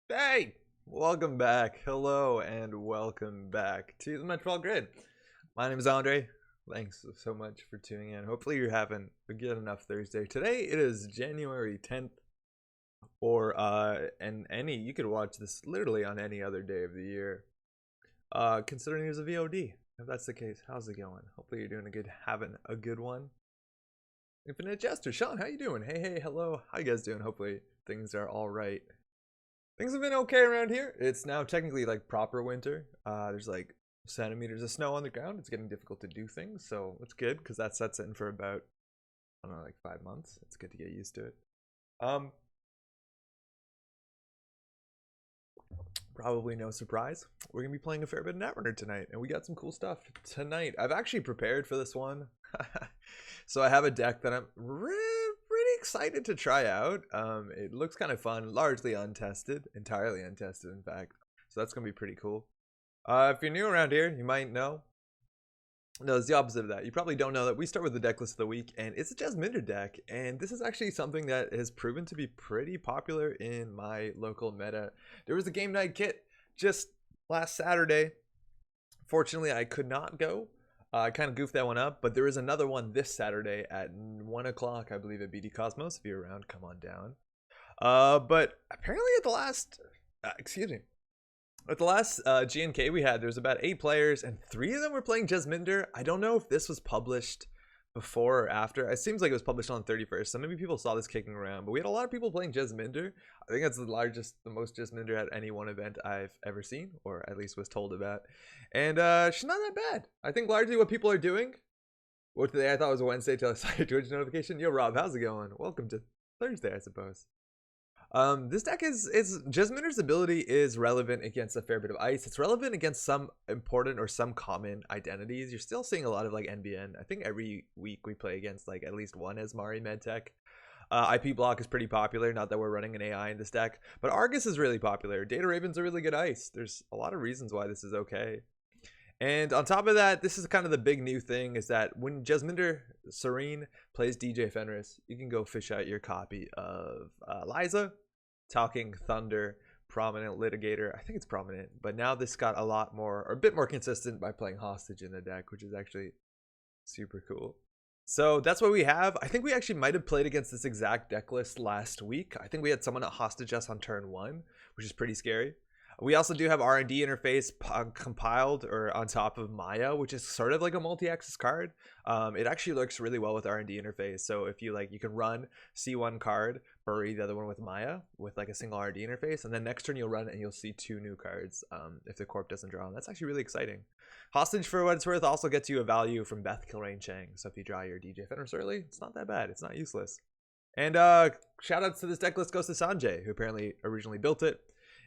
Hey, welcome back. Hello and welcome back to the Metropole Grid. My name is Andre. Thanks so much for tuning in. Hopefully you're having a good enough Thursday. Today it is January 10th, or and any you could watch this literally on any other day of the year. Considering there's a VOD. If that's the case, how's it going? Hopefully you're doing having a good one. Infinite Jester, Sean, how you doing? Hey, hello. How you guys doing? Hopefully things are all right. Things have been okay around here. It's now technically like proper winter. There's like centimeters of snow on the ground. It's getting difficult to do things, so it's good because that sets in for about, I don't know, like 5 months. It's good to get used to it. Um, Probably no surprise. We're gonna be playing a fair bit of Netrunner tonight, and we got some cool stuff tonight. I've actually prepared for this one, so I have a deck that I'm pretty excited to try out. It looks kind of fun, largely untested, entirely untested, in fact. So that's gonna be pretty cool. If you're new around here, you might know. No, it's the opposite of that. You probably don't know that we start with the deck list of the week, and it's a Jasminder deck, and this is actually something that has proven to be pretty popular in my local meta. There was a game night kit just last Saturday. Fortunately, I could not go. I kind of goofed that one up, but there is another one this Saturday at 1 o'clock, I believe, at BD Cosmos. If you're around, come on down. But apparently at the last, excuse me, at the last GNK we had, there was about 8 players, and 3 of them were playing Jasminder. I don't know if this was published before or after. It seems like it was published on the 31st, so maybe people saw this kicking around. But we had a lot of people playing Jasminder. I think that's the most Jasminder at any one event I've ever seen, or at least was told about. And she's not that bad. I think largely what people are doing. What today I thought was Wednesday till I saw your Twitch notification. Yo, Rob, how's it going? Welcome to Thursday, I suppose. This deck is Jasminder's ability is relevant against a fair bit of ice. It's relevant against some important or some common identities. You're still seeing a lot of like NBN. I think every week we play against like at least one Asmari medtech. IP block is pretty popular. Not that we're running an AI in this deck, but Argus is really popular. Data Raven's a really good ice. There's a lot of reasons why this is okay. And on top of that, this is kind of the big new thing is that when Jasminder Serene plays DJ Fenris, you can go fish out your copy of Liza, Talking Thunder, Prominent Litigator. I think it's Prominent, but now this got a lot more, or a bit more consistent by playing Hostage in the deck, which is actually super cool. So that's what we have. I think we actually might have played against this exact deck list last week. I think we had someone at Hostage us on turn 1, which is pretty scary. We also do have R&D interface compiled or on top of Maya, which is sort of like a multi-axis card. It actually looks really well with R&D interface. So if you like, you can run C1 card, bury the other one with Maya with like a single R&D interface, and then next turn you'll run and you'll see 2 new cards if the corp doesn't draw. And that's actually really exciting. Hostage, for what it's worth, also gets you a value from Beth Kilrain Chang. So if you draw your DJ Fenris early, it's not that bad. It's not useless. And shout outs to this deck list goes to Sanjay, who apparently originally built it.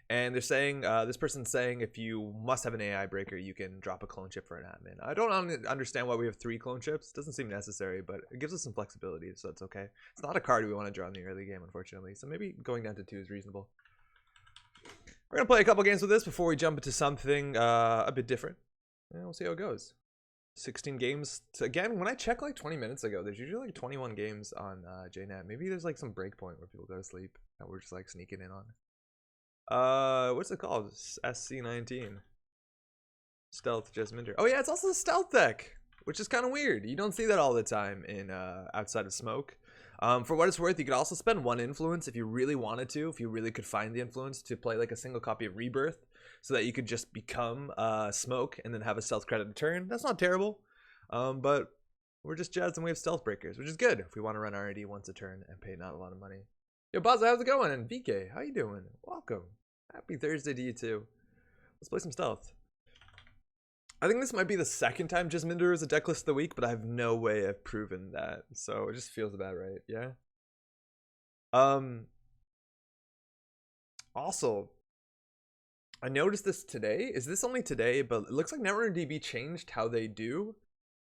And they're saying, this person's saying if you must have an AI breaker, you can drop a clone chip for an admin. I don't understand why we have 3 clone chips. Doesn't seem necessary, but it gives us some flexibility, so that's okay. It's not a card we want to draw in the early game, unfortunately. So maybe going down to 2 is reasonable. We're going to play a couple games with this before we jump into something a bit different. And we'll see how it goes. 16 games. Again, when I check like 20 minutes ago, there's usually like 21 games on JNet. Maybe there's like some breakpoint where people go to sleep that we're just like sneaking in on. What's it called? SC19. Stealth Jasminder. Oh yeah, it's also a stealth deck, which is kind of weird. You don't see that all the time in outside of Smoke. For what it's worth, you could also spend 1 influence if you really wanted to, if you really could find the influence to play like a single copy of Rebirth, so that you could just become Smoke and then have a stealth credit turn. That's not terrible. But we're just Jazz and we have stealth breakers, which is good if we want to run R&D once a turn and pay not a lot of money. Yo, Baza, how's it going? And VK, how you doing? Welcome. Happy Thursday to you too. Let's play some stealth. I think this might be the second time Jasminder is a deck list of the week, but I have no way of proving that. So it just feels about right, yeah? Also, I noticed this today. Is this only today? But it looks like Netrunner DB changed how they do.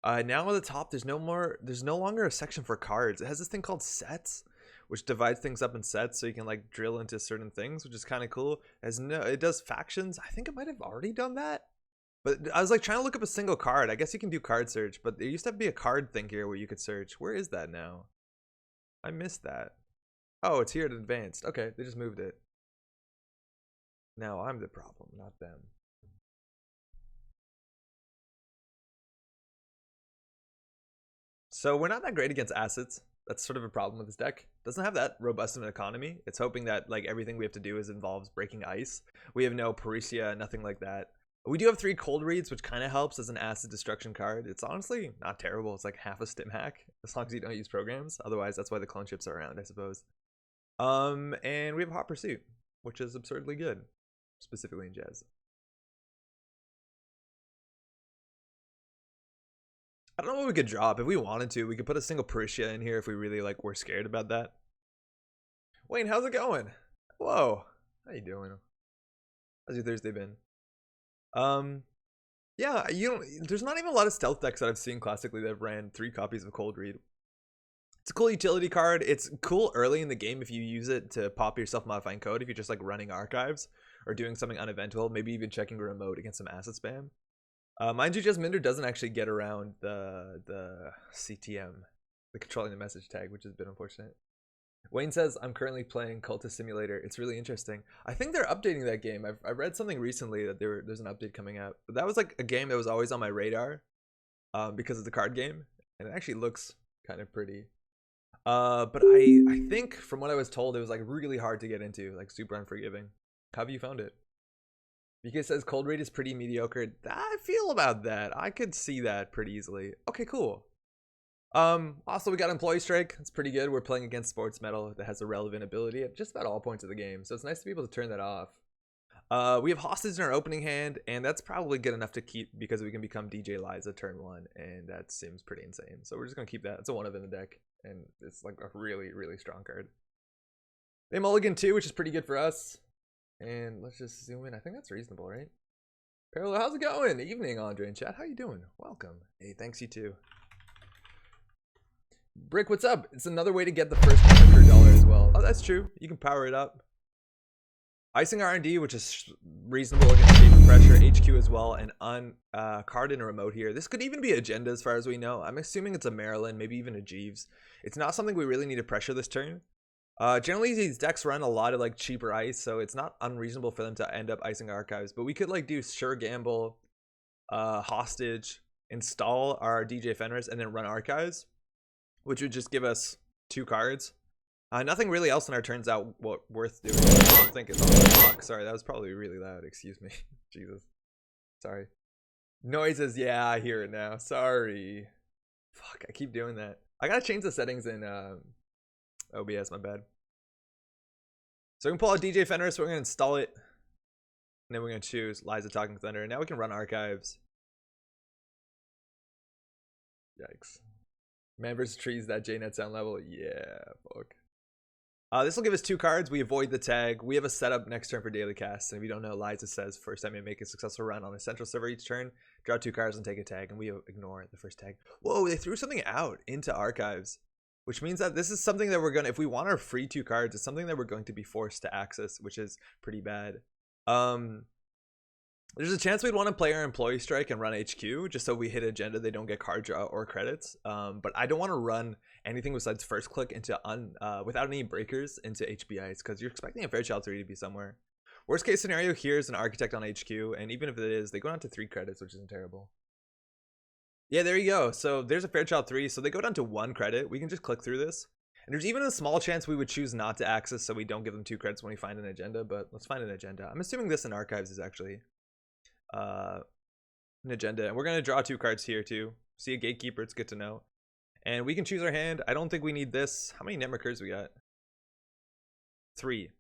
Now at the top, there's no longer a section for cards. It has this thing called sets, which divides things up in sets so you can like drill into certain things, which is kind of cool. It does factions. I think it might have already done that, but I was like trying to look up a single card. I guess you can do card search, but there used to be a card thing here where you could search. Where is that now? I missed that. Oh, it's here at advanced. Okay, they just moved it. Now I'm the problem, not them. So we're not that great against assets. That's sort of a problem with this deck. Doesn't have that robust of an economy. It's hoping that like everything we have to do is involves breaking ice. We have no Parisia, nothing like that. We do have 3 cold reads, which kind of helps as an acid destruction card. It's honestly not terrible. It's like half a stim hack as long as you don't use programs. Otherwise, that's why the clone chips are around, I suppose. And we have Hot Pursuit, which is absurdly good, specifically in Jazz. I don't know what we could drop. If we wanted to, we could put a single Parisia in here if we really like were scared about that. Wayne, how's it going? Whoa. How you doing? How's your Thursday been? Yeah, there's not even a lot of stealth decks that I've seen classically that have ran 3 copies of Cold Read. It's a cool utility card. It's cool early in the game if you use it to pop your self-modifying code, if you're just like running archives or doing something uneventful, maybe even checking a remote against some asset spam. Mind you, just Minder doesn't actually get around the CTM, the controlling the message tag, which has been unfortunate. Wayne says, I'm currently playing Cultist Simulator. It's really interesting. I think they're updating that game. I read something recently that there's an update coming out. But that was like a game that was always on my radar because of the card game. And it actually looks kind of pretty. But I think from what I was told, it was like really hard to get into, like super unforgiving. How have you found it? BK says Cold Read is pretty mediocre. I feel about that. I could see that pretty easily. Okay, cool. Also we got Employee Strike. It's pretty good. We're playing against Sports Metal that has a relevant ability at just about all points of the game. So it's nice to be able to turn that off. We have Hostage in our opening hand, and that's probably good enough to keep because we can become DJ Liza turn 1, and that seems pretty insane. So we're just gonna keep that. It's a 1 of in the deck, and it's like a really, really strong card. They have Mulligan 2, which is pretty good for us. And let's just zoom in. I think that's reasonable, right? Parallel, how's it going? Evening, Andre and chat. How you doing? Welcome. Hey, thanks you too. Brick, what's up? It's another way to get the first $100 per dollar as well. Oh, that's true. You can power it up. Icing R&D, which is reasonable against Shape Pressure. HQ as well, and on card in a remote here. This could even be Agenda as far as we know. I'm assuming it's a Maryland, maybe even a Jeeves. It's not something we really need to pressure this turn. Generally these decks run a lot of like cheaper ice, so it's not unreasonable for them to end up icing archives, but we could like do Sure Gamble, Hostage, install our DJ Fenris, and then run archives, which would just give us 2 cards. Nothing really else in our turns out worth doing. I don't think it's fuck. Sorry, that was probably really loud. Excuse me. Jesus. Sorry. Noises. Yeah, I hear it now. Sorry. Fuck, I keep doing that. I gotta change the settings in OBS, my bad. So we can pull out DJ Fenris, we're gonna install it, and then we're gonna choose Liza Talking Thunder, and now we can run archives. Yikes. Man versus trees, that JNet sound level. Yeah, fuck. This will give us 2 cards. We avoid the tag. We have a setup next turn for daily casts, and if you don't know, Liza says first time you make a successful run on a central server each turn, draw 2 cards and take a tag, and we ignore the first tag. Whoa, they threw something out into archives, which means that this is something that we're gonna, if we want our free 2 cards, it's something that we're going to be forced to access, which is pretty bad. There's a chance we'd want to play our Employee Strike and run HQ just so we hit Agenda, they don't get card draw or credits. But I don't want to run anything besides first click into without any breakers into HBIs, because you're expecting a Fairchild 3 to be somewhere. Worst case scenario here is an Architect on HQ, and even if it is, they go down to 3 credits, which isn't terrible. Yeah, there you go. So there's a Fairchild 3, so they go down to 1 credit. We can just click through this. And there's even a small chance we would choose not to access, so we don't give them 2 credits when we find an Agenda, but let's find an Agenda. I'm assuming this in Archives is actually an Agenda, and we're going to draw 2 cards here too. See a Gatekeeper, it's good to know. And we can choose our hand. I don't think we need this. How many Netmarkers we got? 3.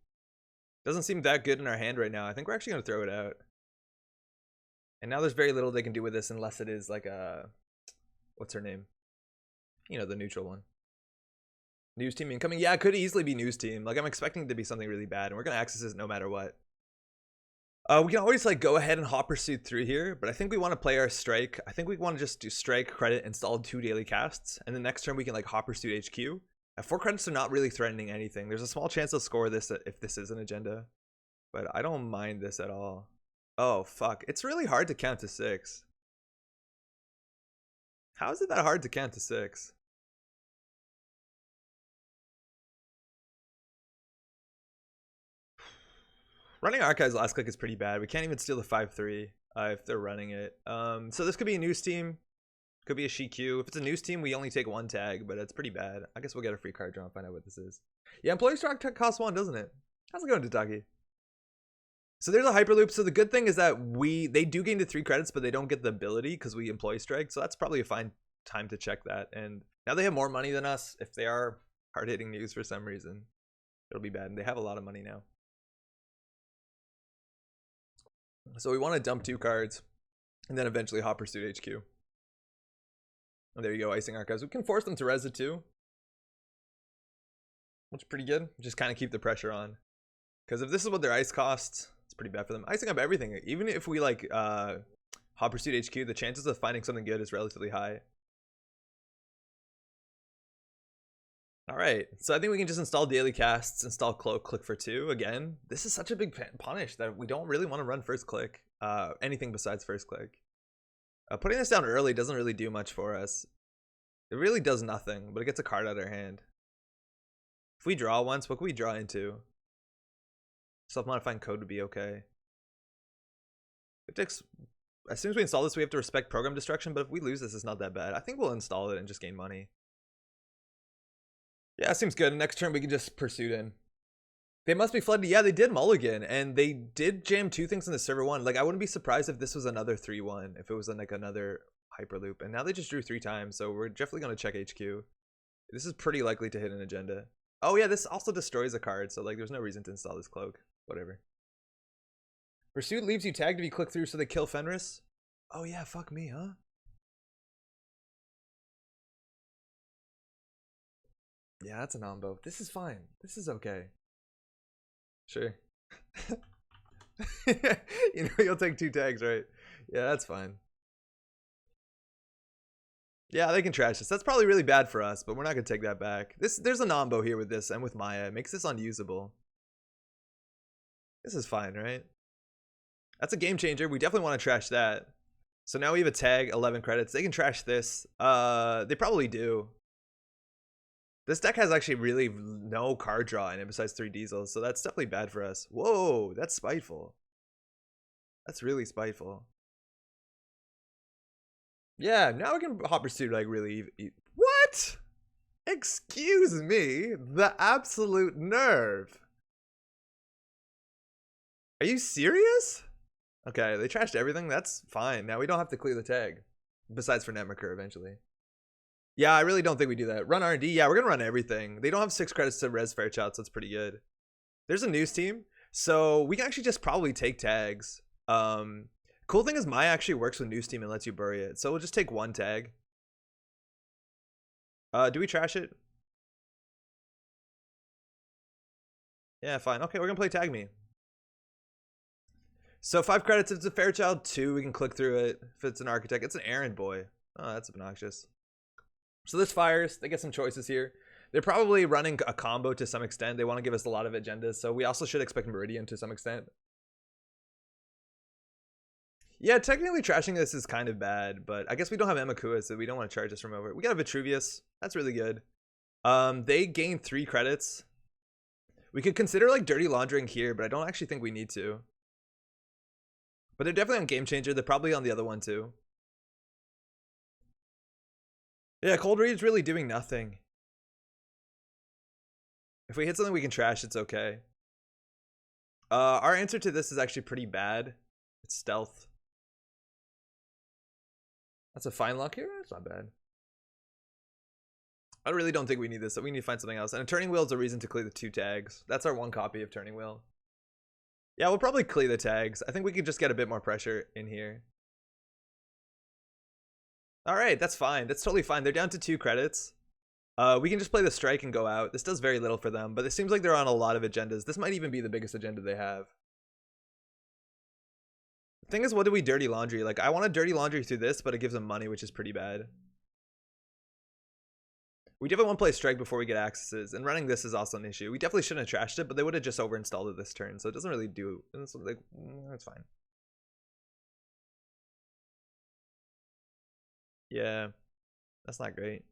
Doesn't seem that good in our hand right now. I think we're actually going to throw it out. And now there's very little they can do with this unless it is like a, what's her name? You know, the neutral one. News Team incoming. Yeah, it could easily be News Team. Like, I'm expecting it to be something really bad, and we're going to access this no matter what. We can always like go ahead and Hot Pursuit through here, but I think we want to play our Strike. I think we want to just do Strike, Credit, install 2 daily casts, and the next turn we can like Hot Pursuit HQ. At 4 credits are not really threatening anything. There's a small chance they'll score this if this is an Agenda, but I don't mind this at all. Oh, fuck. It's really hard to count to 6. How is it that hard to count to 6? Running Archives last click is pretty bad. We can't even steal the 5-3 if they're running it. So this could be a news team. Could be a Shiku. If it's a news team, we only take one tag, but it's pretty bad. I guess we'll get a free card draw and find out what this is. Yeah, employee stock costs 1, doesn't it? How's it going, Tataki? So there's a Hyperloop. So the good thing is that they do gain the 3 credits, but they don't get the ability because we employee strike. So that's probably a fine time to check that. And now they have more money than us. If they are hard-hitting news for some reason, it'll be bad. And they have a lot of money now. So we want to dump 2 cards and then eventually Hot Pursuit HQ. And there you go, Icing Archives. We can force them to res it too, which is pretty good. Just kind of keep the pressure on. Because if this is what their ice costs, it's pretty bad for them. Icing up everything. Even if we like Hot Pursuit HQ, the chances of finding something good is relatively high. Alright, so I think we can just install daily casts, install cloak, click for 2. Again, this is such a big punish that we don't really want to run first click. Anything besides first click. Putting this down early doesn't really do much for us. It really does nothing, but it gets a card out of our hand. If we draw once, what can we draw into? Self-modifying code would be okay. It takes, as soon as we install this, we have to respect program destruction, but if we lose this, it's not that bad. I think we'll install it and just gain money. Yeah, seems good. Next turn, we can just pursue in. They must be flooded. Yeah, they did mulligan, and they did jam 2 things in the server 1. Like, I wouldn't be surprised if this was another 3-1, if it was like another Hyperloop. And now they just drew 3 times, so we're definitely going to check HQ. This is pretty likely to hit an agenda. Oh, yeah, this also destroys a card, so, like, there's no reason to install this cloak. Whatever. Pursuit leaves you tagged if you click through, so they kill Fenris. Oh, yeah, fuck me, huh? Yeah, that's a non-bow. This is fine. This is okay. Sure. You know, you'll take 2 tags, right? Yeah, that's fine. Yeah, they can trash this. That's probably really bad for us, but we're not going to take that back. There's a non-bow here with this and with Maya. It makes this unusable. This is fine, right? That's a game changer. We definitely want to trash that. So now we have a tag, 11 credits. They can trash this. They probably do. This deck has actually really no card draw in it besides 3 diesels, so that's definitely bad for us. Whoa, that's spiteful. That's really spiteful. Yeah, now we can Hot Pursuit like really. What? Excuse me, the absolute nerve. Are you serious? Okay, they trashed everything. That's fine. Now we don't have to clear the tag, besides for Netmarker eventually. Yeah, I really don't think we do that. Run R&D. Yeah, we're going to run everything. They don't have 6 credits to res Fairchild, so it's pretty good. There's a news team, so we can actually just probably take tags. Cool thing is Maya actually works with news team and lets you bury it. So we'll just take 1 tag. Do we trash it? Yeah, fine. Okay, we're going to play Tag Me. So 5 credits if it's a Fairchild, 2 we can click through it. If it's an Architect, it's an errand boy. Oh, that's obnoxious. So this fires. They get some choices here. They're probably running a combo to some extent. They want to give us a lot of agendas, so we also should expect Meridian to some extent. Yeah, technically trashing this is kind of bad, but I guess we don't have Emakua, so we don't want to charge this from over. We got a Vitruvius. That's really good. They gain 3 credits. We could consider like dirty laundering here, but I don't actually think we need to. But they're definitely on Game Changer. They're probably on the other one too. Yeah, Cold Read's really doing nothing. If we hit something we can trash, it's okay. Our answer to this is actually pretty bad. It's Stealth. That's a fine luck here. That's not bad. I really don't think we need this. So we need to find something else. And a Turning Wheel is a reason to clear the 2 tags. That's our 1 copy of Turning Wheel. Yeah, we'll probably clear the tags. I think we could just get a bit more pressure in here. All right, that's fine. That's totally fine. They're down to 2 credits. We can just play the strike and go out. This does very little for them, but it seems like they're on a lot of agendas. This might even be the biggest agenda they have. The thing is, what do we dirty laundry? Like, I want to dirty laundry through this, but it gives them money, which is pretty bad. We definitely want to play strike before we get accesses, and running this is also an issue. We definitely shouldn't have trashed it, but they would have just overinstalled it this turn, so it doesn't really do. It's like, that's fine. Yeah, that's not great.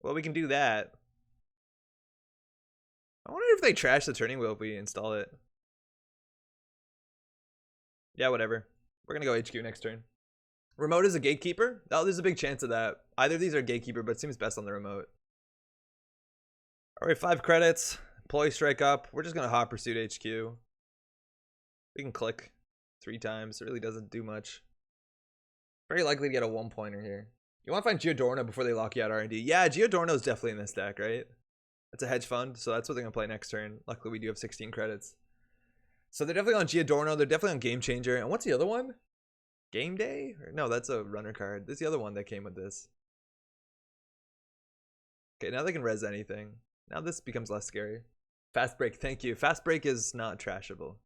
Well, we can do that. I wonder if they trash the turning wheel if we install it. Yeah, whatever. We're gonna go HQ next turn. Remote is a gatekeeper? Oh, there's a big chance of that. Either of these are gatekeeper, but it seems best on the remote. Alright, 5 credits. Employee strike up. We're just gonna hot pursuit HQ. We can click 3 times. It really doesn't do much. Very likely to get a 1-pointer here. You want to find Giordorno before they lock you out R&D. Yeah, Giordorno's definitely in this deck, right? That's a hedge fund, so that's what they're gonna play next turn. Luckily, we do have 16 credits. So they're definitely on Giordorno. They're definitely on Game Changer. And what's the other one? Game Day? No, that's a runner card. This is the other one that came with this. Okay, now they can res anything. Now this becomes less scary. Fast break, thank you. Fast break is not trashable.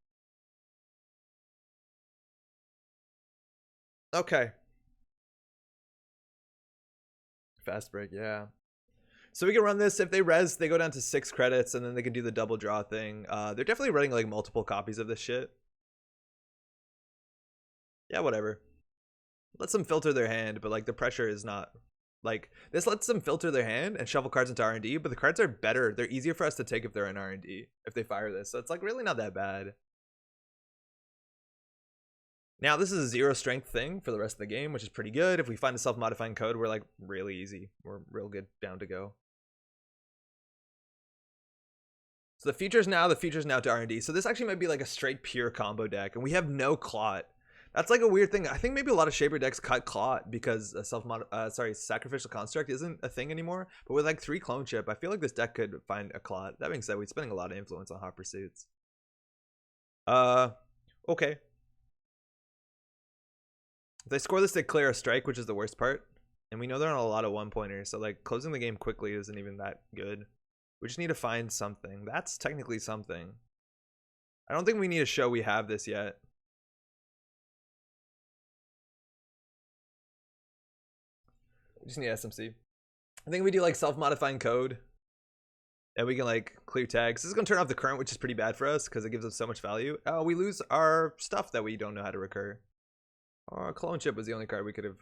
Okay. Fast break, yeah. So we can run this. If they res, they go down to 6 credits, and then they can do the double draw thing. They're definitely running like multiple copies of this shit. Yeah, whatever. Lets them filter their hand, but like the pressure is not like this. Lets them filter their hand and shuffle cards into R&D, but the cards are better. They're easier for us to take if they're in R&D if they fire this. So it's like really not that bad. Now this is a 0 strength thing for the rest of the game, which is pretty good. If we find a self-modifying code, we're like really easy. We're real good down to go. So the feature's now to R&D. So this actually might be like a straight pure combo deck, and we have no clot. That's like a weird thing. I think maybe a lot of Shaper decks cut clot because sacrificial construct isn't a thing anymore. But with like 3 clone chip, I feel like this deck could find a clot. That being said, we're spending a lot of influence on hot pursuits. Okay. If they score this, they clear a strike, which is the worst part. And we know they're on a lot of 1-pointers, so like closing the game quickly isn't even that good. We just need to find something. That's technically something. I don't think we need to show we have this yet. We just need SMC. I think we do like self-modifying code. And we can like clear tags. This is going to turn off the current, which is pretty bad for us because it gives us so much value. We lose our stuff that we don't know how to recur. Our clone chip was the only card we could have.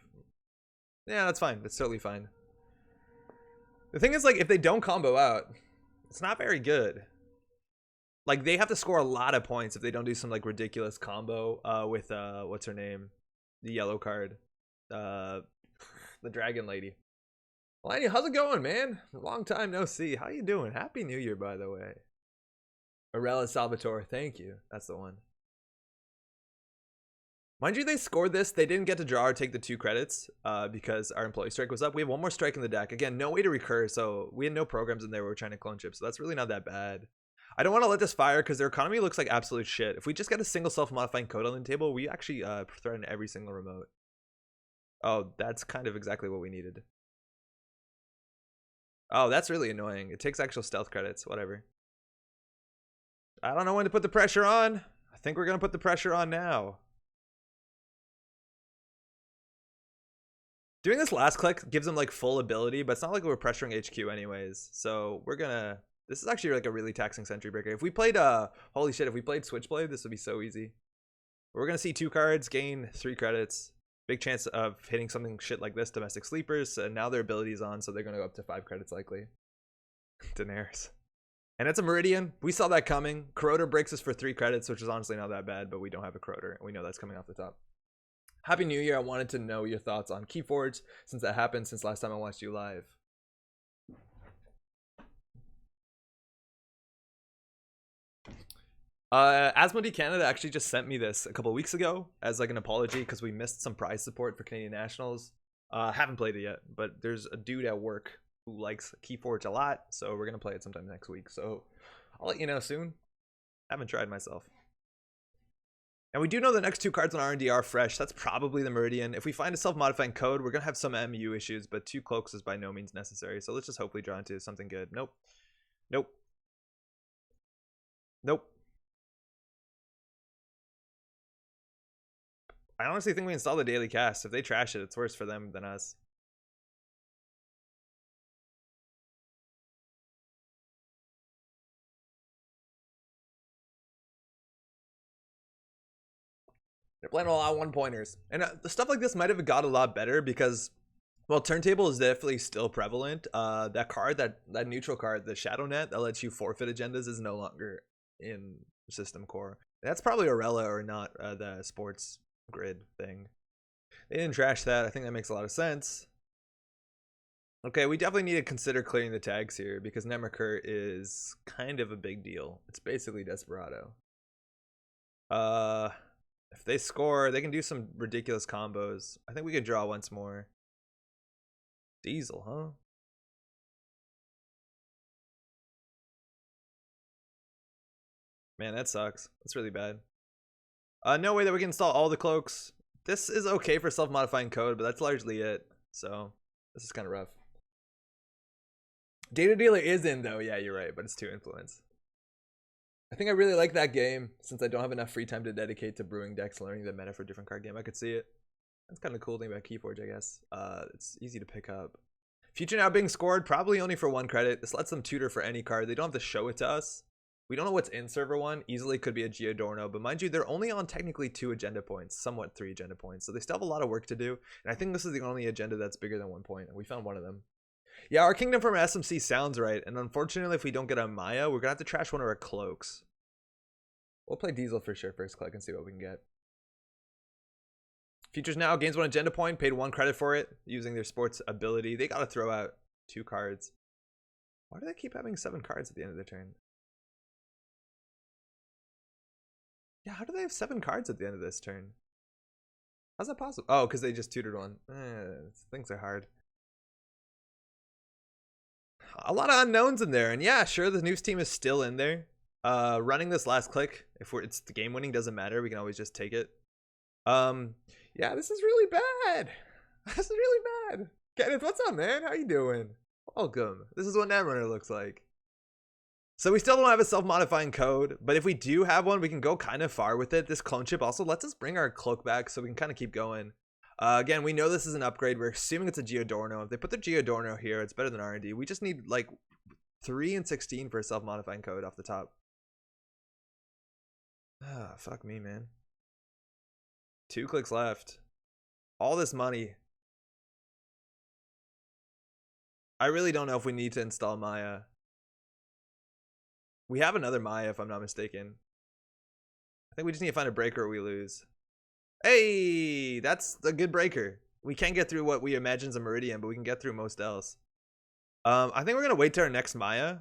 Yeah, that's fine. That's totally fine. The thing is, like, if they don't combo out, it's not very good. Like, they have to score a lot of points if they don't do some like ridiculous combo with what's her name? The yellow card. The dragon lady. Melania, how's it going, man? Long time no see. How you doing? Happy New Year, by the way. Arella Salvatore, thank you. That's the one. Mind you, they scored this. They didn't get to draw or take the 2 credits because our employee strike was up. We have 1 more strike in the deck. Again, no way to recur, so we had no programs in there where we're trying to clone chip, so that's really not that bad. I don't want to let this fire because their economy looks like absolute shit. If we just get a single self-modifying code on the table, we actually threaten every single remote. Oh, that's kind of exactly what we needed. Oh, that's really annoying. It takes actual stealth credits. Whatever. I don't know when to put the pressure on. I think we're going to put the pressure on now. Doing this last click gives them like full ability, but it's not like we're pressuring HQ anyways. So we're gonna. This is actually like a really taxing sentry breaker. If we played holy shit, if we played Switchblade, this would be so easy. We're gonna see 2 cards, gain 3 credits. Big chance of hitting something shit like this, domestic sleepers, and now their ability's on, so they're gonna go up to 5 credits likely. Daenerys. And it's a Meridian. We saw that coming. Corroder breaks us for 3 credits, which is honestly not that bad, but we don't have a Corroder, and we know that's coming off the top. Happy New Year. I wanted to know your thoughts on Keyforge since that happened since last time I watched you live. Asmodee Canada actually just sent me this a couple weeks ago as like an apology because we missed some prize support for Canadian Nationals. Haven't played it yet, but there's a dude at work who likes Keyforge a lot, so we're gonna play it sometime next week. So I'll let you know soon. Haven't tried myself. And we do know the next 2 cards on R&D are fresh. That's probably the Meridian. If we find a self-modifying code, we're going to have some MU issues, but 2 cloaks is by no means necessary. So let's just hopefully draw into something good. Nope. Nope. Nope. I honestly think we install the daily cast. If they trash it, it's worse for them than us. They're playing a lot of 1-pointers. And the stuff like this might have got a lot better because Well, turntable is definitely still prevalent. That card, that neutral card, the Shadow Net that lets you forfeit agendas, is no longer in system core. That's probably Aurella or not the sports grid thing. They didn't trash that. I think that makes a lot of sense. Okay, we definitely need to consider clearing the tags here because Netrunner is kind of a big deal. It's basically Desperado. If they score, they can do some ridiculous combos. I think we could draw once more. Diesel, huh? Man, that sucks. That's really bad. No way that we can install all the cloaks. This is okay for self-modifying code, but that's largely it. So this is kind of rough. Data Dealer is in though. Yeah, you're right, but it's 2 influence. I think I really like that game since I don't have enough free time to dedicate to brewing decks, learning the meta for different card game. I could see it. That's kind of a cool thing about Keyforge, I guess. It's easy to pick up. Future now being scored, probably only for 1 credit. This lets them tutor for any card. They don't have to show it to us. We don't know what's in server 1. Easily could be a Giordano, but mind you, they're only on technically 2 agenda points, somewhat 3 agenda points. So they still have a lot of work to do. And I think this is the only agenda that's bigger than 1 point. And we found one of them. Yeah, our Kingdom from SMC sounds right. And unfortunately, if we don't get a Maya, we're going to have to trash one of our cloaks. We'll play Diesel for sure first click and see what we can get. Futures now gains 1 agenda point, paid 1 credit for it, using their sports ability. They got to throw out 2 cards. Why do they keep having 7 cards at the end of the turn? Yeah, how do they have 7 cards at the end of this turn? How's that possible? Oh, because they just tutored 1. Things are hard. A lot of unknowns in there. And yeah, sure, the news team is still in there. Running this last click, if it's the game winning, doesn't matter. We can always just take it. Yeah, this is really bad. This is really bad. Kenneth, what's up, man? How you doing? Welcome. This is what Netrunner looks like. So we still don't have a self-modifying code, but if we do have one, we can go kind of far with it. This clone chip also lets us bring our cloak back so we can kind of keep going. Again, we know this is an upgrade. We're assuming it's a Giordano. If they put the Giordano here, it's better than R&D. We just need like 3 and 16 for a self-modifying code off the top. Ah, fuck me, man. 2 clicks left. All this money. I really don't know if we need to install Maya. We have another Maya, if I'm not mistaken. I think we just need to find a breaker or we lose. Hey, that's a good breaker. We can't get through what we imagine is a Meridian, but we can get through most else. I think we're going to wait till our next Maya.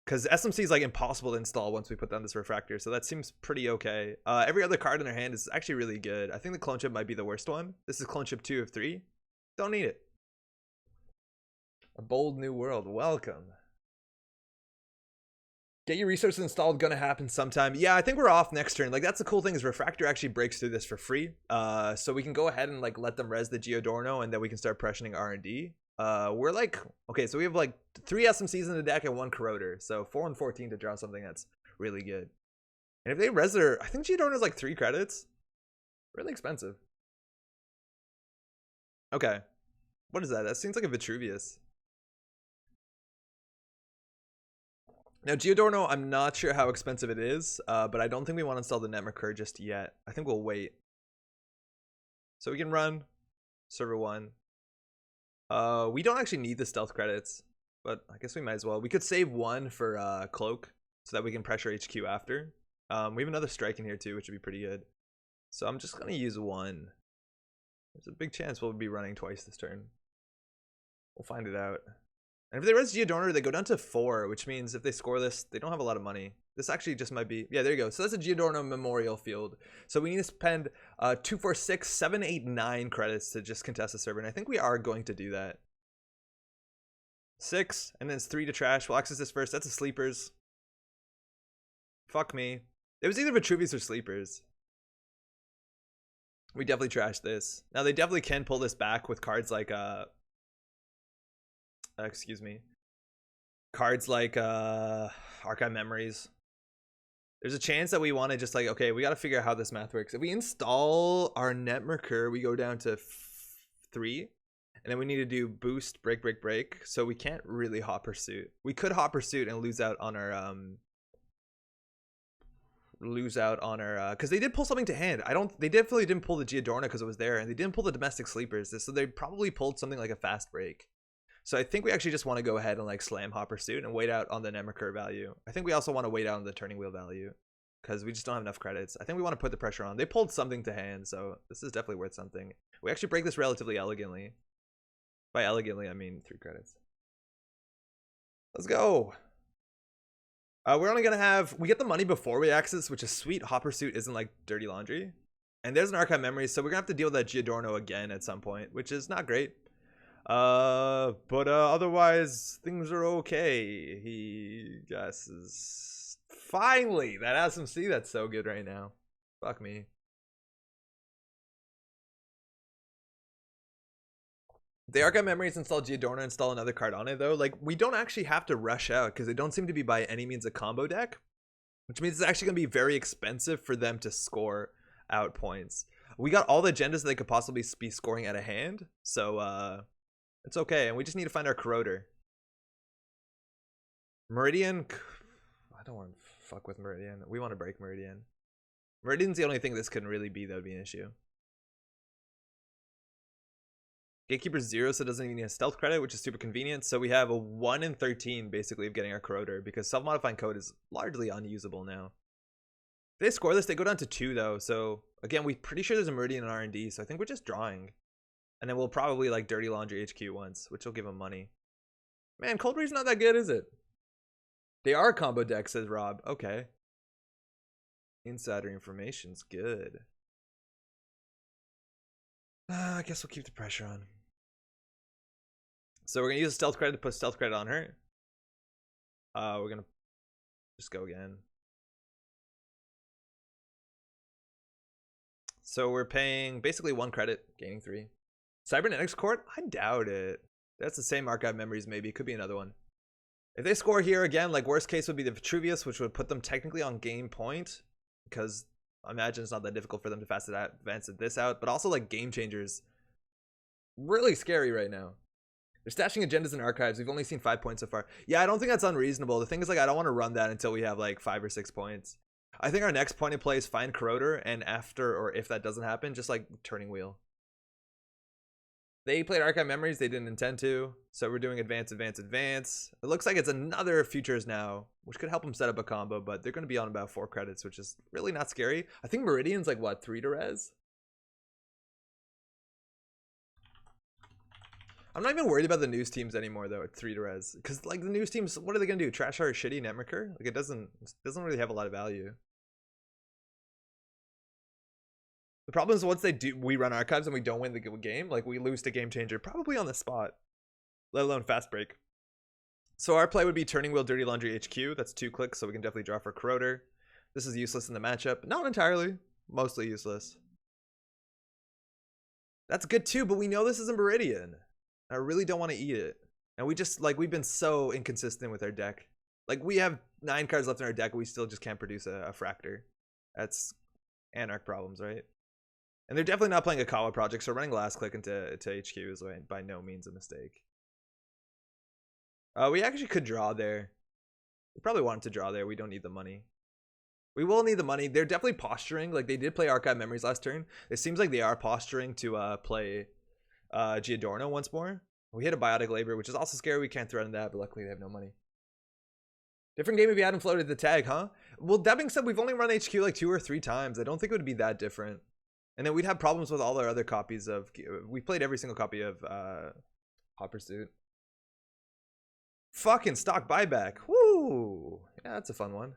Because SMC is like impossible to install once we put down this refractor. So that seems pretty okay. Every other card in their hand is actually really good. I think the clone chip might be the worst one. This is clone chip 2 of 3. Don't need it. A bold new world. Welcome. Get your resources installed, gonna happen sometime. Yeah, I think we're off next turn. Like, that's the cool thing is Refractor actually breaks through this for free. So we can go ahead and like let them res the Giordano and then we can start pressuring R&D. We're like, okay, so we have like 3 SMCs in the deck and 1 Corroder. So 4 and 14 to draw something that's really good. And if they res their, I think Giordano is like 3 credits. Really expensive. Okay. What is that? That seems like a Vitruvius. Now, Giordano, I'm not sure how expensive it is, but I don't think we want to install the Netrunner just yet. I think we'll wait. So we can run server 1. We don't actually need the stealth credits, but I guess we might as well. We could save 1 for cloak so that we can pressure HQ after. We have another strike in here too, which would be pretty good. So I'm just going to use 1. There's a big chance we'll be running twice this turn. We'll find it out. And if they res Giordano, they go down to 4, which means if they score this, they don't have a lot of money. This actually just might be, yeah, there you go. So that's a Giordano Memorial Field. So we need to spend 2, 4, 6, 7, 8, 9 credits to just contest the server. And I think we are going to do that. 6, and then it's 3 to trash. We'll access this first. That's a sleepers. Fuck me. It was either Vitruvius or sleepers. We definitely trashed this. Now they definitely can pull this back with cards like excuse me. Cards like Archive Memories. There's a chance that we want to just like, okay, we got to figure out how this math works. If we install our Netrunner, we go down to 3. And then we need to do boost, break, break, break. So we can't really hot pursuit. We could hot pursuit and lose out on our lose out on our because they did pull something to hand. They definitely didn't pull the Giadorna because it was there, and they didn't pull the domestic sleepers, so they probably pulled something like a fast break. So I think we actually just want to go ahead and like slam Hot Pursuit and wait out on the Nemerkur value. I think we also want to wait out on the turning wheel value because we just don't have enough credits. I think we want to put the pressure on. They pulled something to hand, so this is definitely worth something. We actually break this relatively elegantly. By elegantly, I mean 3 credits. Let's go. We're only gonna have, we get the money before we access, which is sweet. Hot Pursuit isn't like dirty laundry, and there's an archive memory, so we're gonna have to deal with that Giadorno again at some point, which is not great. But otherwise things are okay. He guesses. Finally, that SMC that's so good right now. Fuck me. The archive memories install Giadorna, install another card on it though. Like, we don't actually have to rush out because they don't seem to be by any means a combo deck, which means it's actually gonna be very expensive for them to score out points. We got all the agendas that they could possibly be scoring at a hand, so it's okay. And we just need to find our corroder. Meridian, I don't want to fuck with Meridian. We want to break Meridian. Meridian's the only thing this couldn't really be that would be an issue. Gatekeeper's 0, so it doesn't even need a stealth credit, which is super convenient. So we have a 1 in 13 basically of getting our corroder because self-modifying code is largely unusable now. If they score this, they go down to 2 though. So again, we're pretty sure there's a Meridian in R&D, so I think we're just drawing. And then we'll probably like Dirty Laundry HQ once, which will give them money. Man, Cold Read's not that good, is it? They are a combo deck, says Rob. Okay. Insider information's good. I guess we'll keep the pressure on. So we're going to use a stealth credit to put stealth credit on her. We're going to just go again. So we're paying basically 1 credit, gaining 3. Cybernetics Court? I doubt it. That's the same archive memories, maybe. It could be another one. If they score here again, like worst case would be the Vitruvius, which would put them technically on game point, because I imagine it's not that difficult for them to fast advance this out. But also like Game Changers, really scary right now. They're stashing agendas in archives. We've only seen 5 points so far. Yeah, I don't think that's unreasonable. The thing is, like, I don't want to run that until we have like 5 or 6 points. I think our next point in play is find Corroder, and after, or if that doesn't happen, just like turning wheel. They played Archive Memories. They didn't intend to. So we're doing advance, advance, advance. It looks like it's another Futures now, which could help them set up a combo, but they're going to be on about 4 credits, which is really not scary. I think Meridian's like, what, 3 to res? I'm not even worried about the news teams anymore, though, at 3 to res. Because, like, the news teams, what are they going to do? Trash our shitty Netmarker? Like, it doesn't really have a lot of value. The problem is once we run archives and we don't win the game, like we lose to Game Changer probably on the spot, let alone fast break. So our play would be turning wheel Dirty Laundry HQ. That's 2 clicks, so we can definitely draw for Corroder. This is useless in the matchup. Not entirely, mostly useless. That's good too, but we know this isn't Meridian. I really don't want to eat it. And we just, like, we've been so inconsistent with our deck. Like, we have 9 cards left in our deck, and we still just can't produce a Fractor. That's Anarch problems, right? And they're definitely not playing a Kawa project, so running last click into HQ is by no means a mistake. We actually could draw there. We probably wanted to draw there. We don't need the money. We will need the money. They're definitely posturing. Like, they did play Archive Memories last turn. It seems like they are posturing to play Giadorno once more. We hit a Biotic Labor, which is also scary. We can't threaten that, but luckily they have no money. Different game if you hadn't floated the tag, huh? Well, that being said, we've only run HQ like 2 or 3 times. I don't think it would be that different. And then we'd have problems with all our other copies of... We played every single copy of Hot Pursuit. Fucking stock buyback. Woo! Yeah, that's a fun one.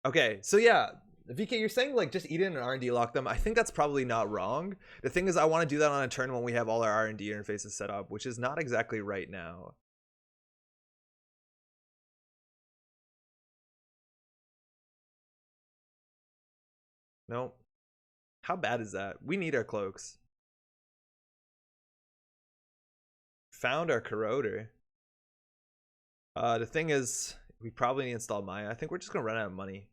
Okay, so yeah. VK, you're saying like just eat it and R&D lock them. I think that's probably not wrong. The thing is, I want to do that on a turn when we have all our R&D interfaces set up, which is not exactly right now. Nope. How bad is that? We need our cloaks. Found our Corroder. The thing is, we probably need to install Maya. I think we're just going to run out of money.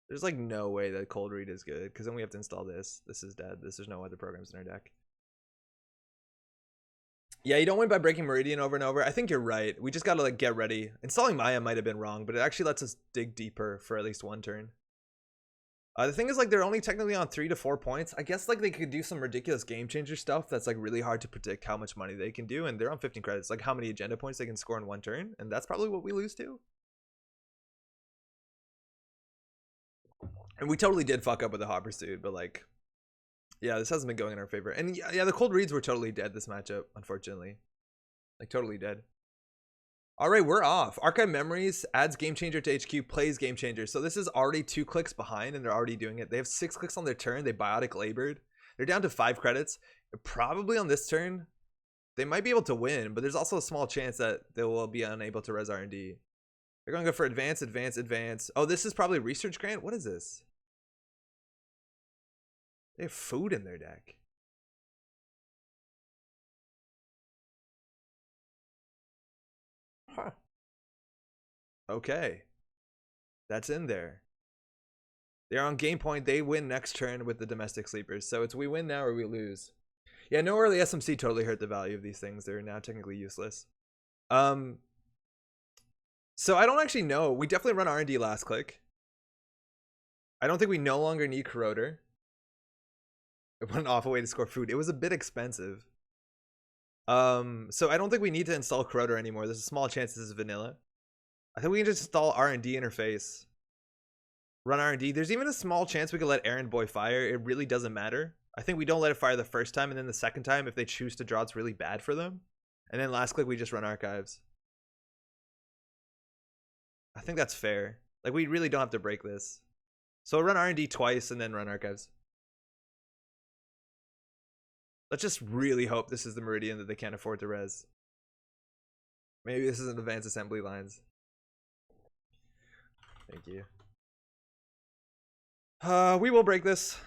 There's like no way that Cold Read is good, because then we have to install this. This is dead. There's no other programs in our deck. Yeah, you don't win by breaking Meridian over and over. I think you're right. We just gotta like get ready. Installing Maya might have been wrong, but it actually lets us dig deeper for at least one turn. The thing is, like, they're only technically on 3 to 4 points. I guess like they could do some ridiculous game changer stuff that's like really hard to predict how much money they can do, and they're on 15 credits. Like how many agenda points they can score in one turn, and that's probably what we lose to. And we totally did fuck up with the Hot Pursuit, but like, yeah, this hasn't been going in our favor. And yeah, the cold reads were totally dead this matchup, unfortunately. Like totally dead. All right, we're off. Archive Memories adds Game Changer to HQ, plays Game Changer. So this is already 2 clicks behind, and they're already doing it. They have 6 clicks on their turn. They biotic labored. They're down to 5 credits. Probably on this turn, they might be able to win, but there's also a small chance that they will be unable to res R&D. They're going to go for advance, advance, advance. Oh, this is probably Research Grant. What is this? They have food in their deck. Huh. Okay. That's in there. They're on game point. They win next turn with the domestic sleepers. So it's we win now or we lose. Yeah, no early SMC totally hurt the value of these things. They're now technically useless. So I don't actually know. We definitely run R&D last click. I don't think we no longer need Corroder. It went an awful way to score food. It was a bit expensive. So I don't think we need to install Corroder anymore. There's a small chance this is vanilla. I think we can just install R&D interface. Run R&D. There's even a small chance we could let Errand Boy fire. It really doesn't matter. I think we don't let it fire the first time, and then the second time, if they choose to draw, it's really bad for them. And then last click, we just run Archives. I think that's fair. Like, we really don't have to break this. So run R&D twice and then run Archives. Let's just really hope this is the Meridian that they can't afford to res. Maybe this is an advanced assembly lines. Thank you. We will break this.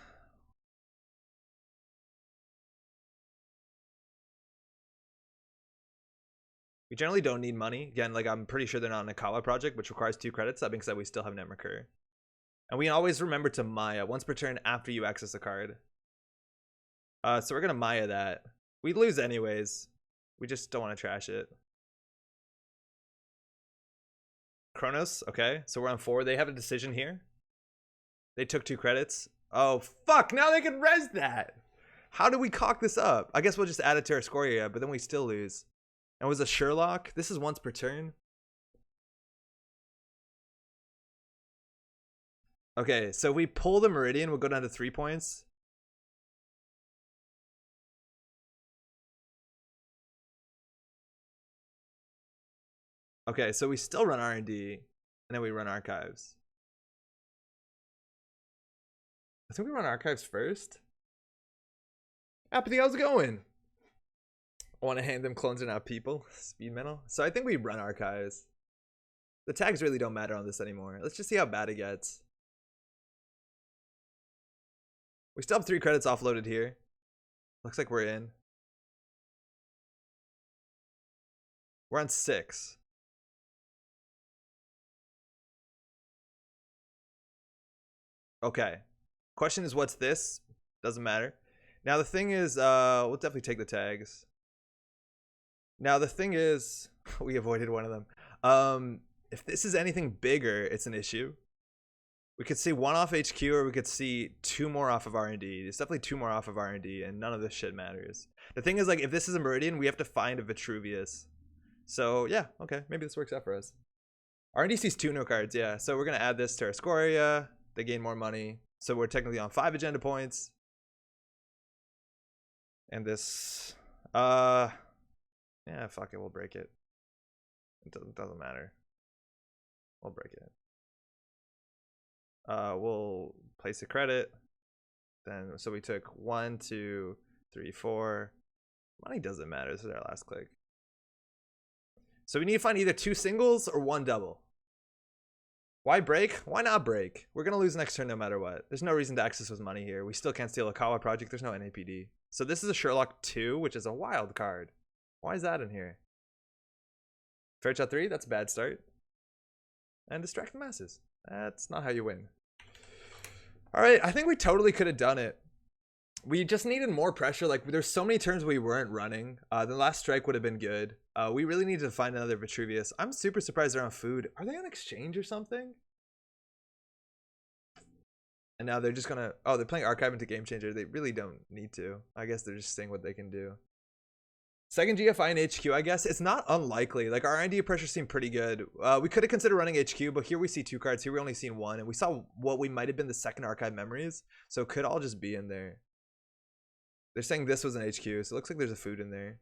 We generally don't need money. Again, like I'm pretty sure they're not in a Kala project, which requires 2 credits. That being said, we still have Net Recur. And we always remember to Maya once per turn after you access a card. So we're gonna Maya that. We lose anyways. We just don't want to trash it. Kronos, okay. So we're on 4. They have a decision here. They took 2 credits. Oh, fuck. Now they can res that. How do we cock this up? I guess we'll just add it to our score area, but then we still lose. And was a Sherlock. This is once per turn. Okay, so we pull the Meridian. We'll go down to 3 points. Okay, so we still run R&D, and then we run Archives. I think we run Archives first. Apathy, how's it going? I want to hand them clones are now people. Speed metal. So I think we run Archives. The tags really don't matter on this anymore. Let's just see how bad it gets. We still have 3 credits offloaded here. Looks like we're in. We're on 6. Okay. Question is, what's this? Doesn't matter. Now the thing is, we'll definitely take the tags. Now the thing is, we avoided one of them. If this is anything bigger, it's an issue. We could see 1 off HQ, or we could see 2 more off of R&D. There's definitely 2 more off of R&D, and none of this shit matters. The thing is, like, if this is a Meridian, we have to find a Vitruvius. So yeah, okay, maybe this works out for us. R&D sees 2 no cards, yeah. So we're gonna add this to our score area. They gain more money. So we're technically on 5 agenda points. And this, yeah, fuck it, we'll break it. It doesn't matter. We'll break it. We'll place a credit. Then, so we took 1, 2, 3, 4. Money doesn't matter. This is our last click. So we need to find either 2 singles or 1 double. Why break? Why not break? We're going to lose next turn no matter what. There's no reason to access with money here. We still can't steal a Kawa project. There's no NAPD. So this is a Sherlock 2, which is a wild card. Why is that in here? Fairchild 3, that's a bad start. And Distract the Masses. That's not how you win. All right, I think we totally could have done it. We just needed more pressure. Like there's so many turns we weren't running. The last strike would have been good. We really need to find another Vitruvius. I'm super surprised they're on food. Are they on exchange or something? And now they're just gonna, oh, they're playing Archive into Game Changer. They really don't need to. I guess they're just seeing what they can do. Second GFI and HQ, I guess. It's not unlikely. Like our R&D pressure seemed pretty good. We could have considered running HQ, but here we see 2 cards. Here we only seen 1. And we saw what we might have been the second Archive Memories. So it could all just be in there. They're saying this was an HQ, so it looks like there's a food in there.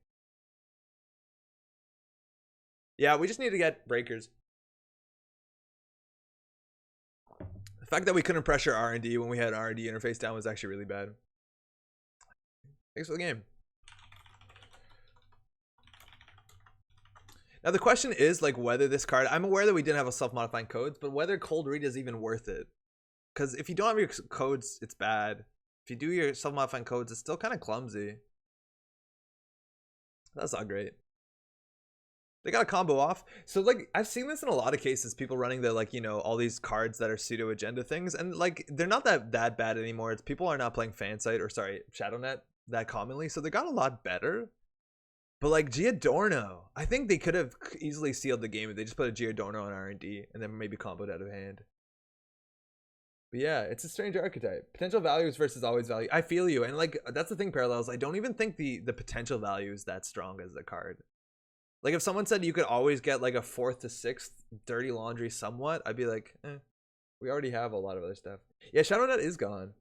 Yeah, we just need to get breakers. The fact that we couldn't pressure R&D when we had R&D interface down was actually really bad. Thanks for the game. Now the question is like whether this card, I'm aware that we didn't have a self-modifying codes, but whether cold read is even worth it. Because if you don't have your codes, it's bad. If you do your self-modifying codes, it's still kind of clumsy. That's not great. They got a combo off. So like I've seen this in a lot of cases, people running the like, you know, all these cards that are pseudo agenda things, and like they're not that bad anymore. It's people are not playing Fansite or sorry, ShadowNet that commonly, so they got a lot better. But like Giordano, I think they could have easily sealed the game if they just put a Giordano on R&D and then maybe comboed out of hand. But yeah, it's a strange archetype. Potential values versus always value. I feel you, and like that's the thing, Parallels. I don't even think the potential value is that strong as the card. Like if someone said you could always get like a 4th to 6th Dirty Laundry somewhat, I'd be like, we already have a lot of other stuff. Yeah, ShadowNet is gone.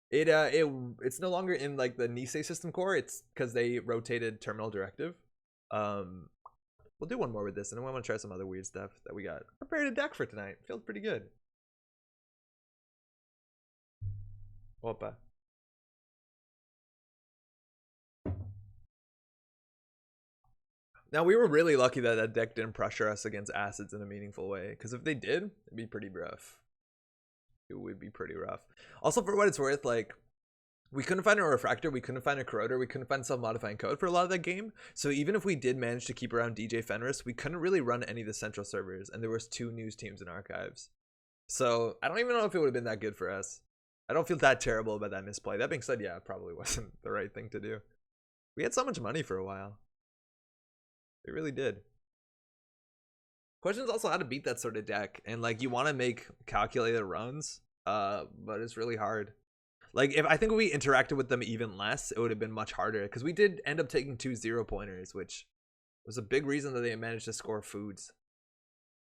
It's no longer in like the Nisei system core. It's because they rotated Terminal Directive. We'll do one more with this, and then we want to try some other weird stuff that we got. Prepared a deck for tonight. Feels pretty good. Opa. Now we were really lucky that that deck didn't pressure us against acids in a meaningful way, because if they did, it'd be pretty rough. It would be pretty rough. Also, for what it's worth, like we couldn't find a refractor, we couldn't find a corroder, we couldn't find self-modifying code for a lot of that game. So even if we did manage to keep around DJ Fenris, we couldn't really run any of the central servers, and there was 2 news teams in archives. So I don't even know if it would have been that good for us. I don't feel that terrible about that misplay. That being said, yeah, it probably wasn't the right thing to do. We had so much money for a while. We really did. Question is also how to beat that sort of deck, and like you want to make calculated runs, but it's really hard. Like if I think if we interacted with them even less, it would have been much harder, because we did end up taking 2 0-pointers, which was a big reason that they managed to score foods.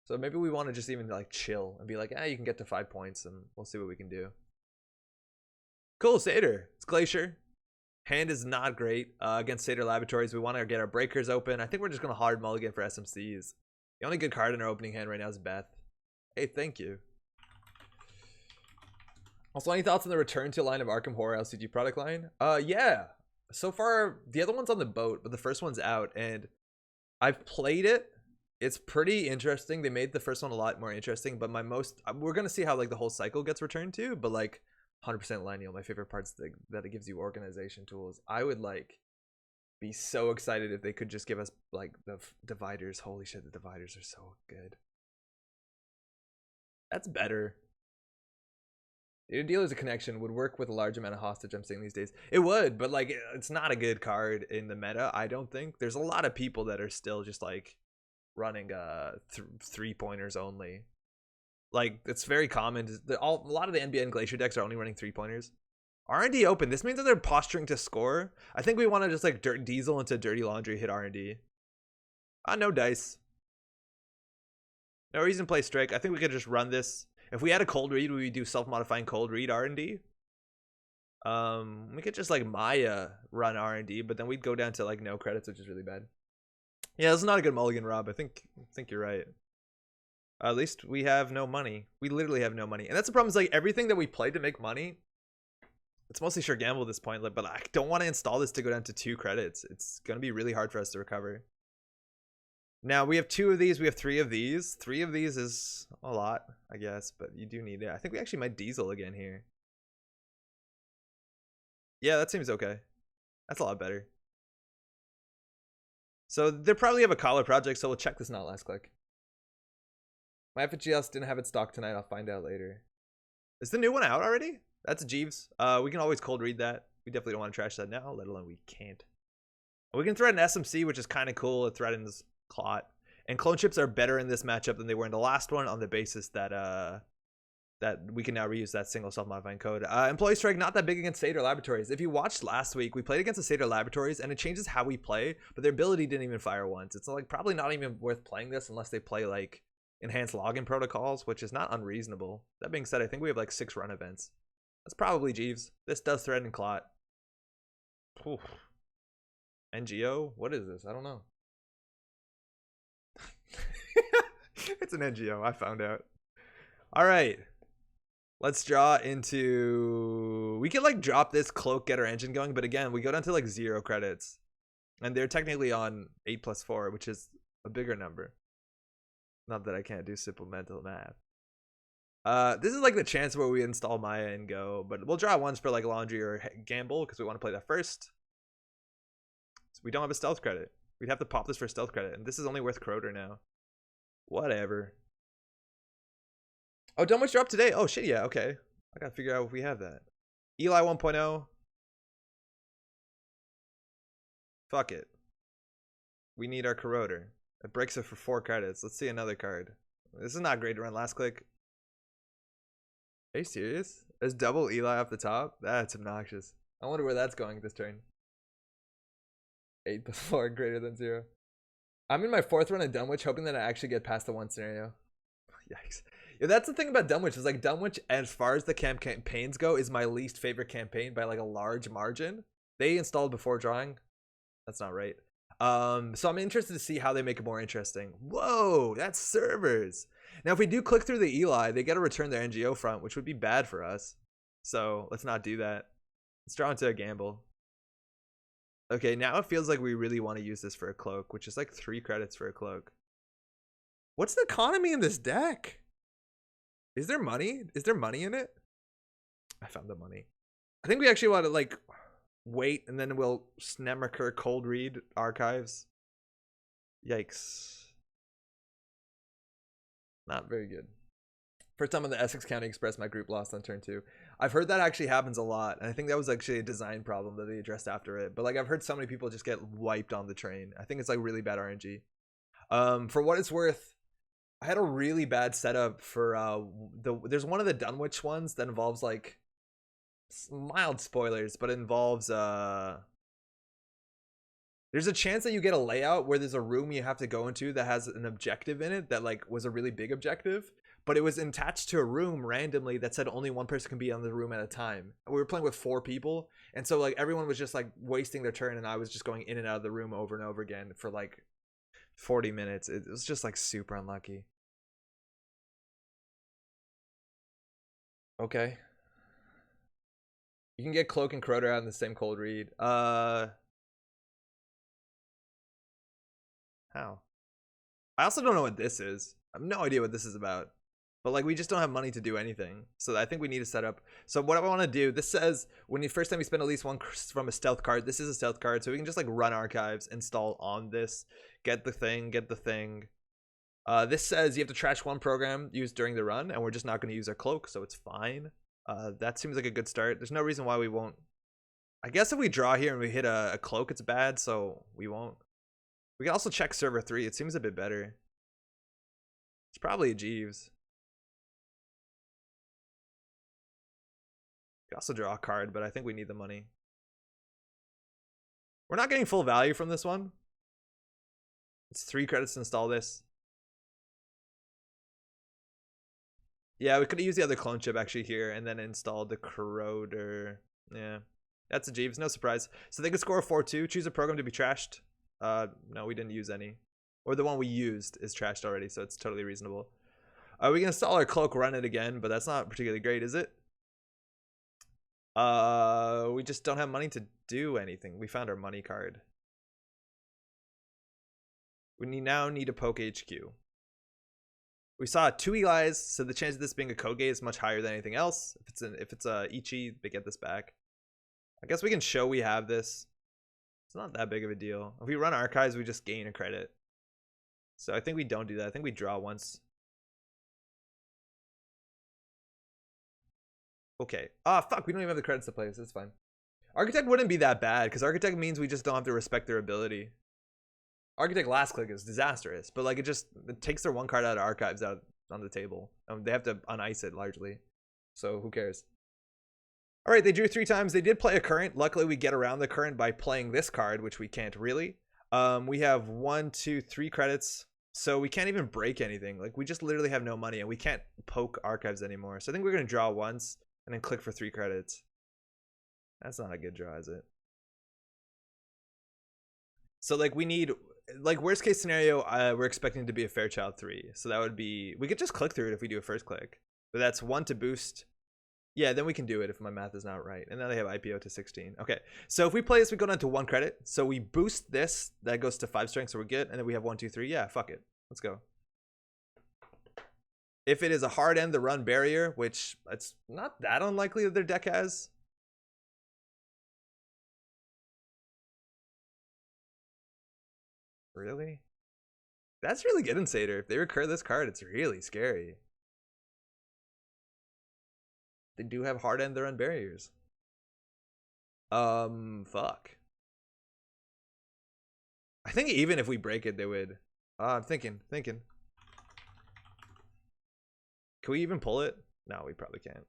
So maybe we want to just even like chill and be like, you can get to 5 points, and we'll see what we can do. Cool, Satyr. It's Glacier. Hand is not great against Satyr Laboratories. We want to get our breakers open. I think we're just going to hard mulligan for SMCs. The only good card in our opening hand right now is Beth. Hey, thank you. Also, any thoughts on the return to line of Arkham Horror LCG product line? Yeah. So far, the other one's on the boat, but the first one's out, and I've played it. It's pretty interesting. They made the first one a lot more interesting, but we're going to see how like the whole cycle gets returned to, but like 100% lineal. My favorite part's that it gives you organization tools. I would like be so excited if they could just give us like the dividers. Holy shit, the dividers are so good. That's better. Your dealer's a connection would work with a large amount of hostage I'm seeing these days. It would, but like it's not a good card in the meta, I don't think. There's a lot of people that are still just like running 3-pointers only. Like it's very common. A lot of the NBN Glacier decks are only running 3-pointers. R&D open. This means that they're posturing to score. I think we want to just like diesel into Dirty Laundry, hit R&D. No dice. No reason to play Strike. I think we could just run this. If we had a cold read, we would do self-modifying cold read R&D. We could just like Maya run R&D, but then we'd go down to like no credits, which is really bad. Yeah, this is not a good mulligan, Rob. I think you're right. At least we have no money. We literally have no money. And that's the problem, is like everything that we played to make money, it's mostly sure gamble at this point, but I don't want to install this to go down to 2 credits. It's going to be really hard for us to recover. Now we have 2 of these, we have 3 of these. 3 of these is a lot, I guess, but you do need it. I think we actually might diesel again here. Yeah, that seems okay. That's a lot better. So they probably have a collar project, so we'll check this not last click. My FGS didn't have it stocked tonight. I'll find out later. Is the new one out already? That's Jeeves. We can always cold read that. We definitely don't want to trash that now, let alone we can't. We can threaten SMC, which is kind of cool. It threatens Clot. And clone chips are better in this matchup than they were in the last one on the basis that that we can now reuse that single self-modifying code. Employee strike, not that big against Seder Laboratories. If you watched last week, we played against the Seder Laboratories, and it changes how we play, but their ability didn't even fire once. It's like probably not even worth playing this unless they play like enhanced login protocols, which is not unreasonable. That being said, I think we have like 6 run events. That's probably Jeeves. This does threaten Clot. Oof. NGO? What is this? I don't know. It's an NGO. I found out. All right. Let's draw into... We can like drop this cloak, get our engine going, but again, we go down to like 0 credits. And they're technically on 8 plus 4, which is a bigger number. Not that I can't do simple mental math. This is like the chance where we install Maya and go, but we'll draw once for like Laundry or Gamble because we want to play that first. So we don't have a stealth credit. We'd have to pop this for stealth credit, and this is only worth Croter now. Whatever. Oh, Dunwich dropped today. Oh shit, yeah, okay. I gotta figure out if we have that. Eli 1.0. Fuck it. We need our Corroder. It breaks it for 4 credits. Let's see another card. This is not great to run last click. Are you serious? There's double Eli off the top? That's obnoxious. I wonder where that's going this turn. 8 plus 4 greater than 0. I'm in my 4th run of Dunwich, hoping that I actually get past the 1 scenario. Yikes. Yeah, that's the thing about Dunwich, is like Dunwich, as far as the campaigns go, is my least favorite campaign by like a large margin. They installed before drawing. That's not right. So I'm interested to see how they make it more interesting. Whoa, that's servers. Now, if we do click through the Eli, they got to return their NGO front, which would be bad for us. So let's not do that. Let's draw into a gamble. Okay, now it feels like we really want to use this for a cloak, which is like 3 credits for a cloak. What's the economy in this deck? Is there money? Is there money in it? I found the money. I think we actually want to like wait, and then we'll Snemaker cold read archives. Yikes. Not very good. First time on the Essex County Express, my group lost on turn 2. I've heard that actually happens a lot, and I think that was actually a design problem that they addressed after it. But like I've heard so many people just get wiped on the train. I think it's like really bad RNG. For what it's worth, I had a really bad setup for there's one of the Dunwich ones that involves like mild spoilers, but it involves there's a chance that you get a layout where there's a room you have to go into that has an objective in it that like was a really big objective, but it was attached to a room randomly that said only 1 person can be on the room at a time. And we were playing with 4 people, and so like everyone was just like wasting their turn, and I was just going in and out of the room over and over again for like 40 minutes. It was just like super unlucky. Okay. You can get Cloak and Croter out in the same cold read. How? I also don't know what this is. I have no idea what this is about. But like we just don't have money to do anything. So I think we need to set up. So what I want to do, this says when you first time you spend at least 1 from a stealth card, this is a stealth card. So we can just like run archives, install on this, get the thing, get the thing. This says you have to trash 1 program used during the run, and we're just not going to use our cloak, so it's fine. That seems like a good start. There's no reason why we won't. I guess if we draw here and we hit a cloak, it's bad, so we won't. We can also check server 3. It seems a bit better. It's probably a Jeeves. We can also draw a card, but I think we need the money. We're not getting full value from this one. It's 3 credits to install this. Yeah, we could have used the other clone chip actually here and then installed the Corroder. Yeah, that's a Jeeves. No surprise. So they could score a 4-2. Choose a program to be trashed. No, we didn't use any. Or the one we used is trashed already, so it's totally reasonable. We can install our cloak, run it again, but that's not particularly great, is it? We just don't have money to do anything. We found our money card. We now need to poke HQ. We saw 2 Eli's, so the chance of this being a code gate is much higher than anything else. If it's a Ichi, they get this back. I guess we can show we have this. It's not that big of a deal. If we run archives, we just gain a credit. So I think we don't do that. I think we draw once. Okay. Ah, fuck. We don't even have the credits to play, so it's fine. Architect wouldn't be that bad because Architect means we just don't have to respect their ability. Architect last click is disastrous, but like it takes their one card out of archives out on the table. They have to unice it largely, so who cares? All right, they drew 3 times. They did play a current. Luckily, we get around the current by playing this card, which we can't really. We have 1, 2, 3 credits, so we can't even break anything. Like we just literally have no money, and we can't poke archives anymore. So I think we're gonna draw once and then click for 3 credits. That's not a good draw, is it? So like we need, like worst case scenario, we're expecting to be a Fairchild 3. So that would be, we could just click through it if we do a first click. But that's 1 to boost. Yeah, then we can do it if my math is not right. And then they have IPO to 16. Okay, so if we play this, we go down to 1 credit. So we boost this, that goes to 5 strength, so we're good. And then we have 1, 2, 3. Yeah, fuck it. Let's go. If it is a hard end the run barrier, which it's not that unlikely that their deck has. Really? That's really good in Seder. If they recur this card, it's really scary. They do have hard end the run barriers. Fuck. I think even if we break it, they would. I'm thinking. Can we even pull it? No, we probably can't.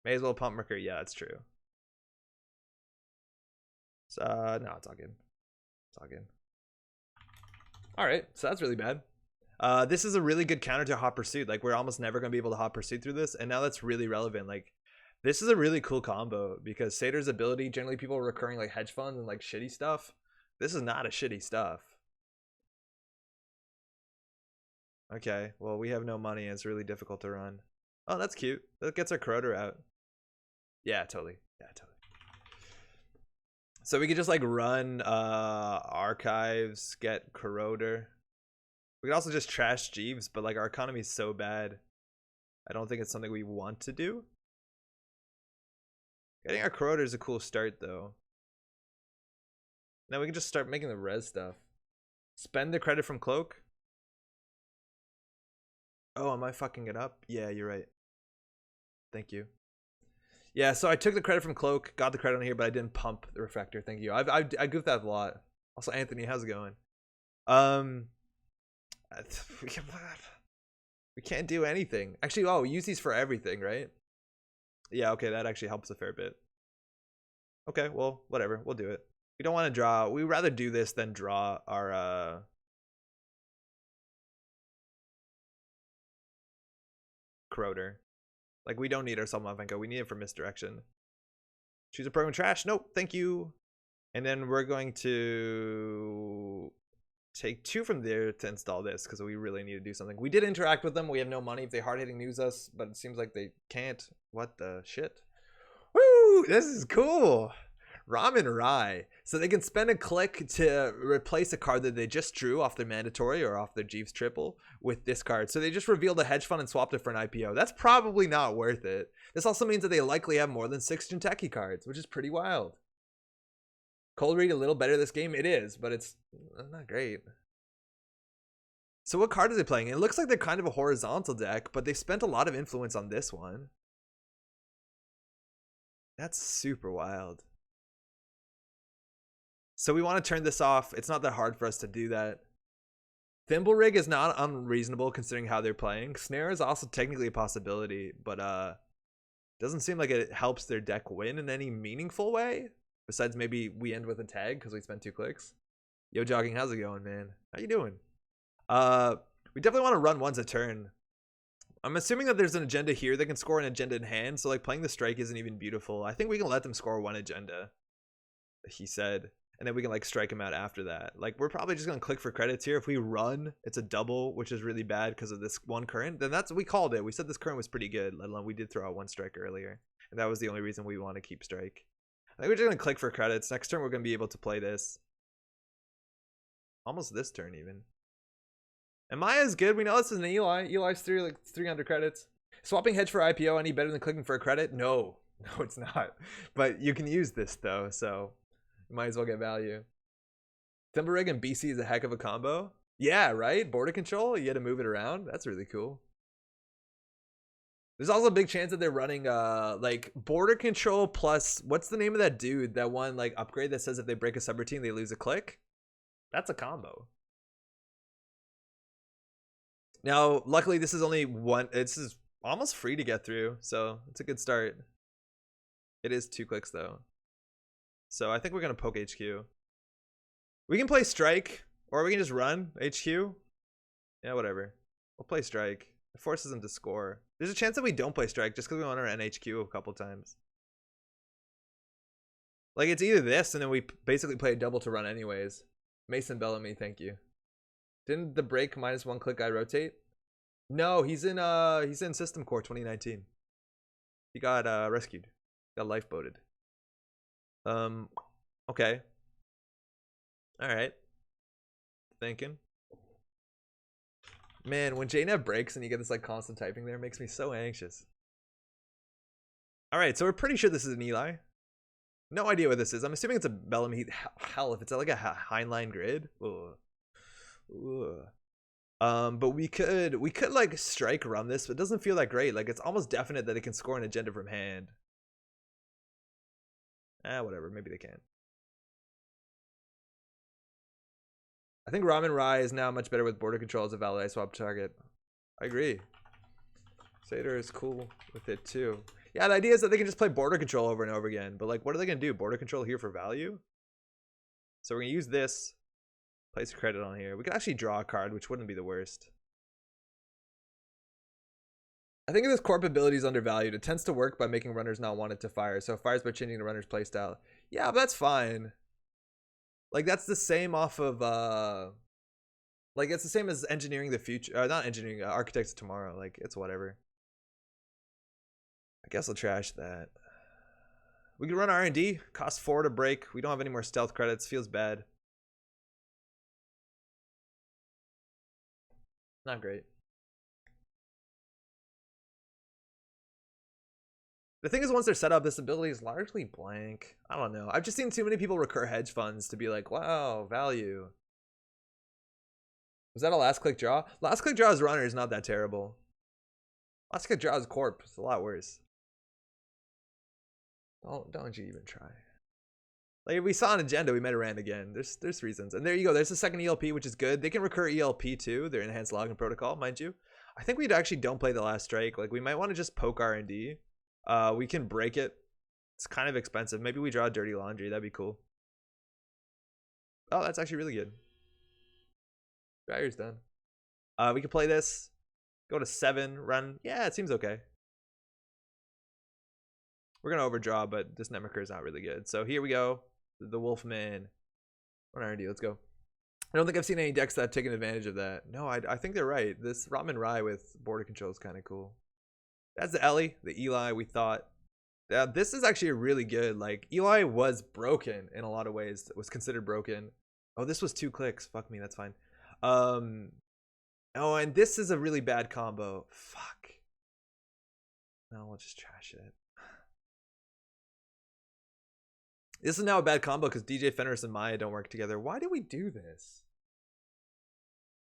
May as well pump Mercury. Yeah, that's true. So, no, it's all good. It's all good. All right, so that's really bad. This is a really good counter to Hot Pursuit. Like, we're almost never going to be able to Hot Pursuit through this, and now that's really relevant. Like, this is a really cool combo because Seder's ability, generally people are recurring like hedge funds and like shitty stuff. This is not a shitty stuff. Okay, well, we have no money and it's really difficult to run. Oh, that's cute. That gets our Corroder out. Yeah, totally. Yeah, totally. So we could just like run archives, get Corroder. We could also just trash Jeeves, but like our economy is so bad. I don't think it's something we want to do. Getting our Corroder is a cool start though. Now we can just start making the res stuff. Spend the credit from Cloak. Oh, am I fucking it up? Yeah, you're right. Thank you. Yeah, so I took the credit from Cloak, got the credit on here, but I didn't pump the Refractor. Thank you. I goofed that a lot. Also, Anthony, how's it going? We can't do anything. Actually, oh, we use these for everything, right? Yeah, okay, that actually helps a fair bit. Okay, well, whatever. We'll do it. We don't want to draw. We'd rather do this than draw our Corroder. Like, we don't need our Salmavenko. We need it for misdirection. Choose a program trash. Nope, thank you. And then we're going to take 2 from there to install this because we really need to do something. We did interact with them. We have no money if they hard-hitting news us, but it seems like they can't. What the shit? Woo! This is cool. Ramen Rai. So they can spend a click to replace a card that they just drew off their mandatory or off their Jeeves triple with this card. So they just revealed a hedge fund and swapped it for an IPO. That's probably not worth it. This also means that they likely have more than 6 Jinteki cards, which is pretty wild. Cold Read a little better this game? It is, but it's not great. So what card is they playing? It looks like they're kind of a horizontal deck, but they spent a lot of influence on this one. That's super wild. So we want to turn this off. It's not that hard for us to do that. Thimble Rig is not unreasonable considering how they're playing. Snare is also technically a possibility, but doesn't seem like it helps their deck win in any meaningful way. Besides maybe we end with a tag because we spent 2 clicks. Yo, Jogging, how's it going, man? How you doing? We definitely want to run once a turn. I'm assuming that there's an agenda here that can score an agenda in hand, so like playing the strike isn't even beautiful. I think we can let them score 1 agenda, he said, and then we can like strike him out after that. Like we're probably just gonna click for credits here. If we run, it's a double, which is really bad because of this 1 current. Then that's, we called it. We said this current was pretty good, let alone we did throw out 1 strike earlier, and that was the only reason we want to keep strike. I think we're just gonna click for credits. Next turn we're gonna be able to play this. Almost this turn even. And Maya's good. We know this is an Eli. Eli's 300 credits. Swapping hedge for IPO any better than clicking for a credit? No. No, it's not. But you can use this though, so you might as well get value. Timber Rig and BC is a heck of a combo. Yeah, right? Border control, you had to move it around. That's really cool. There's also a big chance that they're running like border control plus what's the name of that dude, that one like upgrade that says if they break a subroutine they lose a click? That's a combo. Now, luckily this is only one, this is almost free to get through, so it's a good start. It is 2 clicks though. So I think we're gonna poke HQ. We can play strike, or we can just run HQ. Yeah, whatever. We'll play strike. It forces them to score. There's a chance that we don't play strike just because we want our NHQ a couple times. Like, it's either this and then we basically play a double to run anyways. Mason Bellamy, thank you. Didn't the break -1 click guy rotate? No, he's in System Core 2019. He got rescued. Got lifeboated. Okay. Alright. Thinking. Man, when JNAV breaks and you get this like constant typing there, it makes me so anxious. Alright, so we're pretty sure this is an Eli. No idea what this is. I'm assuming it's a Bellamy. Hell, if it's like a Heinlein grid. Ugh. Ugh. But we could like strike run this, but it doesn't feel that great. Like, it's almost definite that it can score an agenda from hand. Whatever, maybe they can. I think Ramen Rai is now much better with border control as a valid swap target. I agree. Sater is cool with it too. Yeah, the idea is that they can just play border control over and over again. But like, what are they gonna do? Border control here for value? So we're gonna use this. Place a credit on here. We could actually draw a card, which wouldn't be the worst. I think this corp ability is undervalued. It tends to work by making runners not want it to fire. So it fires by changing the runner's playstyle. Yeah, but that's fine. Like, that's the same off of like, it's the same as engineering the future, not engineering, architects of tomorrow. Like, it's whatever. I guess I'll trash that. We can run R&D. Cost 4 to break. We don't have any more stealth credits. Feels bad. Not great. The thing is, once they're set up, this ability is largely blank. I don't know. I've just seen too many people recur hedge funds to be like, wow, value. Was that a last click draw? Last click draw as runner is not that terrible. Last click draw as corp. It's a lot worse. Don't you even try. Like, if we saw an agenda, we might have ran again. There's reasons. And there you go. There's the second ELP, which is good. They can recur ELP too. Their enhanced login protocol, mind you. I think we actually don't play the last strike. Like, we might want to just poke R&D. We can break it. It's kind of expensive. Maybe we draw dirty laundry. That'd be cool. Oh, that's actually really good. Dryer's done. We can play this. Go to 7, run. Yeah, it seems okay. We're gonna overdraw, but this Netmarker is not really good. So here we go. The Wolfman. Run R&D. Let's go. I don't think I've seen any decks that have taken advantage of that. No, I think they're right. This Ramen Rai with border control is kind of cool. That's the Ellie, the Eli we thought. This is actually really good. Like, Eli was broken in a lot of ways. It was considered broken. Oh, this was 2 clicks. Fuck me, that's fine. Oh, and this is a really bad combo. Fuck. No, we'll just trash it. This is now a bad combo because DJ Fenris and Maya don't work together. Why do we do this?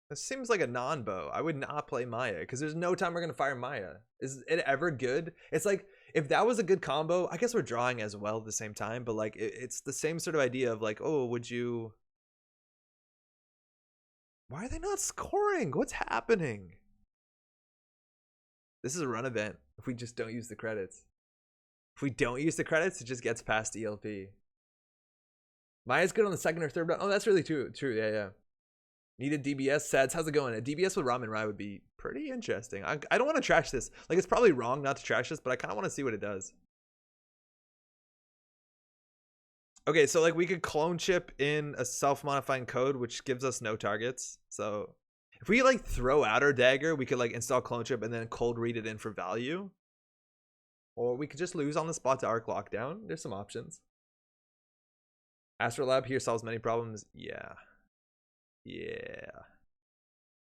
This seems like a non-bow. I would not play Maya because there's no time we're going to fire Maya. Is it ever good? It's like, if that was a good combo, I guess we're drawing as well at the same time, but like, it's the same sort of idea of like, oh, would you... Why are they not scoring? What's happening? This is a run event if we just don't use the credits. If we don't use the credits, it just gets past ELP. Maya's good on the second or third run. Oh, that's really true. Yeah. Needed DBS sets. How's it going? A DBS with Ramen Rai would be pretty interesting. I don't want to trash this. Like, it's probably wrong not to trash this, but I kind of want to see what it does. Okay, so like we could clone chip in a self-modifying code, which gives us no targets. So if we like throw out our dagger, we could like install clone chip and then cold read it in for value. Or we could just lose on the spot to arc lockdown. There's some options. Astrolab here solves many problems. Yeah.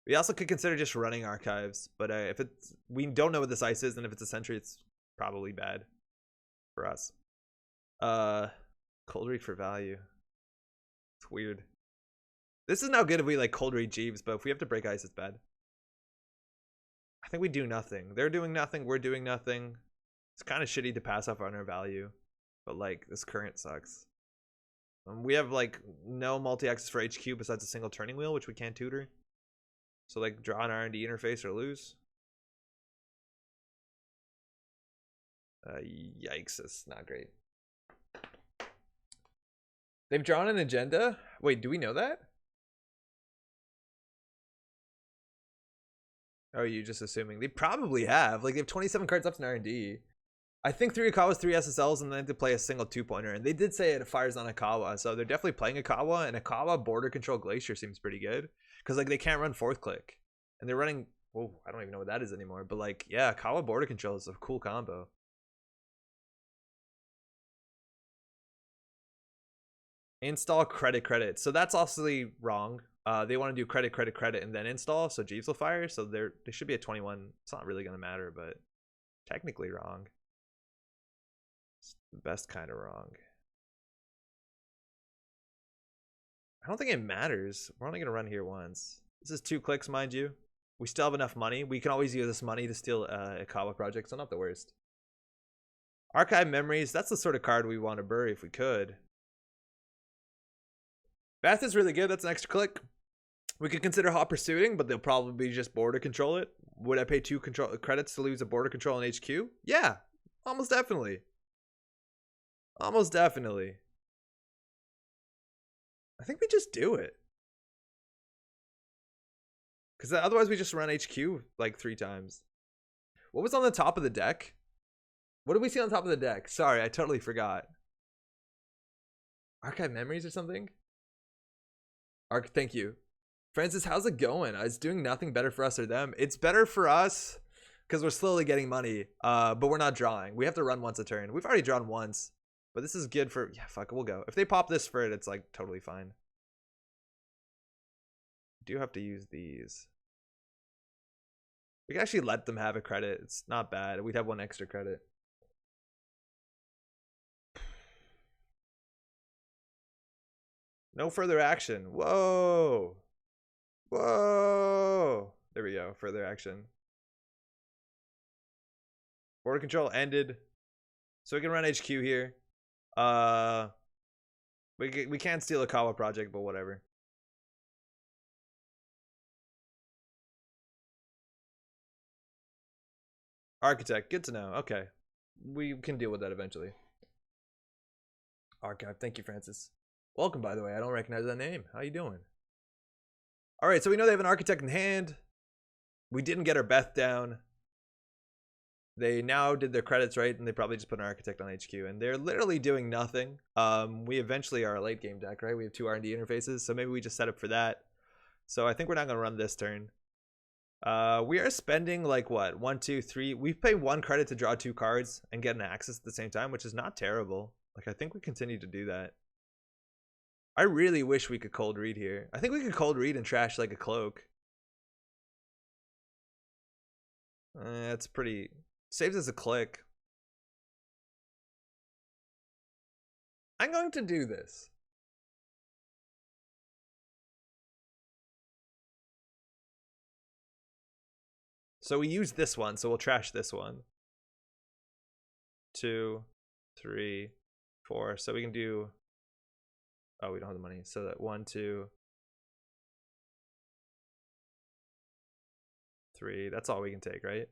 We also could consider just running archives, but if it's, we don't know what this ice is, and if it's a sentry, it's probably bad for us. Cold read for value. It's weird. This is now good if we like cold read Jeeves, but if we have to break ice, it's bad. I think we do nothing. They're doing nothing. We're doing nothing. It's kind of shitty to pass up on our value, but like this current sucks. We have like no multi-axis for HQ besides a single turning wheel, which we can't tutor. So like draw an R&D interface or lose. Yikes, that's not great. They've drawn an agenda? Wait, do we know that? Oh, are you just assuming? They probably have. Like, they have 27 cards up in R&D. I think 3 Akawas, 3 SSLs, and then they have to play a single 2-pointer. And they did say it fires on Akawa, so they're definitely playing Akawa. And Akawa Border Control Glacier seems pretty good. Because, like, they can't run 4th click. And they're running... Oh, I don't even know what that is anymore. But, like, yeah, Akawa Border Control is a cool combo. Install credit. So that's also wrong. They want to do credit, and then install. So Jeeves will fire. So they should be at 21. It's not really going to matter, but technically wrong. It's the best kind of wrong. I don't think it matters. We're only going to run here once. This is 2 clicks, mind you. We still have enough money. We can always use this money to steal a Kawa project, so not the worst. Archive memories. That's the sort of card we want to bury if we could. Bath is really good. That's an extra click. We could consider hot pursuing, but they'll probably just border control it. Would I pay 2 credits to lose a border control in HQ? Yeah, almost definitely. Almost definitely. I think we just do it. Because otherwise we just run HQ like 3 times. What was on the top of the deck? What did we see on top of the deck? Sorry, I totally forgot. Archive memories or something? Thank you. Francis, how's it going? It's doing nothing better for us or them. It's better for us because we're slowly getting money, but we're not drawing. We have to run once a turn. We've already drawn once, but this is good for... Yeah, fuck it, we'll go. If they pop this for it, it's like totally fine. Do have to use these. We can actually let them have a credit. It's not bad. We'd have 1 extra credit. No further action. Whoa. Whoa. There we go. Further action. Border control ended. So we can run HQ here. We can't steal a Kawa project, but whatever. Architect. Good to know. Okay. We can deal with that eventually. Archive. Thank you, Francis. Welcome, by the way. I don't recognize that name. How you doing? All right, so we know they have an architect in hand. We didn't get our Beth down. They now did their credits right, and they probably just put an architect on HQ, and they're literally doing nothing. We eventually are a late game deck, right? We have 2 R&D interfaces, so maybe we just set up for that. So I think we're not going to run this turn. We are spending like what? 1, 2, 3. We pay 1 credit to draw 2 cards and get an access at the same time, which is not terrible. Like, I think we continue to do that. I really wish we could cold read here. I think we could cold read and trash like a cloak. That's pretty... Saves us a click. I'm going to do this. So we use this one, so we'll trash this one. 2, 3, 4. So we can do... Oh, we don't have the money. So that 1, 2, 3. That's all we can take, right?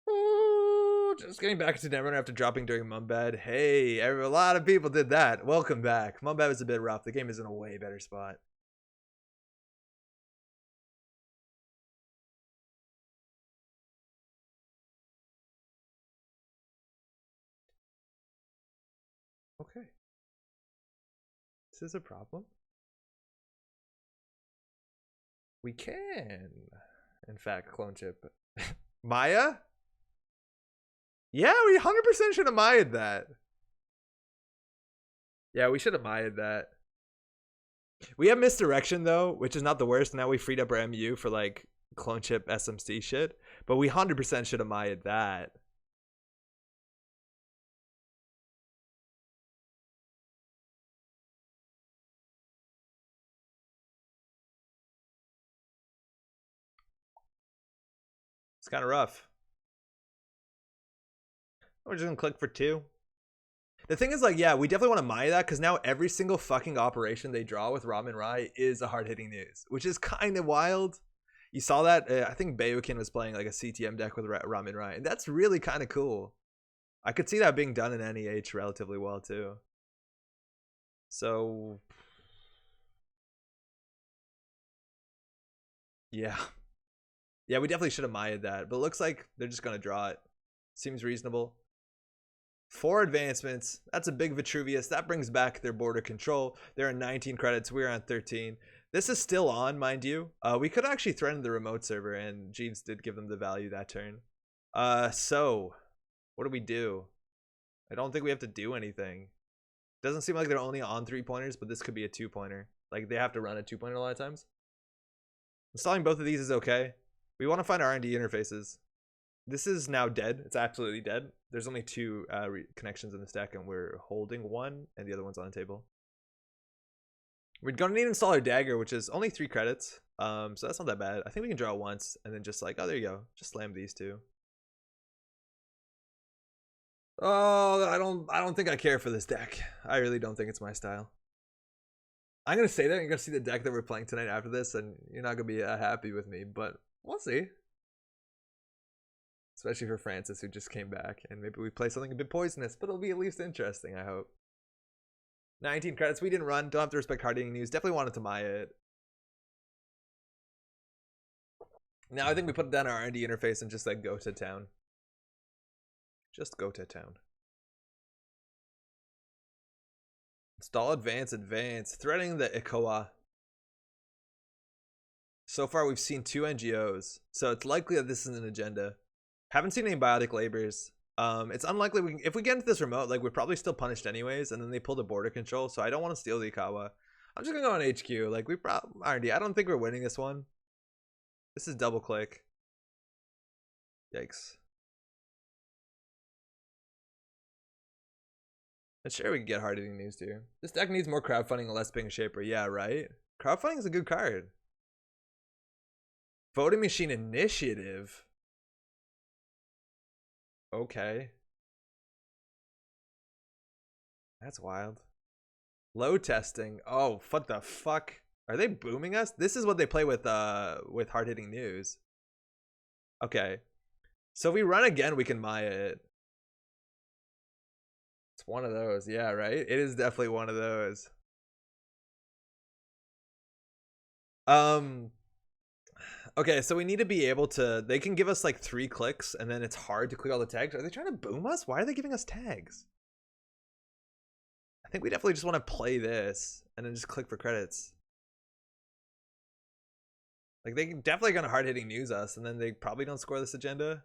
Ooh, just getting back to Netrunner after dropping during Mumbad. Hey, a lot of people did that. Welcome back. Mumbad was a bit rough. The game is in a way better spot. Okay. This is a problem. We can, in fact, clone chip. Maya? Yeah, we 100% should have Maya'd that. Yeah, we should have Maya'd that. We have misdirection, though, which is not the worst. Now we freed up our MU for, like, clone chip SMC shit. But we 100% should have Maya'd that. It's kind of rough. We're just gonna click for 2. The thing is, like, yeah, we definitely want to Maya that, because now every single fucking operation they draw with Ramen Rai is a hard-hitting news, which is kind of wild. You saw that? I think Bayokin was playing like a CTM deck with Ramen Rai, and that's really kind of cool. I could see that being done in NEH relatively well, too. So, yeah. Yeah, we definitely should have Maya'd that, but it looks like they're just going to draw it. Seems reasonable. 4 advancements. That's a big Vitruvius. That brings back their border control. They're on 19 credits. We're on 13. This is still on, mind you. We could actually threaten the remote server, and Jeeves did give them the value that turn. So, what do? I don't think we have to do anything. Doesn't seem like they're only on 3-pointers, but this could be a 2-pointer. Like, they have to run a 2-pointer a lot of times. Installing both of these is okay. We want to find R&D interfaces. This is now dead. It's absolutely dead. There's only 2 connections in this deck, and we're holding one, and the other one's on the table. We're going to need to install our dagger, which is only 3 credits. So that's not that bad. I think we can draw once, and then just like, oh, there you go. Just slam these 2. Oh, I don't think I care for this deck. I really don't think it's my style. I'm going to say that. You're going to see the deck that we're playing tonight after this, and you're not going to be happy with me, but we'll see. Especially for Francis, who just came back. And maybe we play something a bit poisonous, but it'll be at least interesting, I hope. 19 credits. We didn't run. Don't have to respect hard-hitting news. Definitely wanted to Maya it. Now I think we put down our R&D interface and just like go to town. Just go to town. Install advance. Threatening the Ikoa. So far we've seen 2 NGOs. So it's likely that this is an agenda. Haven't seen any biotic labors. It's unlikely if we get into this remote, like we're probably still punished anyways, and then they pull the border control, so I don't want to steal the Ikawa. I'm just gonna go on HQ. Like we probably R&D. I don't think we're winning this one. This is double click. Yikes. And sure we can get hard-hitting news too. This deck needs more crowdfunding and less being shaper. Yeah, right? Crowdfunding is a good card. Voting machine initiative. Okay. That's wild. Load testing. Oh, what the fuck? Are they booming us? This is what they play with hard-hitting news. Okay. So if we run again, we can Maya it. It's one of those. Yeah, right? It is definitely one of those. Okay, so we need to be able to... They can give us like 3 clicks, and then it's hard to clear all the tags. Are they trying to boom us? Why are they giving us tags? I think we definitely just want to play this, and then just click for credits. Like, they definitely gonna hard-hitting news us, and then they probably don't score this agenda.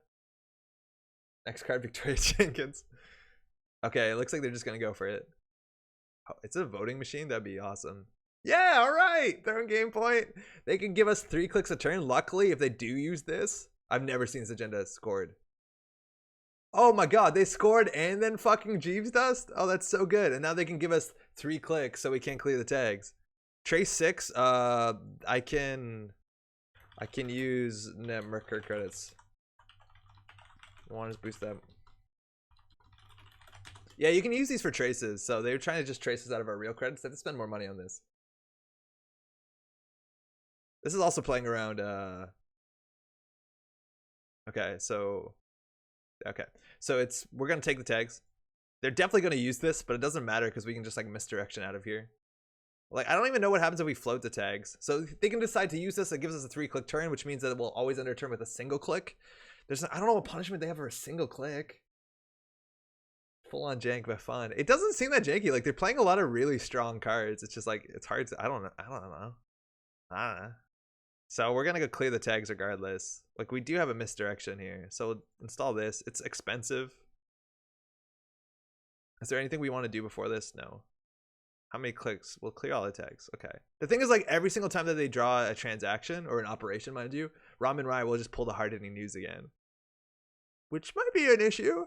Next card, Victoria Jenkins. Okay, it looks like they're just gonna go for it. Oh, it's a voting machine? That'd be awesome. Yeah, all right. They're on game point. They can give us 3 clicks a turn. Luckily, if they do use this, I've never seen this agenda scored. Oh my god, they scored and then fucking Jeeves dust? Oh, that's so good. And now they can give us 3 clicks so we can't clear the tags. Trace 6, I can use Netmerker credits. I want to boost them. Yeah, you can use these for traces. So they were trying to just trace us out of our real credits. They have to spend more money on this. This is also playing around. Okay, so we're gonna take the tags. They're definitely gonna use this, but it doesn't matter because we can just like misdirection out of here. Like, I don't even know what happens if we float the tags. So they can decide to use this. It gives us a 3-click turn, which means that it will always end our turn with a single click. I don't know what punishment they have for a single click. Full on jank, but fun. It doesn't seem that janky. Like, they're playing a lot of really strong cards. It's just like, it's hard to, I don't know. So we're gonna go clear the tags regardless. Like, we do have a misdirection here. So we'll install this. It's expensive. Is there anything we want to do before this? No. How many clicks? We'll clear all the tags. Okay. The thing is, like, every single time that they draw a transaction or an operation, mind you, Ramen Rai will just pull the hard-hitting news again. Which might be an issue.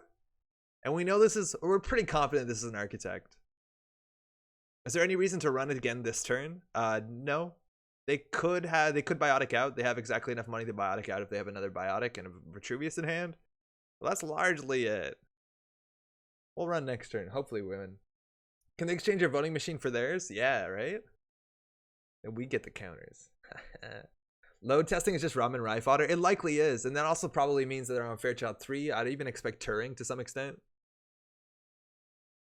And we know we're pretty confident this is an architect. Is there any reason to run it again this turn? No. They could biotic out. They have exactly enough money to biotic out if they have another biotic and a Vitruvius in hand. Well, that's largely it. We'll run next turn. Hopefully we win. Can they exchange their voting machine for theirs? Yeah, right? And we get the counters. Load testing is just Ramen Rye fodder. It likely is. And that also probably means that they're on Fairchild 3. I'd even expect Turing to some extent.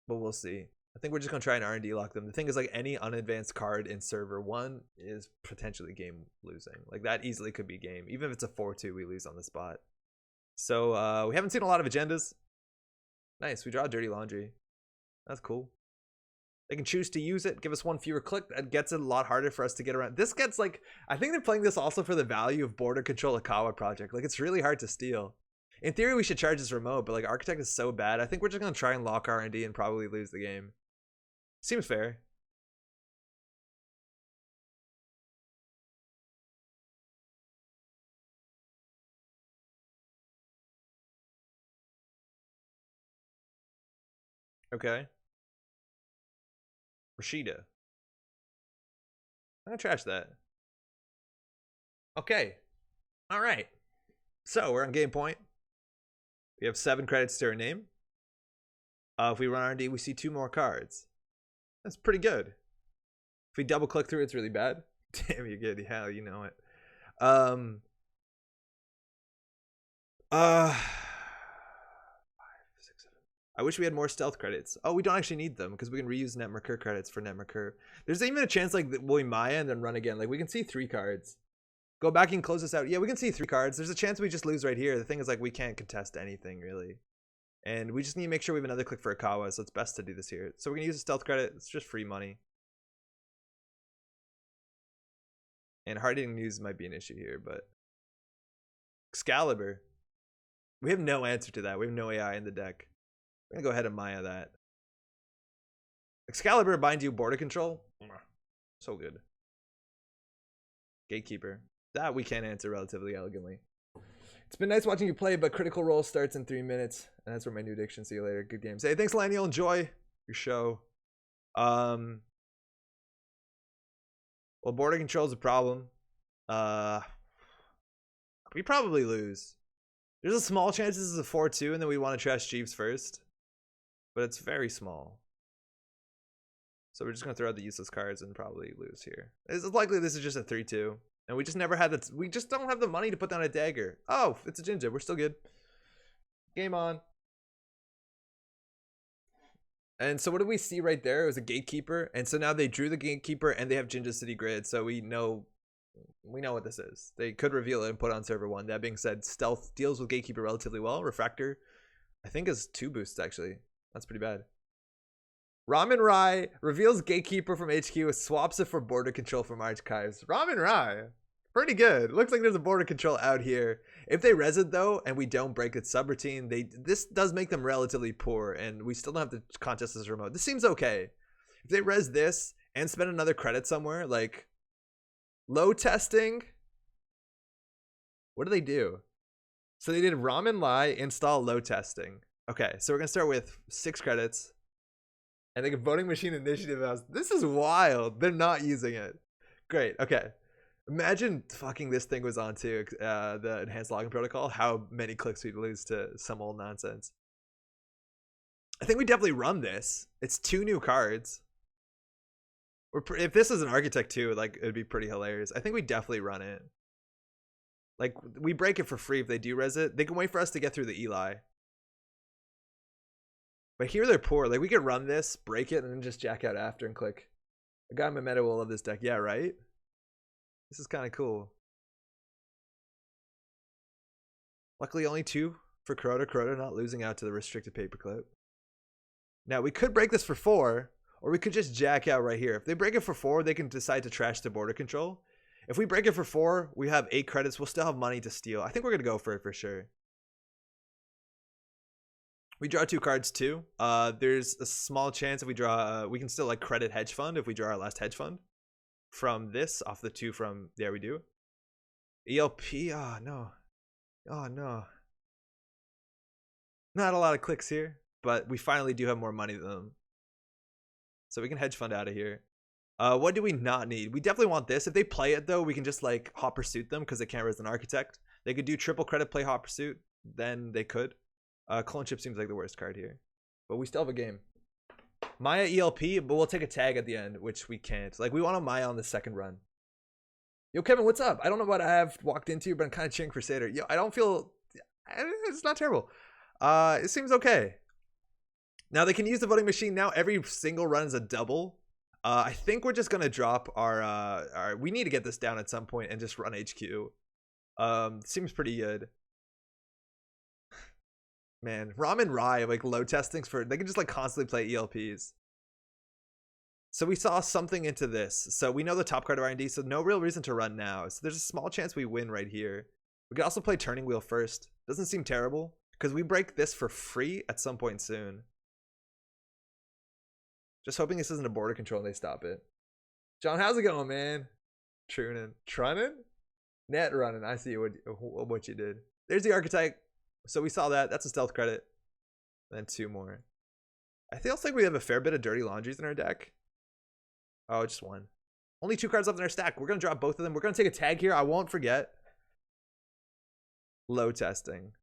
But we'll see. I think we're just going to try and R&D lock them. The thing is, like, any unadvanced card in server 1 is potentially game losing. Like, that easily could be game. Even if it's a 4-2, we lose on the spot. So, we haven't seen a lot of agendas. Nice. We draw Dirty Laundry. That's cool. They can choose to use it, give us one fewer click. That gets it a lot harder for us to get around. This gets, like, I think they're playing this also for the value of Border Control Akawa Project. Like, it's really hard to steal. In theory, we should charge this remote, but, like, Architect is so bad. I think we're just going to try and lock R&D and probably lose the game. Seems fair. Okay. Rashida. I'm gonna trash that. Okay. All right. So we're on game point. We have 7 credits to our name. If we run R&D, we see 2 more cards. That's pretty good. If we double click through, it's really bad. Damn, you're good. Yeah, you know it. 5, 6, 7. I wish we had more stealth credits. Oh, we don't actually need them because we can reuse Netmercur credits for Netmercur. There's even a chance like we Maya and then run again. Like we can see 3 cards. Go back and close this out. Yeah, we can see 3 cards. There's a chance we just lose right here. The thing is like we can't contest anything really. And we just need to make sure we have another click for Akawa, so it's best to do this here. So we're going to use a stealth credit. It's just free money. And hard-hitting news might be an issue here, but... Excalibur. We have no answer to that. We have no AI in the deck. We're going to go ahead and Maya that. Excalibur bind you border control. So good. Gatekeeper. That we can answer relatively elegantly. It's been nice watching you play, but Critical Role starts in 3 minutes. And that's where my new addiction. See you later. Good games. Hey, thanks, Laniel. Enjoy your show. Well, border control is a problem. We probably lose. There's a small chance this is a 4-2, and then we want to trash Jeeves first. But it's very small. So we're just going to throw out the useless cards and probably lose here. It's likely this is just a 3-2. And we just never had that. We just don't have the money to put down a dagger. Oh, it's a Jinja. We're still good. Game on. And so what do we see right there? It was a Gatekeeper. And so now they drew the Gatekeeper and they have Jinja City Grid. So we know what this is. They could reveal it and put it on server 1. That being said, Stealth deals with Gatekeeper relatively well. Refractor, I think, is 2 boosts actually. That's pretty bad. Ramen Rye reveals Gatekeeper from HQ, swaps it for border control from Archives. Ramen Rye, pretty good. Looks like there's a border control out here. If they res it though, and we don't break its subroutine, this does make them relatively poor, and we still don't have to contest this remote. This seems okay. If they res this and spend another credit somewhere, like low testing. What do they do? So they did Ramen Lie, install low testing. Okay, so we're gonna start with 6 credits. And they get voting machine initiative house. This is wild. They're not using it. Great. Okay. Imagine fucking this thing was on too, the enhanced login protocol, how many clicks we'd lose to some old nonsense. I think we definitely run this. It's 2 new cards. If this is an architect too, like it'd be pretty hilarious. I think we definitely run it. Like we break it for free if they do res it. They can wait for us to get through the Eli. But here they're poor. Like we could run this, break it, and then just jack out after and click. A guy in my meta will love this deck. Yeah, right? This is kind of cool. Luckily only 2 for Crota. Crota not losing out to the restricted paperclip. Now we could break this for 4, or we could just jack out right here. If they break it for 4, they can decide to trash the border control. If we break it for 4, we have 8 credits. We'll still have money to steal. I think we're going to go for it for sure. We draw 2 cards too. There's a small chance if we draw, we can still like credit hedge fund if we draw our last hedge fund from this off the 2 from there. We do ELP. Oh no. Oh no. Not a lot of clicks here, but we finally do have more money than them. So we can hedge fund out of here. What do we not need? We definitely want this. If they play it though, we can just like hot pursuit them because they can't res an architect. They could do triple credit, play hot pursuit, then they could. Clone chip seems like the worst card here, but we still have a game. Maya ELP, but we'll take a tag at the end, which we can't. Like we want a Maya on the second run. Yo, Kevin, what's up? I don't know what I have walked into, but I'm kind of cheering Crusader. Yo, I don't feel. It's not terrible. It seems okay. Now they can use the voting machine. Now every single run is a double. I think we're just gonna drop our. We need to get this down at some point and just run HQ. Seems pretty good. Man, Ramen Rye, like low testings for they can just like constantly play ELPs. So we saw something into this. So we know the top card of R&D, so no real reason to run now. So there's a small chance we win right here. We could also play Turning Wheel first. Doesn't seem terrible because we break this for free at some point soon. Just hoping this isn't a border control and they stop it. John, how's it going, man? Trunning? Netrunner. I see what you did. There's the archetype. So we saw that. That's a stealth credit. And then 2 more. I feels like we have a fair bit of dirty laundries in our deck. Oh, just 1. Only 2 cards left in our stack. We're going to drop both of them. We're going to take a tag here. I won't forget. Low testing.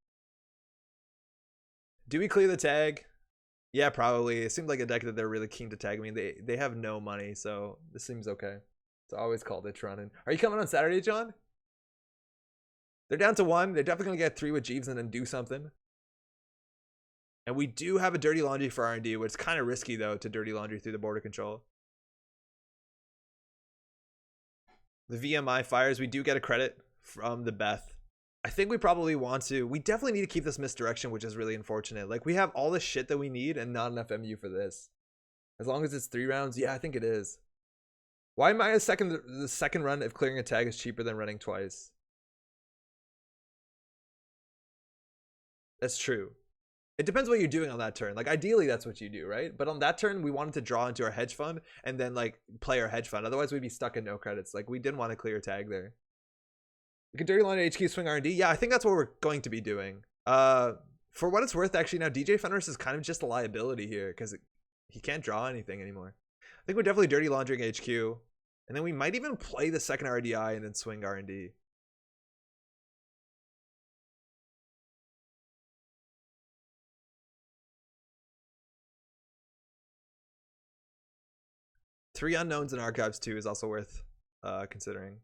Do we clear the tag? Yeah, probably. It seemed like a deck that they're really keen to tag me. They have no money, so this seems okay. It's always called it running. Are you coming on Saturday, John? They're down to 1. They're definitely going to get 3 with Jeeves and then do something. And we do have a Dirty Laundry for R&D, which is kind of risky, though, to Dirty Laundry through the border control. The VMI fires. We do get a credit from the Beth. I think we probably want to. We definitely need to keep this misdirection, which is really unfortunate. Like, we have all the shit that we need and not enough MU for this. As long as it's 3 rounds, yeah, I think it is. Why am I the second run if clearing a tag is cheaper than running twice? That's true. It depends what you're doing on that turn. Like, ideally, that's what you do, right? But on that turn, we wanted to draw into our hedge fund and then, like, play our hedge fund. Otherwise, we'd be stuck in no credits. Like, we didn't want to clear a tag there. We could Dirty Line HQ swing R&D. Yeah, I think that's what we're going to be doing. For what it's worth, actually, now DJ Fenris is kind of just a liability here because he can't draw anything anymore. I think we're definitely Dirty Laundering HQ. And then we might even play the second RDI and then swing R&D. Three unknowns in archives too is also worth considering.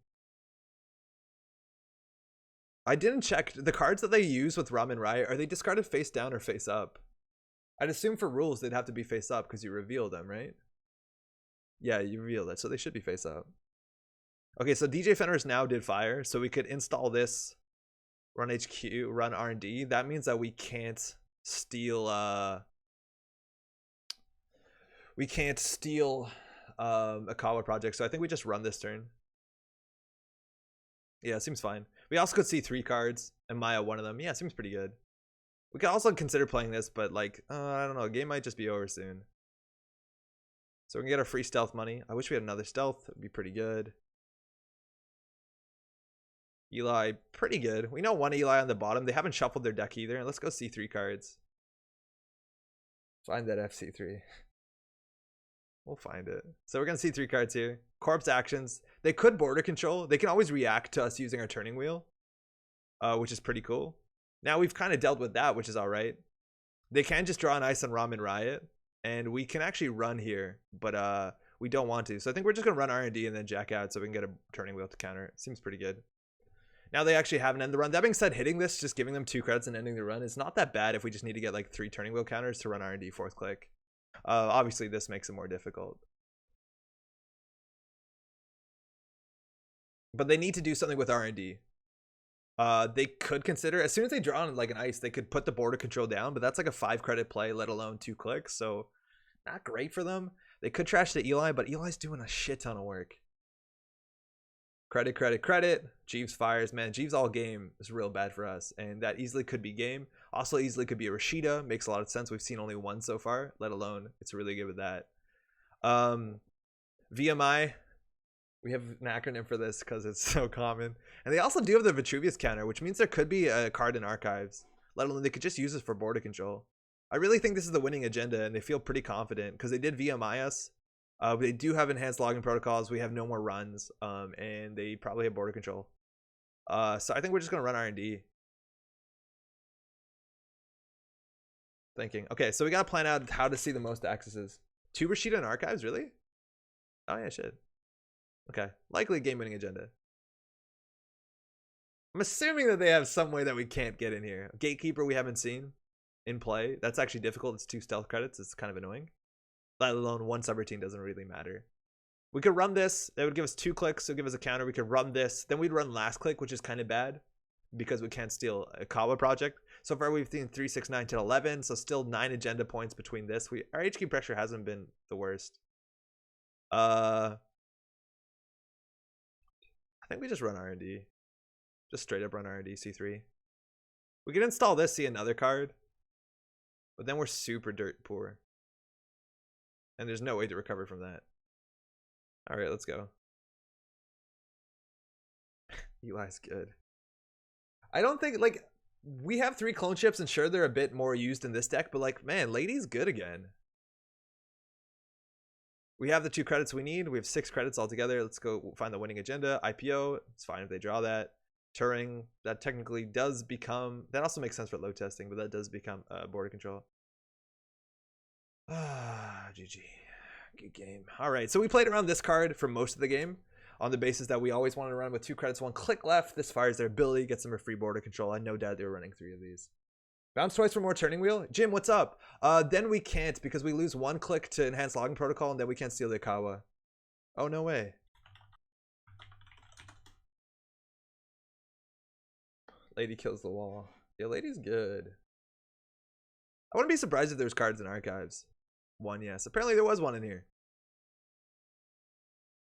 I didn't check the cards that they use with Ramen Riot. Are they discarded face down or face up? I'd assume for rules they'd have to be face up because you reveal them, right? Yeah, you reveal it, so they should be face up. Okay, so DJ Fenris now did fire, so we could install this, run HQ, run R&D. That means that we can't steal a Akawa project, so I think we just run this turn. Yeah, it seems fine. We also could see 3 cards and Maya one of them. Yeah, it seems pretty good. We could also consider playing this, but like, I don't know, the game might just be over soon. So we can get our free stealth money. I wish we had another stealth. It'd be pretty good. Eli, pretty good. We know 1 Eli on the bottom. They haven't shuffled their deck either. Let's go C3 cards. Find that FC3. We'll find it. So we're going to see 3 cards here. Corpse actions. They could border control. They can always react to us using our turning wheel, which is pretty cool. Now we've kind of dealt with that, which is all right. They can just draw an ice on Ramen Riot, and we can actually run here, but we don't want to. So I think we're just going to run R&D and then jack out so we can get a turning wheel to counter. It seems pretty good. Now they actually haven't ended the run. That being said, hitting this, just giving them 2 credits and ending the run is not that bad if we just need to get like 3 turning wheel counters to run R&D 4th click. Obviously, this makes it more difficult. But they need to do something with R&D. They could consider, as soon as they draw on like an ice, they could put the border control down, but that's like a 5 credit play, let alone 2 clicks. So not great for them. They could trash the Eli, but Eli's doing a shit ton of work. Credit, credit, credit. Jeeves fires. Man, Jeeves all game is real bad for us. And that easily could be game. Also easily could be a Rashida. Makes a lot of sense. We've seen only 1 so far, let alone it's really good with that. VMI. We have an acronym for this because it's so common. And they also do have the Vitruvius counter, which means there could be a card in archives. Let alone they could just use it for border control. I really think this is the winning agenda, and they feel pretty confident because they did VMI us. They do have enhanced logging protocols. We have no more runs, and they probably have border control. So I think we're just gonna run R&D. Thinking. Okay, so we gotta plan out how to see the most accesses. 2 Rashida and archives, really? Oh yeah, shit. Okay, likely game-winning agenda. I'm assuming that they have some way that we can't get in here. Gatekeeper we haven't seen in play. That's actually difficult. It's 2 stealth credits. It's kind of annoying. Let alone 1 subroutine doesn't really matter. We could run this. That would give us 2 clicks. So give us a counter. We could run this. Then we'd run last click, which is kind of bad because we can't steal a Kawa project. So far we've seen 3, 6, 9, 10, 11. So still 9 agenda points between this. Our HQ pressure hasn't been the worst. I think we just run R&D. Just straight up run R&D C3. We can install this, see another card. But then we're super dirt poor. And there's no way to recover from that. Alright, let's go. Eli's good. I don't think, like, we have 3 clone ships, and sure, they're a bit more used in this deck, but, like, man, Lady's good again. We have the 2 credits we need. We have 6 credits altogether. Let's go find the winning agenda. IPO, it's fine if they draw that. Turing, that technically does become, that also makes sense for load testing, but that does become border control. GG. Good game. All right, so we played around this card for most of the game on the basis that we always wanted to run with 2 credits, 1 click left. This fires their ability, gets them a free border control. I no doubt they were running 3 of these. Bounce twice for more turning wheel. Jim, what's up? Then we can't because we lose 1 click to enhanced logging protocol, and then we can't steal the Kawa. Oh, no way. Lady kills the wall. Yeah, Lady's good. I wouldn't be surprised if there's cards in archives. 1, yes. Apparently there was 1 in here.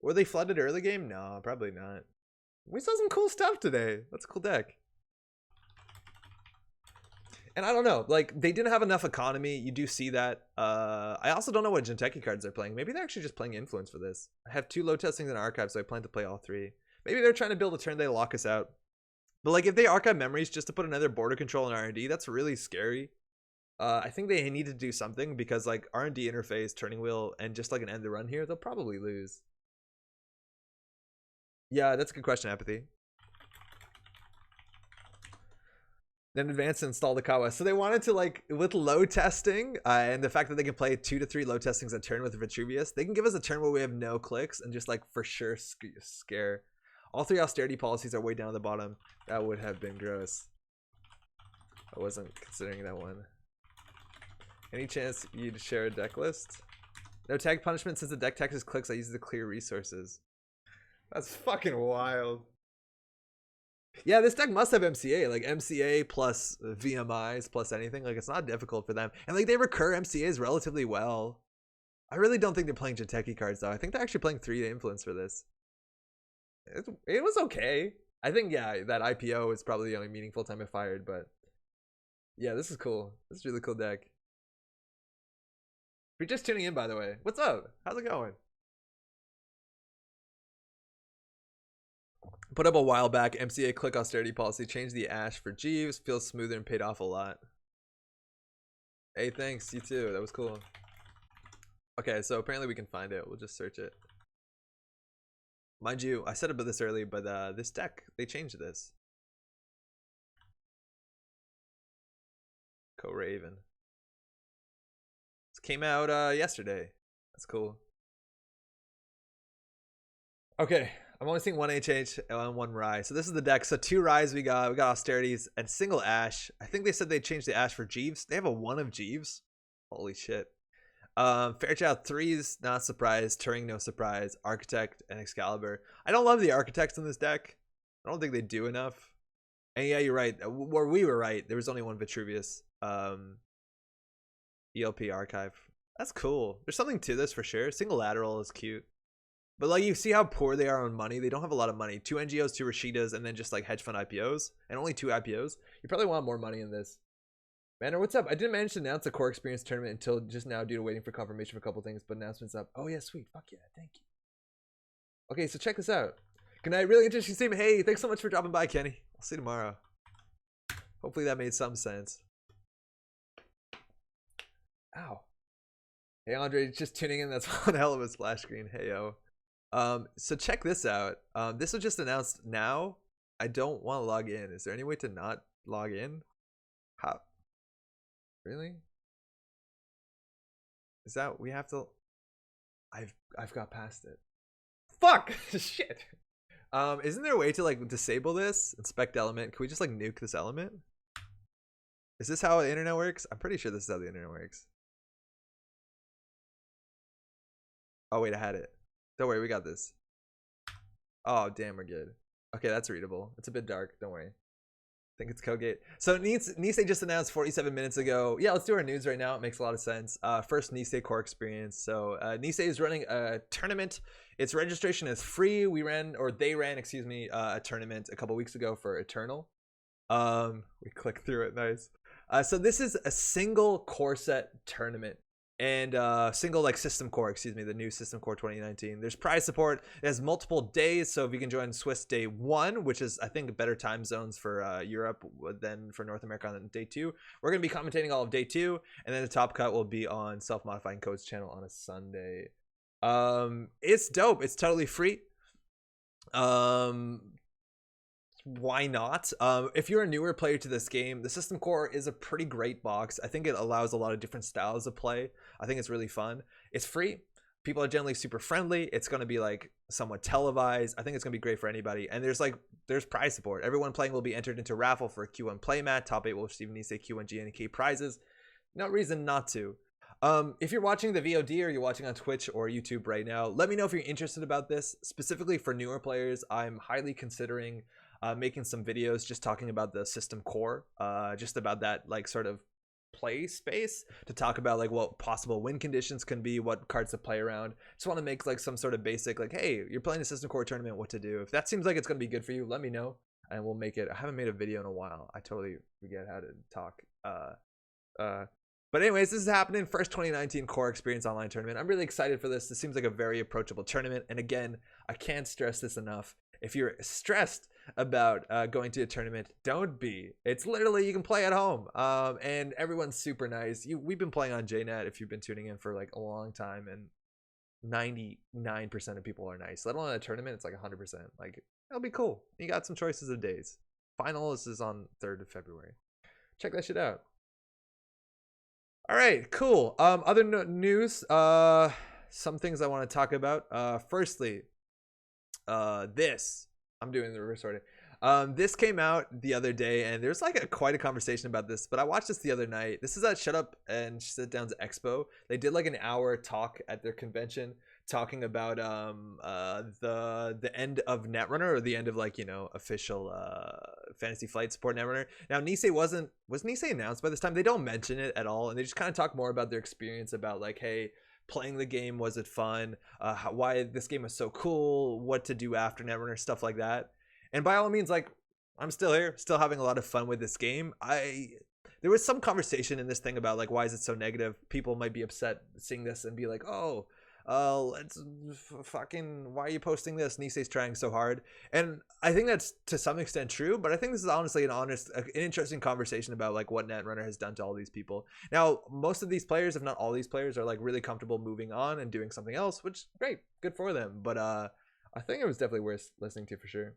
Were they flooded early game? No, probably not. We saw some cool stuff today. That's a cool deck. And I don't know, like, they didn't have enough economy. You do see that. I also don't know what Jinteki cards they're playing. Maybe they're actually just playing influence for this. I have 2 load testings in archives, so I plan to play all 3. Maybe they're trying to build a turn they lock us out. But like if they archive memories just to put another border control in R&D, that's really scary. I think they need to do something because like R&D interface, turning wheel, and just like an end the run here, they'll probably lose. Yeah, that's a good question, Apathy. Then advance and install the Kawa. So they wanted to like with load testing and the fact that they can play 2 to 3 load testings a turn with Vitruvius, they can give us a turn where we have no clicks and just like for sure scare. All 3 austerity policies are way down at the bottom. That would have been gross. I wasn't considering that one. Any chance you'd share a deck list? No tag punishment since the deck taxes clicks. I use it to clear resources. That's fucking wild. Yeah, this deck must have MCA. Like MCA plus VMIs plus anything. Like it's not difficult for them. And like they recur MCAs relatively well. I really don't think they're playing Jinteki cards though. I think they're actually playing 3 to influence for this. It was okay. I think, yeah, that IPO is probably the only meaningful time it fired, but yeah, this is cool. This is a really cool deck. If you're just tuning in, by the way, what's up? How's it going? Put up a while back, MCA click austerity policy, changed the Ash for Jeeves, feels smoother and paid off a lot. Hey, thanks, you too, that was cool. Okay, so apparently we can find it. We'll just search it. Mind you, I said about this early, but this deck, they changed this. Co-Raven. This came out yesterday. That's cool. Okay, I'm only seeing 1 HH and 1 Rye. So this is the deck. So 2 Ryes we got austerities and single Ash. I think they said they changed the Ash for Jeeves. They have a 1 of Jeeves. Holy shit. Fairchild 3's not surprised. Turing no surprise. Architect and Excalibur. I don't love the architects in this deck. I don't think they do enough. And yeah, you're right. Where we were right. There was only 1 Vitruvius. ELP archive. That's cool. There's something to this for sure. Single lateral is cute. But like you see how poor they are on money. They don't have a lot of money. 2 NGOs, 2 Rashidas, and then just like hedge fund IPOs. And only 2 IPOs. You probably want more money in this. Manor, what's up? I didn't manage to announce a core experience tournament until just now due to waiting for confirmation for a couple things, but announcement's up. Oh yeah, sweet. Fuck yeah, thank you. Okay, so check this out. Good night, really interesting stream. Hey, thanks so much for dropping by, Kenny. I'll see you tomorrow. Hopefully that made some sense. Ow. Hey Andre, just tuning in. That's one hell of a splash screen. Hey yo. So check this out. This was just announced now. I don't want to log in. Is there any way to not log in? How? Really? Is that we have to? I've got past it. Fuck! Shit. Isn't there a way to like disable this? Inspect element. Can we just like nuke this element? Is this how the internet works? I'm pretty sure this is how the internet works. Oh wait, I had it. Don't worry, we got this. Oh damn, we're good. Okay, that's readable. It's a bit dark. Don't worry. I think it's Codegate. So Nisei just announced 47 minutes ago. Yeah, let's do our news right now. It makes a lot of sense. First Nisei core experience. So Nisei is running a tournament. Its registration is free. They ran, excuse me, a tournament a couple weeks ago for Eternal. We clicked through it. Nice. So this is a single core set tournament. And single like system core, excuse me, the new system core 2019. There's prize support. It has multiple days, so if you can join Swiss day 1, which is I think better time zones for Europe than for North America on day 2. We're gonna be commentating all of day 2, and then the top cut will be on Self-Modifying Code's channel on a Sunday. It's dope. It's totally free. Why not? If you're a newer player to this game, the system core is a pretty great box. I think it allows a lot of different styles of play. I think it's really fun. It's free. People are generally super friendly. It's going to be like somewhat televised. I think it's going to be great for anybody. And there's prize support. Everyone playing will be entered into a raffle for a Q1 playmat. Top 8 will receive Nisei Q1 GNK prizes. No reason not to. If you're watching the VOD or you're watching on Twitch or YouTube right now, let me know if you're interested about this. Specifically for newer players, I'm highly considering making some videos just talking about the system core, just about that like sort of play space, to talk about like what possible win conditions can be, what cards to play around. Just want to make like some sort of basic like, hey, you're playing a system core tournament, what to do. If that seems like it's going to be good for you, let me know and we'll make it. I haven't made a video in a while. I totally forget how to talk. But anyways, this is happening. First 2019 core experience online tournament. I'm really excited for this. This seems like a very approachable tournament. And again, I can't stress this enough. If you're stressed about going to a tournament, don't be. It's literally, you can play at home. And everyone's super nice. We've been playing on JNet if you've been tuning in for like a long time, and 99% of people are nice. Let alone a tournament, it's like 100%. Like, it'll be cool. You got some choices of days. Finals is on 3rd of February. Check that shit out. All right, cool. Other news, some things I want to talk about. Firstly, this, I'm doing the reverse order. This came out the other day, and there's like quite a conversation about this, but I watched this the other night. This is at Shut Up and Sit Down's Expo. They did like an hour talk at their convention talking about the end of Netrunner, or the end of like, you know, official Fantasy Flight support Netrunner. Now Nisei was Nisei announced by this time? They don't mention it at all, and they just kind of talk more about their experience, about like, hey, playing the game, was it fun, why this game was so cool, what to do after Netrunner, stuff like that. And by all means, like, I'm still here, still having a lot of fun with this game. There was some conversation in this thing about like, why is it so negative? People might be upset seeing this and be like, oh, let's fucking, why are you posting this? Nisei's trying so hard. And I think that's to some extent true, but I think this is honestly an interesting conversation about like what Netrunner has done to all these people. Now, most of these players, if not all these players, are like really comfortable moving on and doing something else, which great, good for them. But I think it was definitely worth listening to for sure.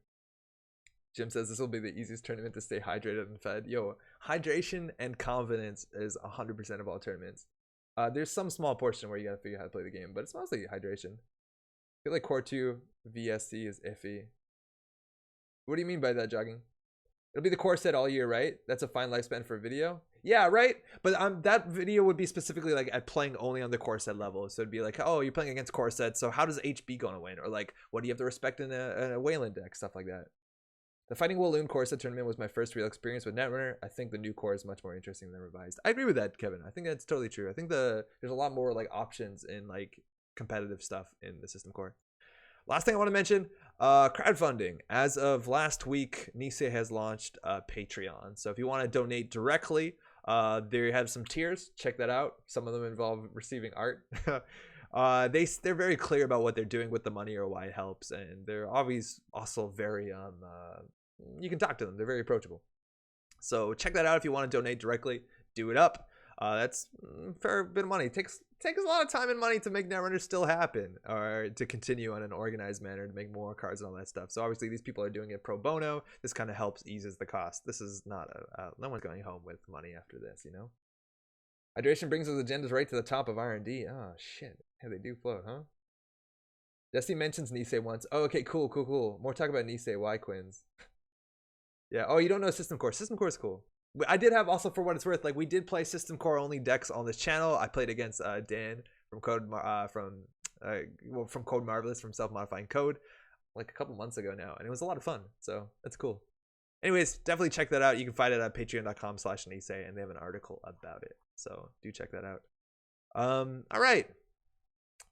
Jim says this will be the easiest tournament to stay hydrated and fed. Yo, hydration and confidence is 100% of all tournaments. There's some small portion where you gotta figure out how to play the game, but it's mostly hydration. I feel like Core 2 VSC is iffy. What do you mean by that, Jogging? It'll be the core set all year, right? That's a fine lifespan for a video. Yeah, right? But that video would be specifically like at playing only on the core set level. So it'd be like, oh, you're playing against core sets, so how does HB gonna win? Or like, what do you have to respect in a Wayland deck? Stuff like that. The Fighting Walloon core set tournament was my first real experience with Netrunner. I think the new core is much more interesting than revised. I agree with that, Kevin. I think that's totally true. I think there's a lot more like options in like competitive stuff in the system core. Last thing I want to mention, crowdfunding. As of last week, Nisei has launched Patreon. So if you want to donate directly, they have some tiers. Check that out. Some of them involve receiving art. They're very clear about what they're doing with the money or why it helps, and they're always also very you can talk to them. They're very approachable. So check that out if you want to donate directly. Do it up. That's a fair bit of money. It takes takes a lot of time and money to make Netrunner still happen, or to continue on an organized manner to make more cards and all that stuff. So obviously these people are doing it pro bono. This kind of helps eases the cost. This is not no one's going home with money after this, you know. Hydration brings those agendas right to the top of R&D. Oh shit, yeah, they do float, huh? Jesse mentions Nisei once. Oh, okay, cool. More talk about Nisei. Why Quins? Yeah. Oh, you don't know System Core. System Core is cool. I did have also, for what it's worth, like we did play System Core only decks on this channel. I played against Dan from Code Marvelous from Self Modifying Code like a couple months ago now, and it was a lot of fun. So that's cool. Anyways, definitely check that out. You can find it at patreon.com/Nisei, and they have an article about it. So do check that out. All right,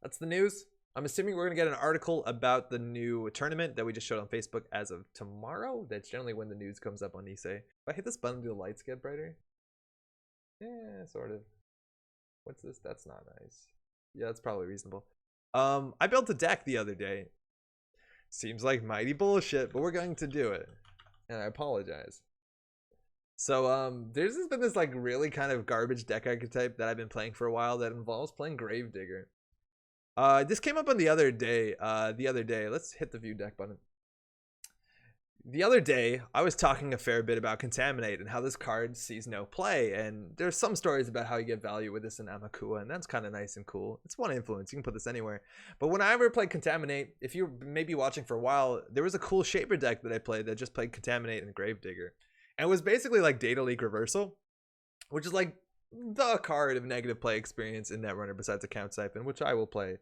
that's the news. I'm assuming we're going to get an article about the new tournament that we just showed on Facebook as of tomorrow. That's generally when the news comes up on Nisei. If I hit this button, do the lights get brighter? Yeah, sort of. What's this? That's not nice. Yeah, that's probably reasonable. I built a deck the other day. Seems like mighty bullshit, but we're going to do it. And I apologize. So there's been this like really kind of garbage deck archetype that I've been playing for a while that involves playing Gravedigger. This came up on the other day. Let's hit the view deck button. The other day, I was talking a fair bit about Contaminate and how this card sees no play, and there's some stories about how you get value with this in Amakua, and that's kind of nice and cool. It's one influence, you can put this anywhere. But when I ever played Contaminate, if you're maybe watching for a while, there was a cool Shaper deck that I played that just played Contaminate and Gravedigger. And it was basically like Data Leak Reversal, which is like the card of negative play experience in Netrunner besides Account Siphon, which I will play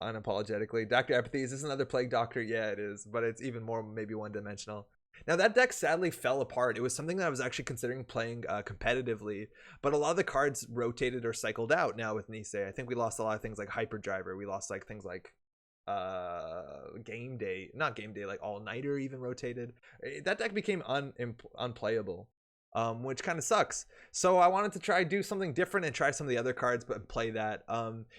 unapologetically. Dr. Apathy, is this another Plague Doctor? Yeah, it is, but it's even more maybe one-dimensional. Now that deck sadly fell apart. It was something that I was actually considering playing competitively, but a lot of the cards rotated or cycled out now with Nisei. I think we lost a lot of things like Hyperdriver. We lost like things like Game Day, not Game Day, like All Nighter even rotated. That deck became unplayable. Which kind of sucks. So I wanted to try do something different and try some of the other cards, but play that.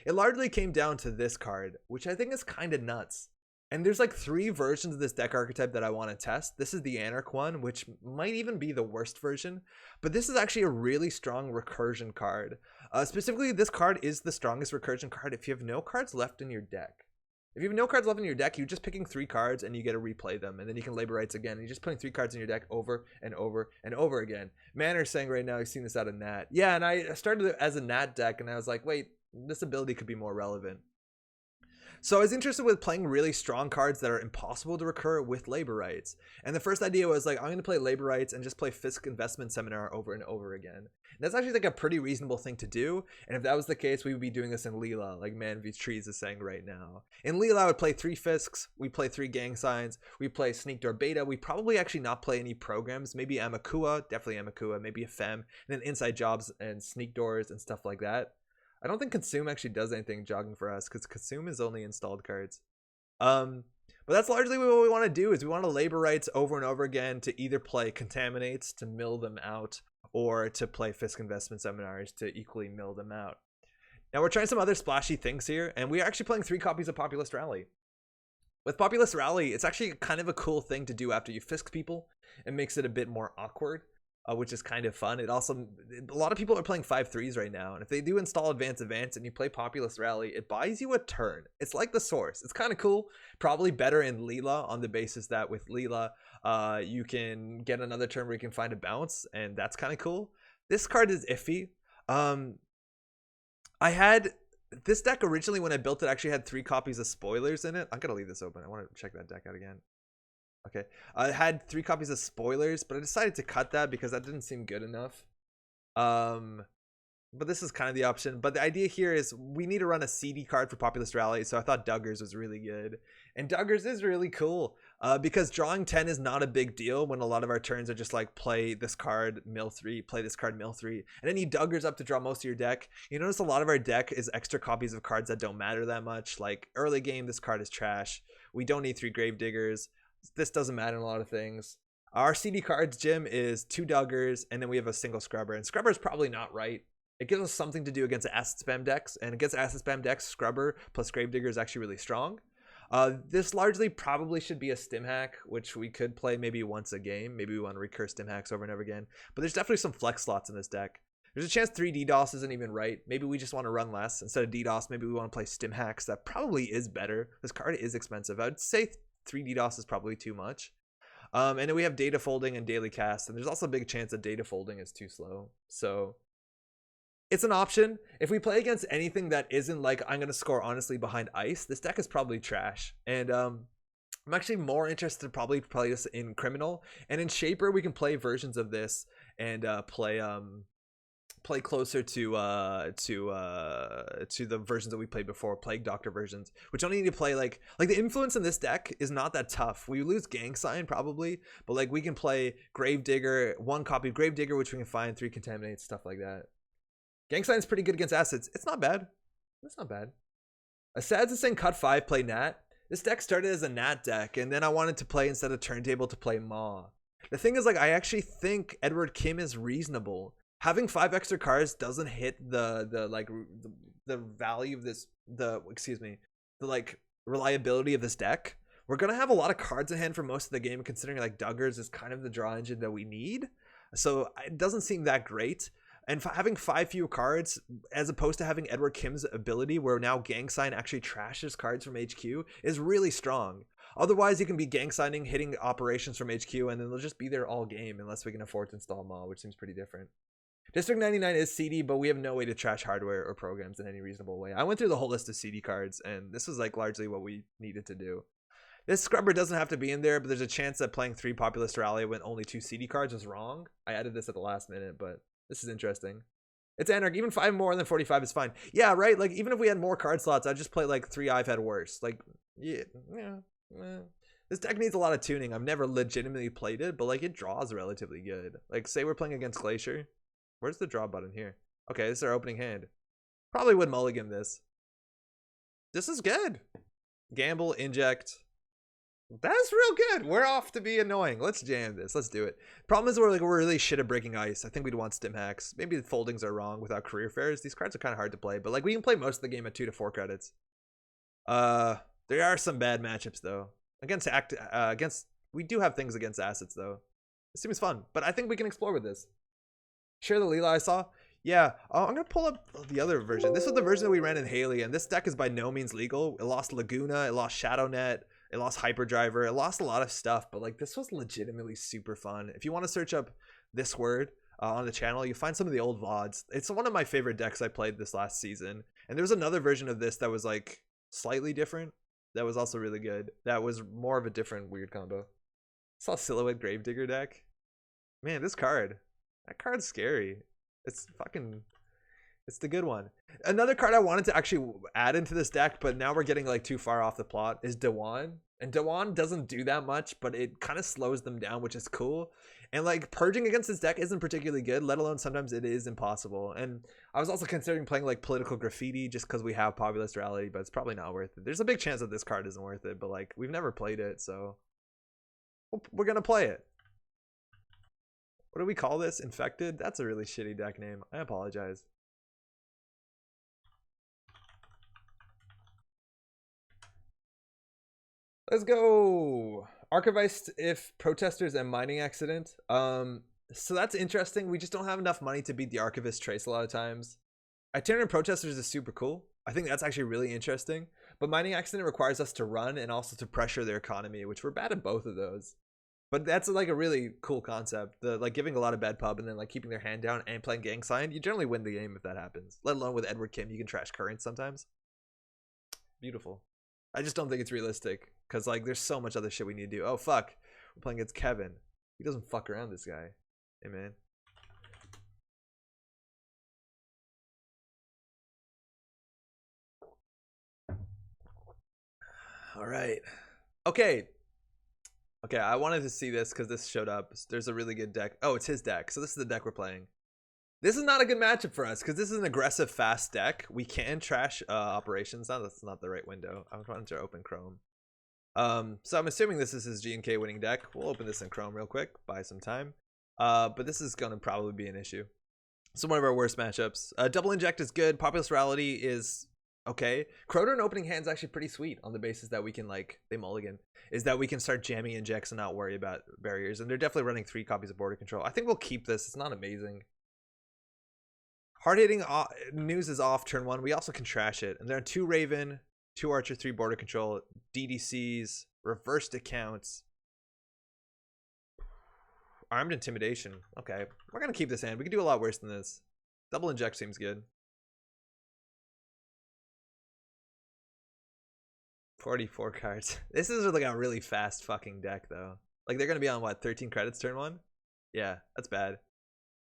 It largely came down to this card, which I think is kind of nuts. And there's like 3 versions of this deck archetype that I want to test. This is the Anarch one, which might even be the worst version, but this is actually a really strong recursion card. Specifically, this card is the strongest recursion card if you have no cards left in your deck. If you have no cards left in your deck, you're just picking 3 cards and you get to replay them, and then you can labor rights again. And you're just putting 3 cards in your deck over and over and over again. Manner's saying right now he's seen this out of Nat. Yeah, and I started it as a Nat deck, and I was like, wait, this ability could be more relevant. So I was interested with playing really strong cards that are impossible to recur with labor rights. And the first idea was like, I'm going to play labor rights and just play Fisk Investment Seminar over and over again. And that's actually like a pretty reasonable thing to do. And if that was the case, we would be doing this in Leela, like Man v Trees is saying right now. In Leela, I would play 3 Fisks. We play 3 Gang Signs. We play Sneak Door Beta. We probably actually not play any programs. Maybe Amakua, definitely Amakua, maybe a Fem, and then Inside Jobs and Sneak Doors and stuff like that. I don't think Consume actually does anything jogging for us because Consume is only installed cards. But that's largely what we want to do is we want to labor rights over and over again to either play Contaminates to mill them out or to play Fisk Investment Seminars to equally mill them out. Now we're trying some other splashy things here, and we're actually playing 3 copies of Populist Rally. With Populist Rally, it's actually kind of a cool thing to do after you Fisk people. It makes it a bit more awkward. Which is kind of fun. It also, a lot of people are playing 5/3s right now, and if they do install Advance and you play Populist Rally, it buys you a turn. It's like the Source. It's kind of cool. Probably better in Leela on the basis that with Leela, you can get another turn where you can find a bounce, and that's kind of cool. This card is iffy. I had this deck originally when I built it actually had 3 copies of Spoilers in it. I'm gonna leave this open. I want to check that deck out again. Okay, I had 3 copies of Spoilers, but I decided to cut that because that didn't seem good enough. But this is kind of the option. But the idea here is we need to run a CD card for Populist Rally, so I thought Duggars was really good. And Duggars is really cool because drawing 10 is not a big deal when a lot of our turns are just like play this card, mill 3, play this card, mill 3, and then you Duggars up to draw most of your deck. You notice a lot of our deck is extra copies of cards that don't matter that much. Like early game, this card is trash. We don't need 3 Gravediggers. This doesn't matter in a lot of things. Our CD cards, Jim, is 2 Duggars, and then we have a single Scrubber. And Scrubber is probably not right. It gives us something to do against acid spam decks, and against acid spam decks, Scrubber plus Gravedigger is actually really strong. This largely probably should be a stim hack, which we could play maybe once a game. Maybe we want to recur stim hacks over and over again. But there's definitely some flex slots in this deck. There's a chance 3 DDoS isn't even right. Maybe we just want to run less. Instead of DDoS, maybe we want to play stim hacks. That probably is better. This card is expensive. I would say 3 DDoS is probably too much. And then we have data folding and daily cast. And there's also a big chance that data folding is too slow. So it's an option. If we play against anything that isn't like I'm going to score honestly behind ice, this deck is probably trash. And I'm actually more interested to probably play this in Criminal. And in Shaper, we can play versions of this and play closer to the versions that we played before, Plague Doctor versions, which only need to play like the influence in this deck is not that tough. We lose Gang Sign probably, but like we can play Gravedigger, 1 copy of Gravedigger, which we can find, 3 Contaminates, stuff like that. Gang Sign is pretty good against assets. It's not bad. It's not bad. Asad's is saying cut 5, play Nat. This deck started as a Nat deck, and then I wanted to play, instead of Turntable, to play Maw. The thing is, like, I actually think Edward Kim is reasonable. Having 5 extra cards doesn't hit the value of this, the like reliability of this deck. We're gonna have a lot of cards in hand for most of the game, considering like Duggars is kind of the draw engine that we need. So it doesn't seem that great. And having 5 fewer cards, as opposed to having Edward Kim's ability, where now Gang Sign actually trashes cards from HQ, is really strong. Otherwise, you can be gang signing, hitting operations from HQ, and then they'll just be there all game, unless we can afford to install Maw, which seems pretty different. District 99 is CD, but we have no way to trash hardware or programs in any reasonable way. I went through the whole list of CD cards, and this was like largely what we needed to do. This scrubber doesn't have to be in there, but there's a chance that playing 3 Populist Rally when only 2 CD cards was wrong. I added this at the last minute, but this is interesting. It's Anarch. Even 5 more than 45 is fine. Yeah, right? Like, even if we had more card slots, I'd just play, like, 3 I've had worse. Like, yeah. This deck needs a lot of tuning. I've never legitimately played it, but, like, it draws relatively good. Like, say we're playing against Glacier. Where's the draw button here? Okay, this is our opening hand. Probably would mulligan this. This is good. Gamble, inject. That's real good. We're off to be annoying. Let's jam this. Let's do it. Problem is we're really shit at breaking ice. I think we'd want stim hacks. Maybe the foldings are wrong without career fairs. These cards are kind of hard to play, but like we can play most of the game at 2 to 4 credits. There are some bad matchups though. Against we do have things against assets though. It seems fun, but I think we can explore with this. Share the Leela I saw. Yeah, I'm gonna pull up the other version. This was the version that we ran in Haley, and this deck is by no means legal. It lost Laguna, it lost Shadownet, it lost Hyperdriver, it lost a lot of stuff, but like this was legitimately super fun. If you want to search up this word on the channel, you find some of the old VODs. It's one of my favorite decks I played this last season. And there was another version of this that was like slightly different. That was also really good. That was more of a different weird combo. I saw Silhouette Gravedigger deck. Man, this card. That card's scary. It's the good one. Another card I wanted to actually add into this deck, but now we're getting like too far off the plot, is Dewan. And Dewan doesn't do that much, but it kind of slows them down, which is cool. And like purging against this deck isn't particularly good, let alone sometimes it is impossible. And I was also considering playing like Political Graffiti just because we have Populist Rally, but it's probably not worth it. There's a big chance that this card isn't worth it, but like we've never played it, so we're gonna play it. What do we call this? Infected? That's a really shitty deck name. I apologize. Let's go. Archivist if protesters and mining accident. So that's interesting. We just don't have enough money to beat the Archivist trace a lot of times. Itinerant protesters is super cool. I think that's actually really interesting. But mining accident requires us to run and also to pressure their economy, which we're bad at both of those. But that's like a really cool concept. The like giving a lot of bad pub and then like keeping their hand down and playing gang sign. You generally win the game if that happens. Let alone with Edward Kim, you can trash currents sometimes. Beautiful. I just don't think it's realistic because like there's so much other shit we need to do. Oh fuck, we're playing against Kevin. He doesn't fuck around, this guy. Hey man. All right. Okay. Okay, I wanted to see this because this showed up. There's a really good deck. Oh, it's his deck. So this is the deck we're playing. This is not a good matchup for us because this is an aggressive, fast deck. We can trash operations. Now that's not the right window. I'm trying to open Chrome. So I'm assuming this is his G&K winning deck. We'll open this in Chrome real quick, buy some time. But this is going to probably be an issue. So one of our worst matchups. Double Inject is good. Populist Rally is okay. Croter and opening hand is actually pretty sweet on the basis that we can like, they mulligan, is that we can start jamming injects and not worry about barriers. And they're definitely running 3 copies of border control. I think we'll keep this. It's not amazing. Hard-hitting news is off turn 1. We also can trash it. And there are 2 Raven, 2 Archer, 3 Border Control, DDCs, reversed accounts, armed intimidation. Okay, we're going to keep this hand. We can do a lot worse than this. Double inject seems good. 44 cards. This is like a really fast fucking deck, though. Like, they're going to be on, what, 13 credits turn 1? Yeah, that's bad.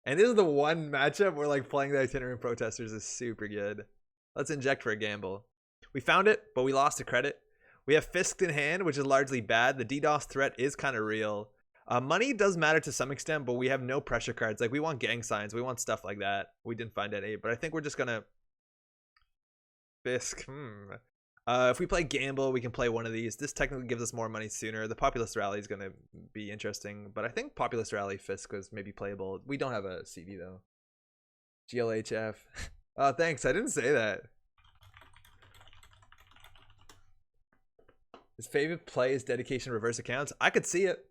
And this is the one matchup where, like, playing the Itinerant Protesters is super good. Let's inject for a gamble. We found it, but we lost a credit. We have Fisked in hand, which is largely bad. The DDoS threat is kind of real. Money does matter to some extent, but we have no pressure cards. Like, we want gang signs. We want stuff like that. We didn't find any, but I think we're just going to Fisk. If we play gamble, we can play one of these. This technically gives us more money sooner. The Populist Rally is going to be interesting, but I think Populist Rally Fisk was maybe playable. We don't have a CD, though. GLHF. Oh, thanks. I didn't say that. His favorite play is dedication reverse accounts. I could see it.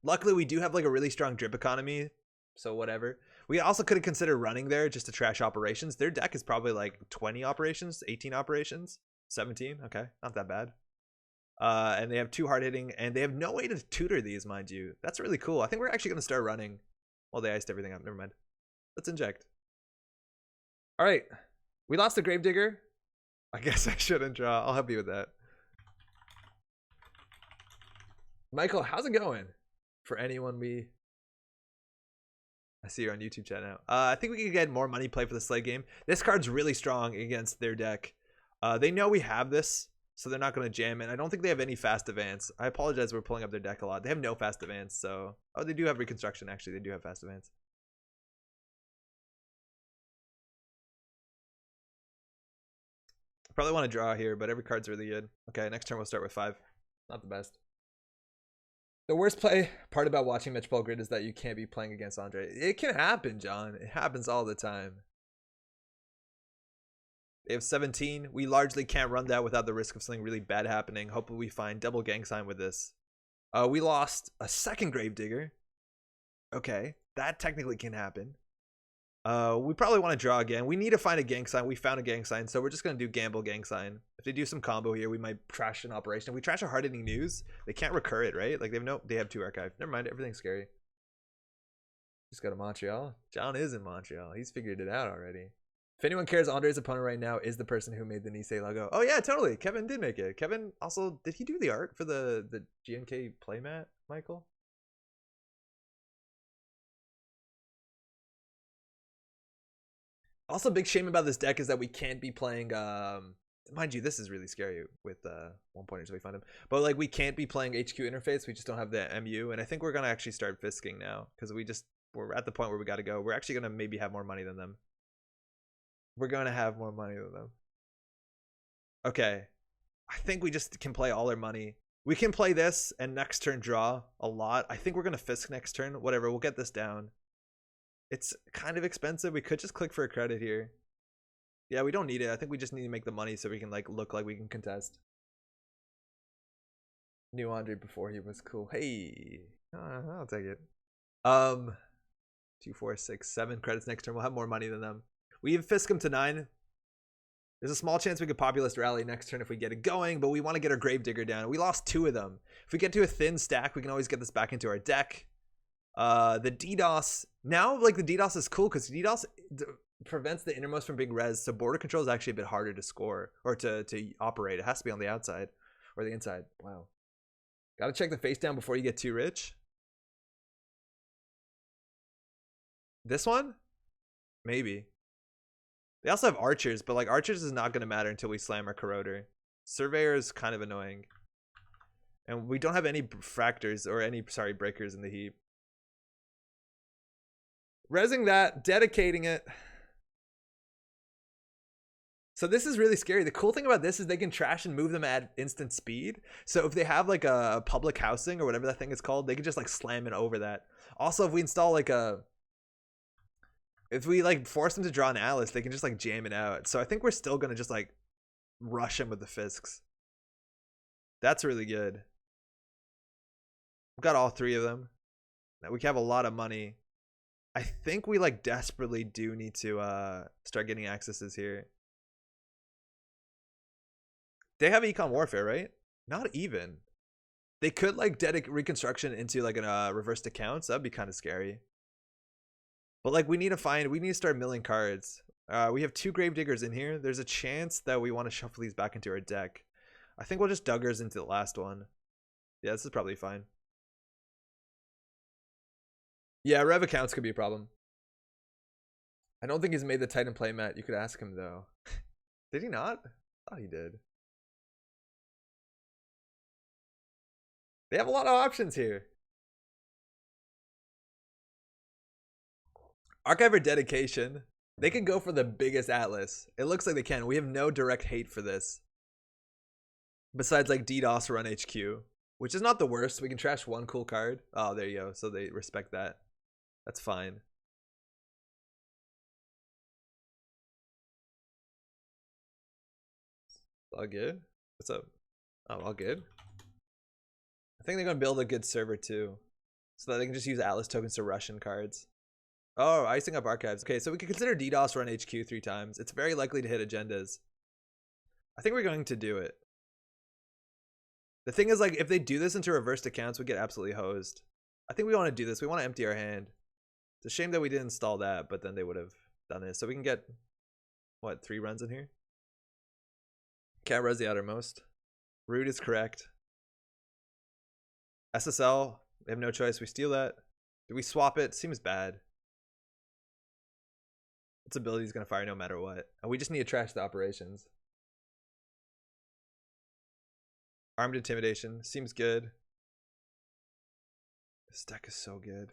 Luckily, we do have like a really strong drip economy, so whatever. We also could have considered running there just to trash operations. Their deck is probably like 20 operations, 18 operations, 17. Okay, not that bad. And they have 2 hard hitting, and they have no way to tutor these, mind you. That's really cool. I think we're actually going to start running. Well, they iced everything up. Never mind. Let's inject. All right. We lost a Gravedigger. I guess I shouldn't draw. I'll help you with that. Michael, how's it going? For anyone I see you're on YouTube chat now. I think we can get more money play for the Slay game. This card's really strong against their deck. They know we have this, so they're not going to jam it. I don't think they have any fast advance. I apologize, we're pulling up their deck a lot. They have no fast advance, so... Oh, they do have Reconstruction, actually. They do have fast advance. Probably want to draw here, but every card's really good. Okay, next turn we'll start with 5. Not the best. The worst part about watching Mitch Ball Grid is that you can't be playing against Andre. It can happen, John. It happens all the time. They have 17. We largely can't run that without the risk of something really bad happening. Hopefully we find double gang sign with this. We lost a second Gravedigger. Okay, that technically can happen. We probably want to draw again. We need to find a gang sign. We found a gang sign, so we're just going to do gamble gang sign. If they do some combo here, we might trash an operation. If we trash a hard-hitting news, they can't recur it, right? Like, they have 2 archive. Never mind, everything's scary. Just go to Montreal. John is in Montreal. He's figured it out already. If anyone cares, Andre's opponent right now is the person who made the Nisei logo. Oh, yeah, totally. Kevin did make it. Kevin also, did he do the art for the GNK playmat, Michael? Also, big shame about this deck is that we can't be playing, mind you, this is really scary with 1 pointer until we find him. But like, we can't be playing HQ interface. We just don't have the MU. And I think we're going to actually start fisking now because we're at the point where we got to go. We're actually going to maybe have more money than them. We're going to have more money than them. Okay. I think we just can play all our money. We can play this and next turn draw a lot. I think we're going to fisk next turn. Whatever. We'll get this down. It's kind of expensive. We could just click for a credit here. Yeah, we don't need it. I think we just need to make the money so we can like look like we can contest. Knew Andre before he was cool. Hey, I'll take it. 2, 4, 6, 7 credits next turn. We'll have more money than them. We have Fisk him to 9. There's a small chance we could Populist Rally next turn if we get it going, but we want to get our Gravedigger down. We lost 2 of them. If we get to a thin stack, we can always get this back into our deck. The DDoS, now like the DDoS is cool because DDoS prevents the innermost from being res, so border control is actually a bit harder to score or to operate. It has to be on the outside or the inside. Wow. Gotta check the face down before you get too rich. This one? Maybe. They also have archers, but like archers is not going to matter until we slam our corroder. Surveyor is kind of annoying. And we don't have any fractors or any, sorry, breakers in the heap. Resing that, dedicating it. So this is really scary. The cool thing about this is they can trash and move them at instant speed. So if they have like a public housing or whatever that thing is called, they can just like slam it over that. Also, if we install like if we like force them to draw an Alice, they can just like jam it out. So I think we're still going to just like rush him with the Fisks. That's really good. We've got all 3 of them. Now we have a lot of money. I think we like desperately do need to start getting accesses here. They have Econ Warfare, right? Not even. They could like dedicate Reconstruction into like a reversed accounts. That'd be kind of scary. But like we need to start milling cards. We have 2 Gravediggers in here. There's a chance that we want to shuffle these back into our deck. I think we'll just Duggars into the last one. Yeah, this is probably fine. Yeah, Rev accounts could be a problem. I don't think he's made the Titan playmat. You could ask him though. Did he not? I thought he did. They have a lot of options here. Archiver Dedication. They can go for the biggest Atlas. It looks like they can. We have no direct hate for this. Besides like DDoS Run HQ, which is not the worst. We can trash 1 cool card. Oh, there you go. So they respect that. That's fine. All good? What's up? Oh, all good? I think they're going to build a good server too. So that they can just use Atlas tokens to Russian cards. Oh, icing up archives. Okay, so we can consider DDoS Run HQ 3 times. It's very likely to hit agendas. I think we're going to do it. The thing is, like, if they do this into reversed accounts, we get absolutely hosed. I think we want to do this. We want to empty our hand. It's a shame that we didn't install that, but then they would have done this. So we can get, what, 3 runs in here? Can't res the outermost. Root is correct. SSL, they have no choice. We steal that. Do we swap it? Seems bad. Its ability is going to fire no matter what. And we just need to trash the operations. Armed Intimidation. Seems good. This deck is so good.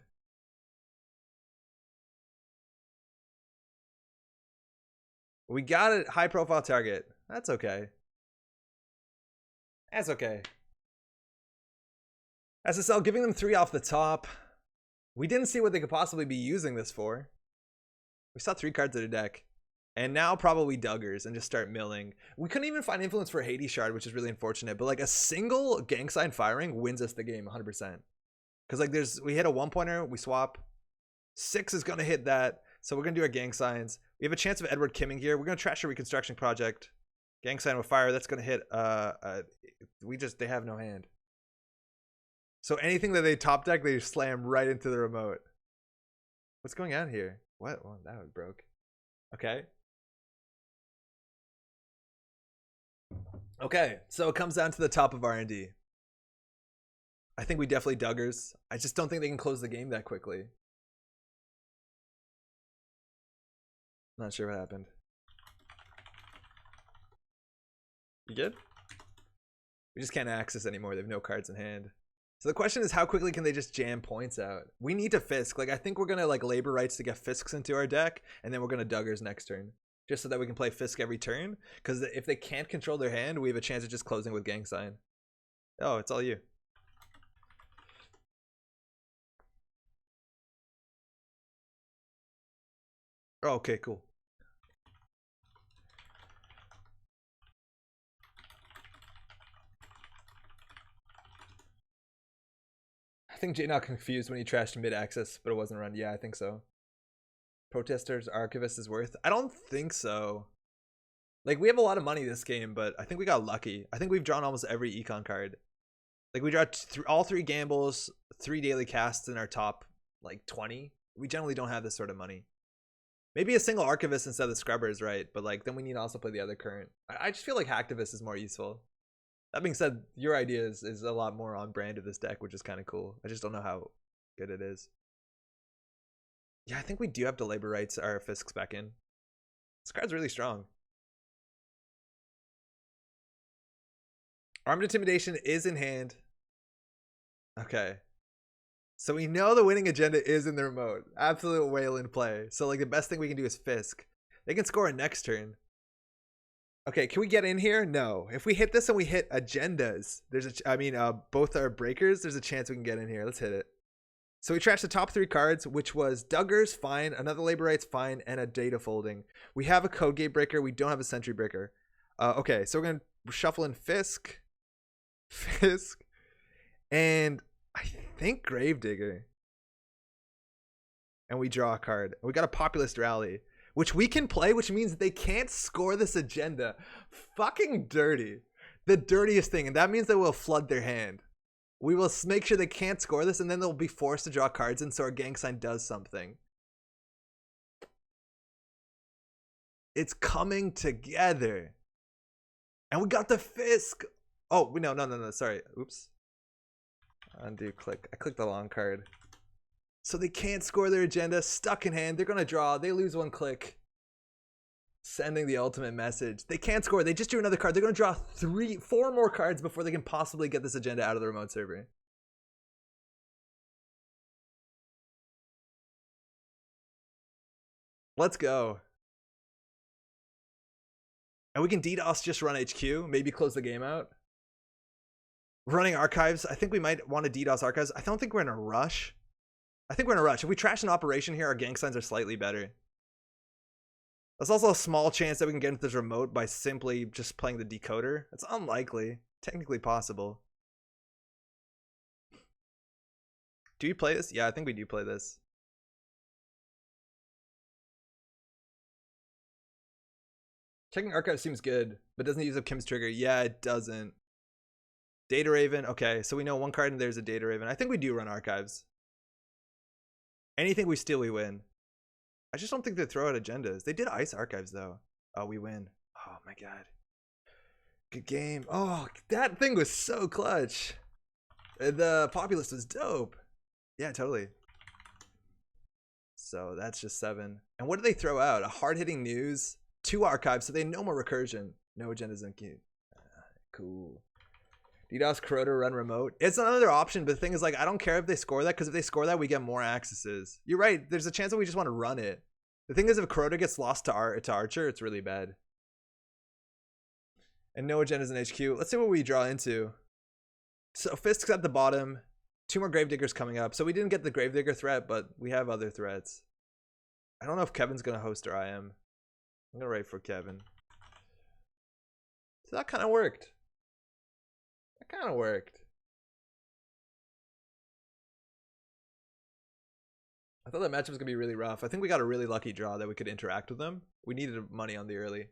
We got a high profile target. That's okay. That's okay. SSL giving them 3 off the top. We didn't see what they could possibly be using this for. We saw 3 cards in a deck. And now probably Duggars and just start milling. We couldn't even find influence for Hades Shard, which is really unfortunate. But like a single gang sign firing wins us the game 100%. Because like we hit a 1-pointer, we swap. 6 is going to hit that. So we're going to do our gang signs. We have a chance of Edward Kimming here. We're going to trash a Reconstruction project. Gang sign with fire. That's going to hit. They have no hand. So anything that they top deck, they slam right into the remote. What's going on here? What? Well, that was broke. Okay. Okay, so it comes down to the top of R&D. I think we definitely Duggars. I just don't think they can close the game that quickly. Not sure what happened. You good? We just can't access anymore. They have no cards in hand. So the question is, how quickly can they just jam points out? We need to Fisk. Like, I think we're going to like labor rights to get Fisks into our deck, and then we're going to Duggars next turn. Just so that we can play Fisk every turn. Because if they can't control their hand, we have a chance of just closing with Gang Sign. Oh, it's all you. Oh, okay, cool. I think Jay not confused when he trashed mid-access, but it wasn't run. Yeah, I think so. Protesters, Archivist is worth? I don't think so. Like, we have a lot of money this game, but I think we got lucky. I think we've drawn almost every econ card. Like, we draw all 3 gambles, 3 daily casts in our top, like, 20. We generally don't have this sort of money. Maybe a single Archivist instead of the Scrubbers, right? But, like, then we need to also play the other current. I just feel like Hacktivist is more useful. That being said, your idea is a lot more on brand of this deck, which is kind of cool. I just don't know how good it is. Yeah, I think we do have to labor rights our Fisks back in. This card's really strong. Armed Intimidation is in hand. Okay. So we know the winning agenda is in the remote. Absolute whale in play. So like the best thing we can do is Fisk. They can score a next turn. Okay, can we get in here? No. If we hit this and we hit agendas, both our breakers, there's a chance we can get in here. Let's hit it. So we trashed the top 3 cards, which was Duggars, fine, another labor rights, fine, and a data folding. We have a code gate breaker. We don't have a sentry breaker. Okay, so we're going to shuffle in Fisk, and I think Gravedigger. and we draw a card. We got a Populist Rally, which we can play, which means they can't score this agenda. Fucking dirty. The dirtiest thing. And that means that we'll flood their hand. We will make sure they can't score this, and then they'll be forced to draw cards in so our gang sign does something. It's coming together. And we got the Fisk. Oh, no. Sorry. Oops. Undo, click. I clicked the long card. So they can't score their agenda. Stuck in hand. They're going to draw. They lose one click. Sending the ultimate message. They can't score. They just drew another card. They're going to draw 4 more cards before they can possibly get this agenda out of the remote server. Let's go. And we can DDoS, just run HQ. Maybe close the game out. Running archives. I think we might want to DDoS archives. I don't think we're in a rush. I think we're in a rush. If we trash an operation here, our gang signs are slightly better. There's also a small chance that we can get into this remote by simply just playing the decoder. It's unlikely. Technically possible. Do you play this? Yeah, I think we do play this. Checking archives seems good, but doesn't use up Kim's trigger. Yeah, it doesn't. Data Raven. Okay, so we know one card and there's a Data Raven. I think we do run archives. Anything we steal, we win. I just don't think they throw out agendas. They did ice archives, though. Oh, we win. Oh, my God. Good game. Oh, that thing was so clutch. The Populist was dope. Yeah, totally. So that's just 7. And what did they throw out? A hard-hitting news, 2 archives, so they no more recursion. No agendas in queue. Cool. DDoS Corroder run remote. It's another option, but the thing is, like, I don't care if they score that, because if they score that, we get more accesses. You're right. There's a chance that we just want to run it. The thing is, if Corroder gets lost to Archer, it's really bad. And no agendas in HQ. Let's see what we draw into. So Fisk's at the bottom. 2 more Gravediggers coming up. So we didn't get the Gravedigger threat, but we have other threats. I don't know if Kevin's going to host or I am. I'm going to write for Kevin. So that kind of worked. Kind of worked. I thought that matchup was gonna be really rough. I think we got a really lucky draw that we could interact with them. We needed money on the early.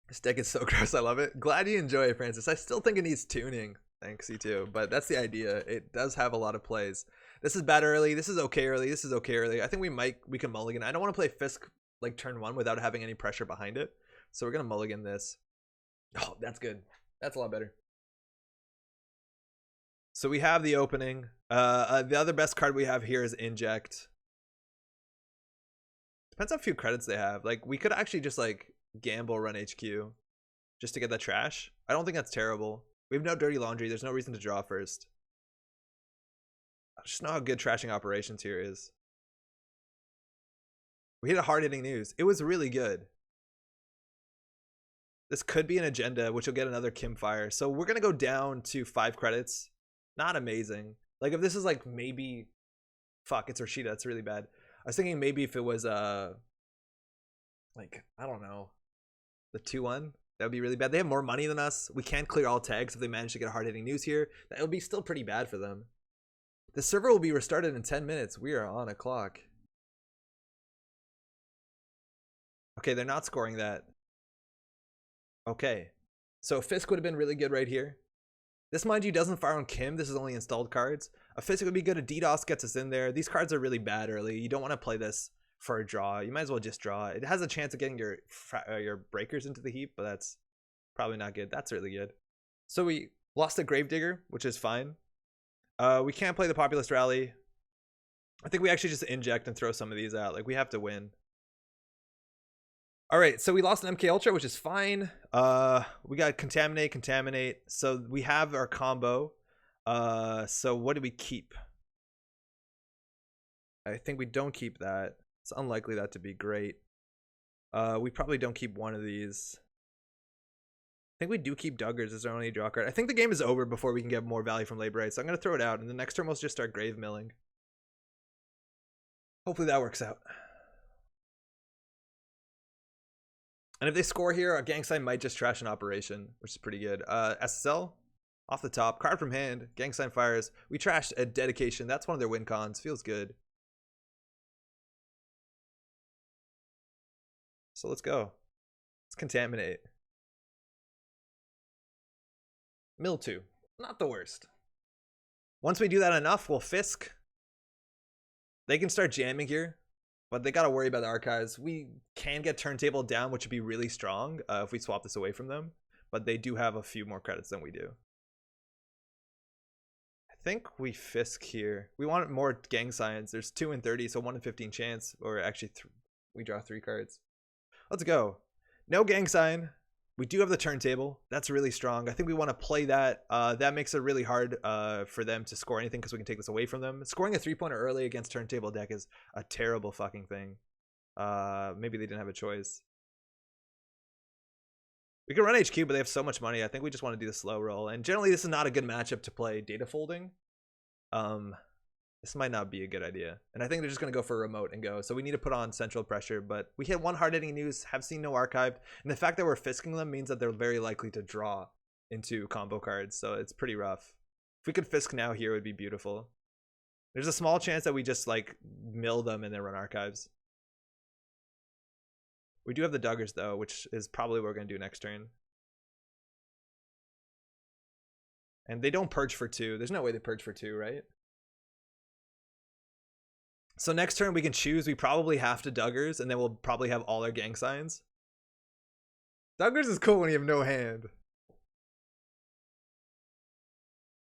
This deck is so gross. I love it. Glad you enjoy it, Francis. I still think it needs tuning. Thanks, you too. But that's the idea. It does have a lot of plays. This is bad early. This is okay early. This is okay early. I think we can mulligan. I don't want to play Fisk like turn 1 without having any pressure behind it. So we're going to mulligan this. Oh, that's good. That's a lot better. So we have the opening. The other best card we have here is Inject. Depends how few credits they have. Like, we could actually just, like, gamble run HQ just to get that trash. I don't think that's terrible. We have no dirty laundry. There's no reason to draw first. I just know how good trashing operations here is. We hit a hard-hitting news. It was really good. This could be an agenda, which will get another Kim fire. So we're going to go down to 5 credits. Not amazing. Like, if this is, like, maybe... Fuck, it's Rashida. That's really bad. I was thinking maybe if it was, like, I don't know. The 2-1? That would be really bad. They have more money than us. We can't clear all tags if they manage to get a hard-hitting news here. That would be still pretty bad for them. The server will be restarted in 10 minutes. We are on a clock. Okay, they're not scoring that. Okay, so Fisk would have been really good right here. This, mind you, doesn't fire on Kim. This is only installed cards. A Fisk would be good. A DDoS gets us in there. These cards are really bad early. You don't want to play this for a draw. You might as well just draw. It has a chance of getting your breakers into the heap, but that's probably not good. That's really good. So we lost a Gravedigger, which is fine. We can't play the Populist Rally. I think we actually just inject and throw some of these out. Like, we have to win. All right, so we lost an MK Ultra, which is fine. We got Contaminate. So we have our combo. So what do we keep? I think we don't keep that. It's unlikely that to be great. We probably don't keep one of these. I think we do keep Duggars as our only draw card. I think the game is over before we can get more value from Labor Rights. So I'm going to throw it out, and the next turn we'll just start Grave Milling. Hopefully that works out. And if they score here, our gang sign might just trash an operation, which is pretty good. SSL? Off the top, card from hand, gang sign fires. We trashed a dedication. That's one of their win cons. Feels good. So let's go. Let's contaminate. Mildew. Not the worst. Once we do that enough, we'll Fisk. They can start jamming here, but they got to worry about the archives. We can get turntable down, which would be really strong if we swap this away from them. But they do have a few more credits than we do. I think we Fisk here. We want more gang signs. There's 2 in 30, so 1 in 15 chance. Or actually, we draw 3 cards. Let's go. No gang sign. We do have the turntable. That's really strong. I think we want to play that. That makes it really hard for them to score anything because we can take this away from them. Scoring a 3-pointer early against turntable deck is a terrible fucking thing. Maybe they didn't have a choice. We can run HQ, but they have so much money. I think we just want to do the slow roll. And generally, this is not a good matchup to play data folding. This might not be a good idea. And I think they're just going to go for a remote and go. So we need to put on central pressure. But we hit 1 hard-hitting news, have seen no archived. And the fact that we're fisking them means that they're very likely to draw into combo cards. So it's pretty rough. If we could fisk now here, it would be beautiful. There's a small chance that we just like mill them and then run archives. We do have the Duggars though, which is probably what we're going to do next turn. And they don't purge for 2. There's no way they purge for 2, right? So next turn we can choose. We probably have to Duggars, and then we'll probably have all our gang signs. Duggars is cool when you have no hand.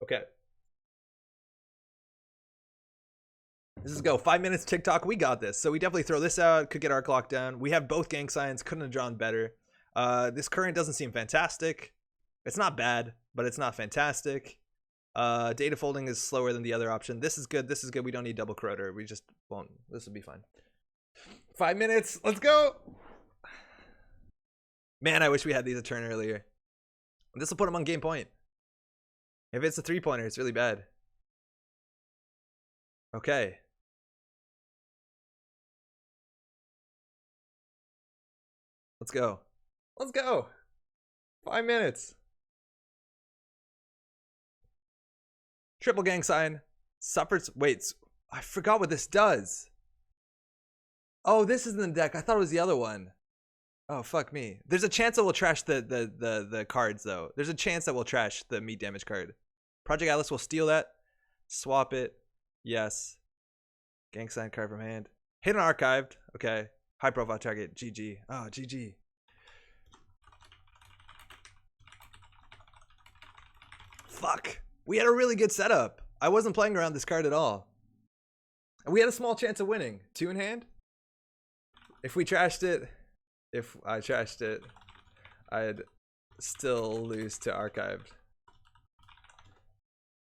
Okay. This is go. 5 minutes TikTok. We got this. So we definitely throw this out. Could get our clock down. We have both gang signs. Couldn't have drawn better. This current doesn't seem fantastic. It's not bad, but it's not fantastic. Data folding is slower than the other option. This is good. This is good. We don't need double corroder. We just won't. This will be fine. 5 minutes. Let's go. Man, I wish we had these a turn earlier. This will put them on game point. If it's a 3-pointer, it's really bad. Okay. Let's go. Let's go. 5 minutes. Triple gang sign. Suffers. Wait, I forgot what this does. Oh, this isn't the deck. I thought it was the other one. Oh, fuck me. There's a chance that we'll trash the cards, though. There's a chance that we'll trash the meat damage card. Project Atlas will steal that. Swap it. Yes. Gang sign card from hand. Hidden archived. Okay. High profile target. GG. Oh, GG. Fuck. We had a really good setup. I wasn't playing around this card at all. And we had a small chance of winning. 2 in hand. If we trashed it, if I trashed it, I'd still lose to archived.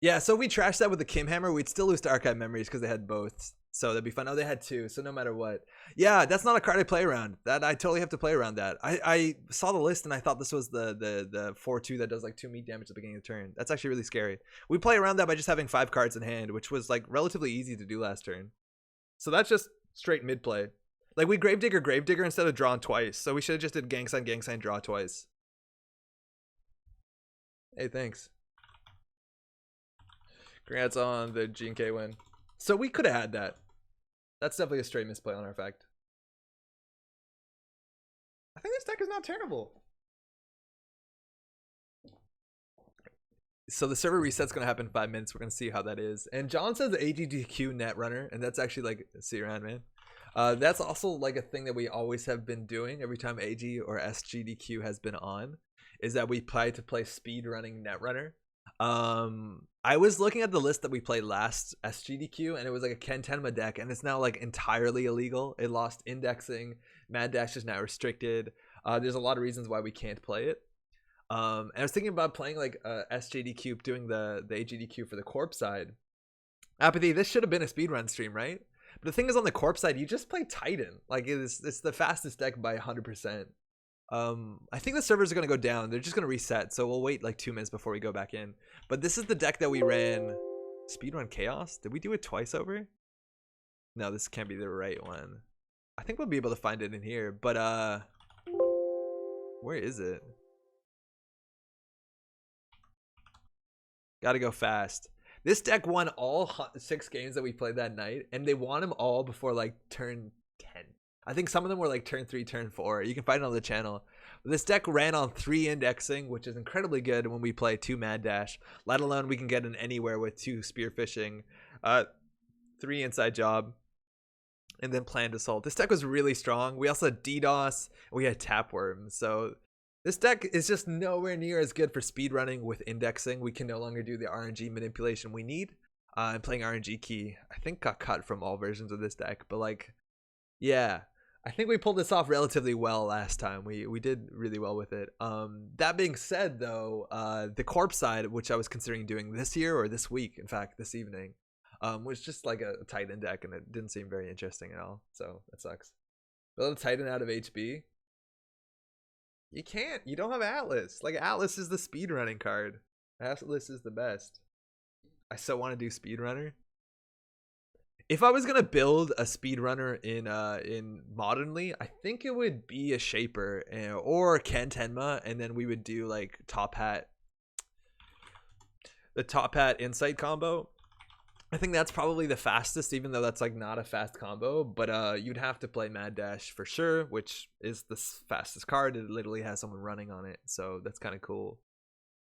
Yeah, so if we trashed that with the Kim Hammer, we'd still lose to archive memories because they had both. So that'd be fun. Oh, they had 2, so no matter what. Yeah, that's not a card I play around. That I totally have to play around that. I saw the list and I thought this was the 4/2 that does like 2 meat damage at the beginning of the turn. That's actually really scary. We play around that by just having 5 cards in hand, which was like relatively easy to do last turn. So that's just straight mid play. Like we Gravedigger instead of drawing twice. So we should have just did gang sign, draw twice. Hey, thanks. Congrats on the G&K win. So we could have had that. That's definitely a straight misplay on our effect. I think this deck is not terrible. So the server reset's going to happen in 5 minutes. We're going to see how that is. And John says AGDQ Netrunner, and that's actually like, see you around, man. That's also like a thing that we always have been doing every time AG or SGDQ has been on, is that we try to play speed running Netrunner. I was looking at the list that we played last SGDQ, and it was like a Ken Tenma deck, and it's now like entirely illegal. It lost indexing. Mad Dash is now restricted. There's a lot of reasons why we can't play it. And I was thinking about playing like SJDQ, doing the AGDQ for the corp side. Apathy, this should have been a speedrun stream, right? But the thing is, on the corp side, you just play Titan. Like it's the fastest deck by 100%. I think the servers are going to go down. They're just going to reset. So we'll wait like 2 minutes before we go back in. But this is the deck that we ran. Speedrun Chaos? Did we do it twice over? No, this can't be the right one. I think we'll be able to find it in here. But where is it? Gotta go fast. This deck won all 6 games that we played that night, and they won them all before like turn 10. I think some of them were like turn 3, turn 4. You can find it on the channel. This deck ran on 3 indexing, which is incredibly good when we play 2 Mad Dash, let alone we can get in anywhere with 2 Spearfishing, 3 Inside Job, and then Planned Assault. This deck was really strong. We also had DDoS, and we had Tapworm. So this deck is just nowhere near as good for speedrunning with indexing. We can no longer do the RNG manipulation we need. And playing RNG key, I think, got cut from all versions of this deck. But like, yeah, I think we pulled this off relatively well last time. We did really well with it. That being said, though, the corpse side, which I was considering doing this year or this week, in fact, this evening, was just like a Titan deck, and it didn't seem very interesting at all. So that sucks. Build a Titan out of HB. You can't. You don't have Atlas. Like, Atlas is the speedrunning card. Atlas is the best. I so want to do speedrunner. If I was gonna build a speedrunner in modernly, I think it would be a Shaper or Ken Tenma, and then we would do like top hat, the top hat insight combo. I think that's probably the fastest, even though that's like not a fast combo. But you'd have to play Mad Dash for sure, which is the fastest card. It literally has someone running on it, so that's kind of cool.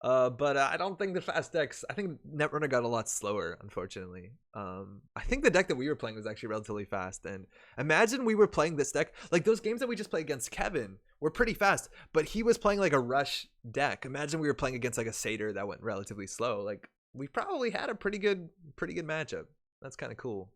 But I don't think the fast decks. I think Netrunner got a lot slower, unfortunately. I think the deck that we were playing was actually relatively fast. And imagine we were playing this deck, like those games that we just played against Kevin were pretty fast, but he was playing like a rush deck. Imagine we were playing against like a Satyr that went relatively slow. Like, we probably had a pretty good matchup. That's kind of cool.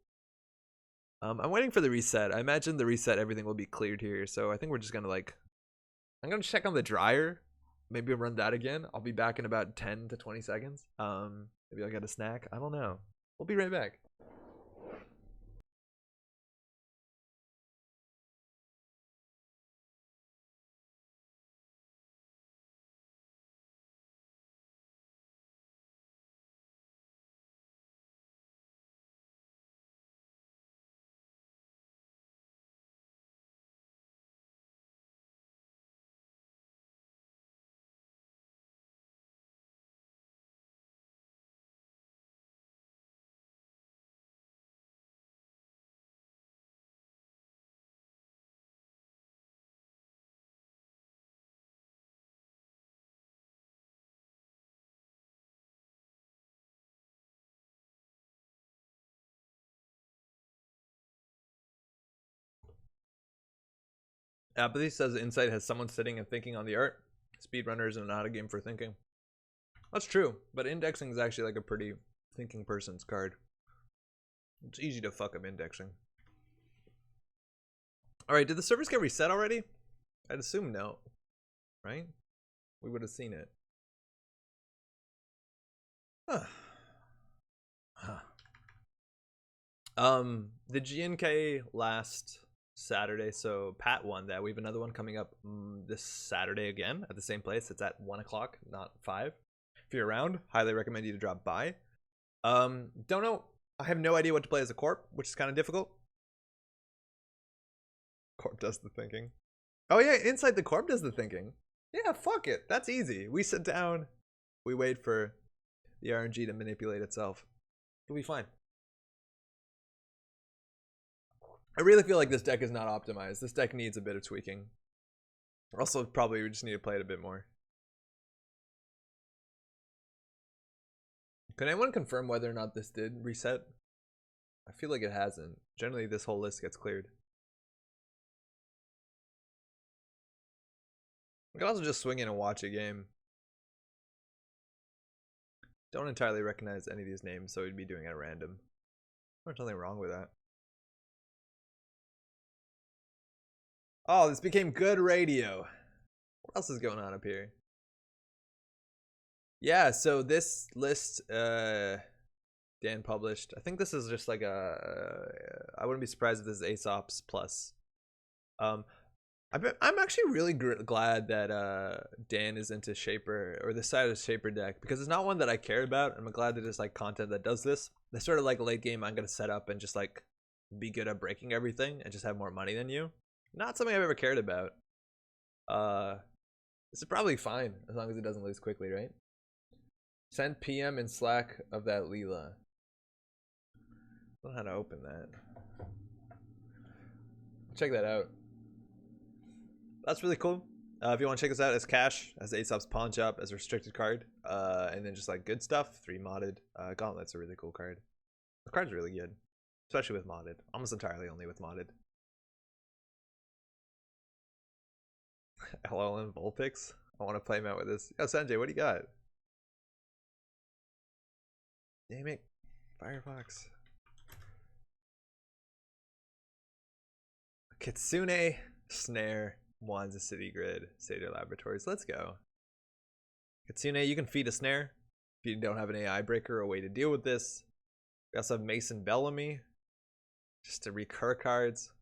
I'm waiting for the reset. I imagine the reset, everything will be cleared here. So I think we're just gonna I'm gonna check on the dryer. Maybe run that again. I'll be back in about 10 to 20 seconds. Maybe I'll get a snack. I don't know. We'll be right back. Apathy says Insight has someone sitting and thinking on the art. Speedrunners are not a game for thinking. That's true, but indexing is actually like a pretty thinking person's card. It's easy to fuck up indexing. Alright, did the servers get reset already? I'd assume no. Right? We would have seen it. Huh. The GNK last Saturday, so Pat won that. We have another one coming up this Saturday again at the same place. It's at 1 o'clock, not 5. If you're around, highly recommend you to drop by. Don't know. I have no idea what to play as a corp, which is kind of difficult. Corp does the thinking. Oh yeah, inside the corp does the thinking. Yeah, fuck it. That's easy. We sit down, we wait for the RNG to manipulate itself. It'll be fine. I really feel like this deck is not optimized. This deck needs a bit of tweaking. Also, probably we just need to play it a bit more. Can anyone confirm whether or not this did reset? I feel like it hasn't. Generally, this whole list gets cleared. We can also just swing in and watch a game. Don't entirely recognize any of these names, so we'd be doing it at random. There's nothing wrong with that. Oh, this became good radio. What else is going on up here? Yeah, so this list Dan published. I think this is just like I wouldn't be surprised if this is Aesop's plus. I'm actually really glad that Dan is into Shaper, or this side of the Shaper deck, because it's not one that I care about. I'm glad that there's like content that does this. It's sort of like late game I'm gonna set up and just like be good at breaking everything and just have more money than you. Not something I've ever cared about. This is probably fine as long as it doesn't lose quickly, right? Send PM in Slack of that Leela. I don't know how to open that. Check that out. That's really cool. If you want to check this out, as cash, as Aesop's pawn shop, as a restricted card, and then just like good stuff. 3 modded. Gauntlet's a really cool card. The card's really good, especially with modded. Almost entirely only with modded. LLM Vulpix. I want to play him out with this. Yo, Sanjay, what do you got? Damn it, Firefox. Kitsune Snare. Wands a City Grid, Seder Laboratories. Let's go. Kitsune, you can feed a snare if you don't have an AI breaker or a way to deal with this. We also have Mason Bellamy, just to recur cards.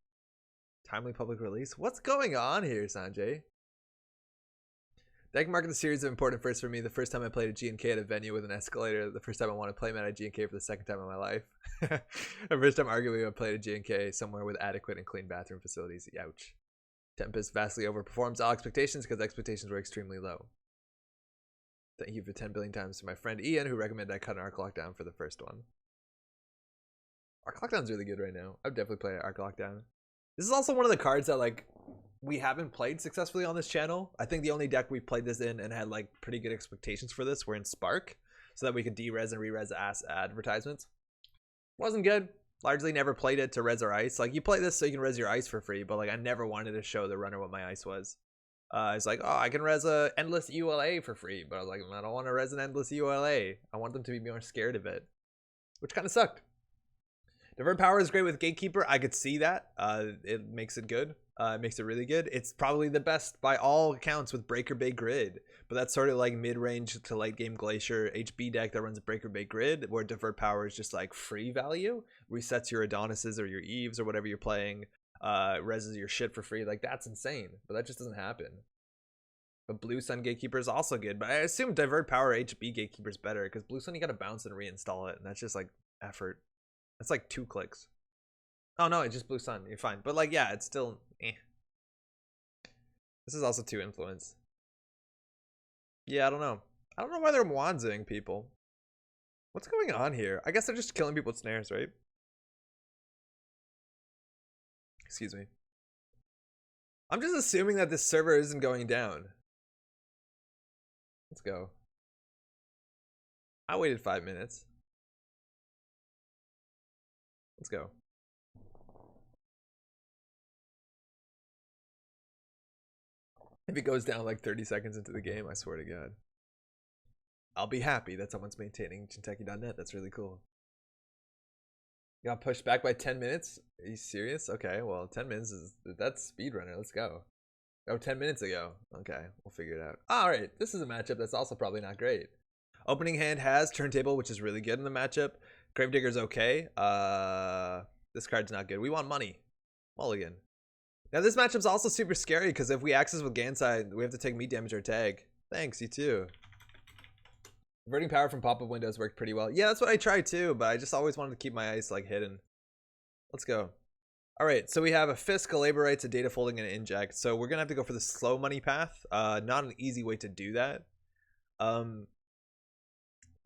Timely public release. What's going on here, Sanjay? Deck market the series of important first for me. The first time I played a G&K at a venue with an escalator. The first time I want to play Meta G&K for the second time in my life. The first time arguably I played a G&K somewhere with adequate and clean bathroom facilities. Ouch. Tempest vastly overperforms all expectations because expectations were extremely low. Thank you for 10 billion times to my friend Ian, who recommended I cut an Arc Lockdown for the first one. Arc Lockdown's really good right now. I would definitely play Arc Lockdown. This is also one of the cards that like we haven't played successfully on this channel. I think the only deck we played this in and had like pretty good expectations for this were in Spark, so that we could de-res and re-res ass advertisements. Wasn't good. Largely never played it to res our ice. Like, you play this so you can res your ice for free, but like I never wanted to show the runner what my ice was. It's like, oh, I can res a endless ULA for free, but I was like, I don't want to res an endless ULA. I want them to be more scared of it, which kind of sucked. Divert Power is great with Gatekeeper. I could see that. It makes it good. It makes it really good. It's probably the best by all accounts with Breaker Bay Grid, but that's sort of like mid-range to late game Glacier HB deck that runs Breaker Bay Grid, where Divert Power is just like free value, resets your Adonises or your Eves or whatever you're playing, reses your shit for free. Like, that's insane, but that just doesn't happen. But Blue Sun Gatekeeper is also good, but I assume Divert Power HB Gatekeeper is better because Blue Sun you gotta bounce and reinstall it, and that's just like effort. That's like 2 clicks. Oh no, it's just Blue Sun. You're fine. But like, yeah, it's still eh. This is also 2 influence. Yeah, I don't know. I don't know why they're wandsing people. What's going on here? I guess they're just killing people with snares, right? Excuse me. I'm just assuming that this server isn't going down. Let's go. I waited 5 minutes. Let's go. If it goes down like 30 seconds into the game, I swear to God, I'll be happy that someone's maintaining Jinteki.net. That's really cool. Got pushed back by 10 minutes? Are you serious? Okay, well, 10 minutes that's speedrunner. Let's go. Oh, 10 minutes ago. Okay, we'll figure it out. All right, this is a matchup that's also probably not great. Opening hand has Turntable, which is really good in the matchup. Gravedigger's okay. This card's not good. We want money. Mulligan. Now this matchup's also super scary because if we access with Ganside, we have to take meat damage or tag. Thanks, you too. Converting power from pop-up windows worked pretty well. Yeah, that's what I tried too, but I just always wanted to keep my ice like hidden. Let's go. All right, so we have a Fisk, a Labor Rights, a Data Folding, and an Inject. So we're gonna have to go for the slow money path. Not an easy way to do that.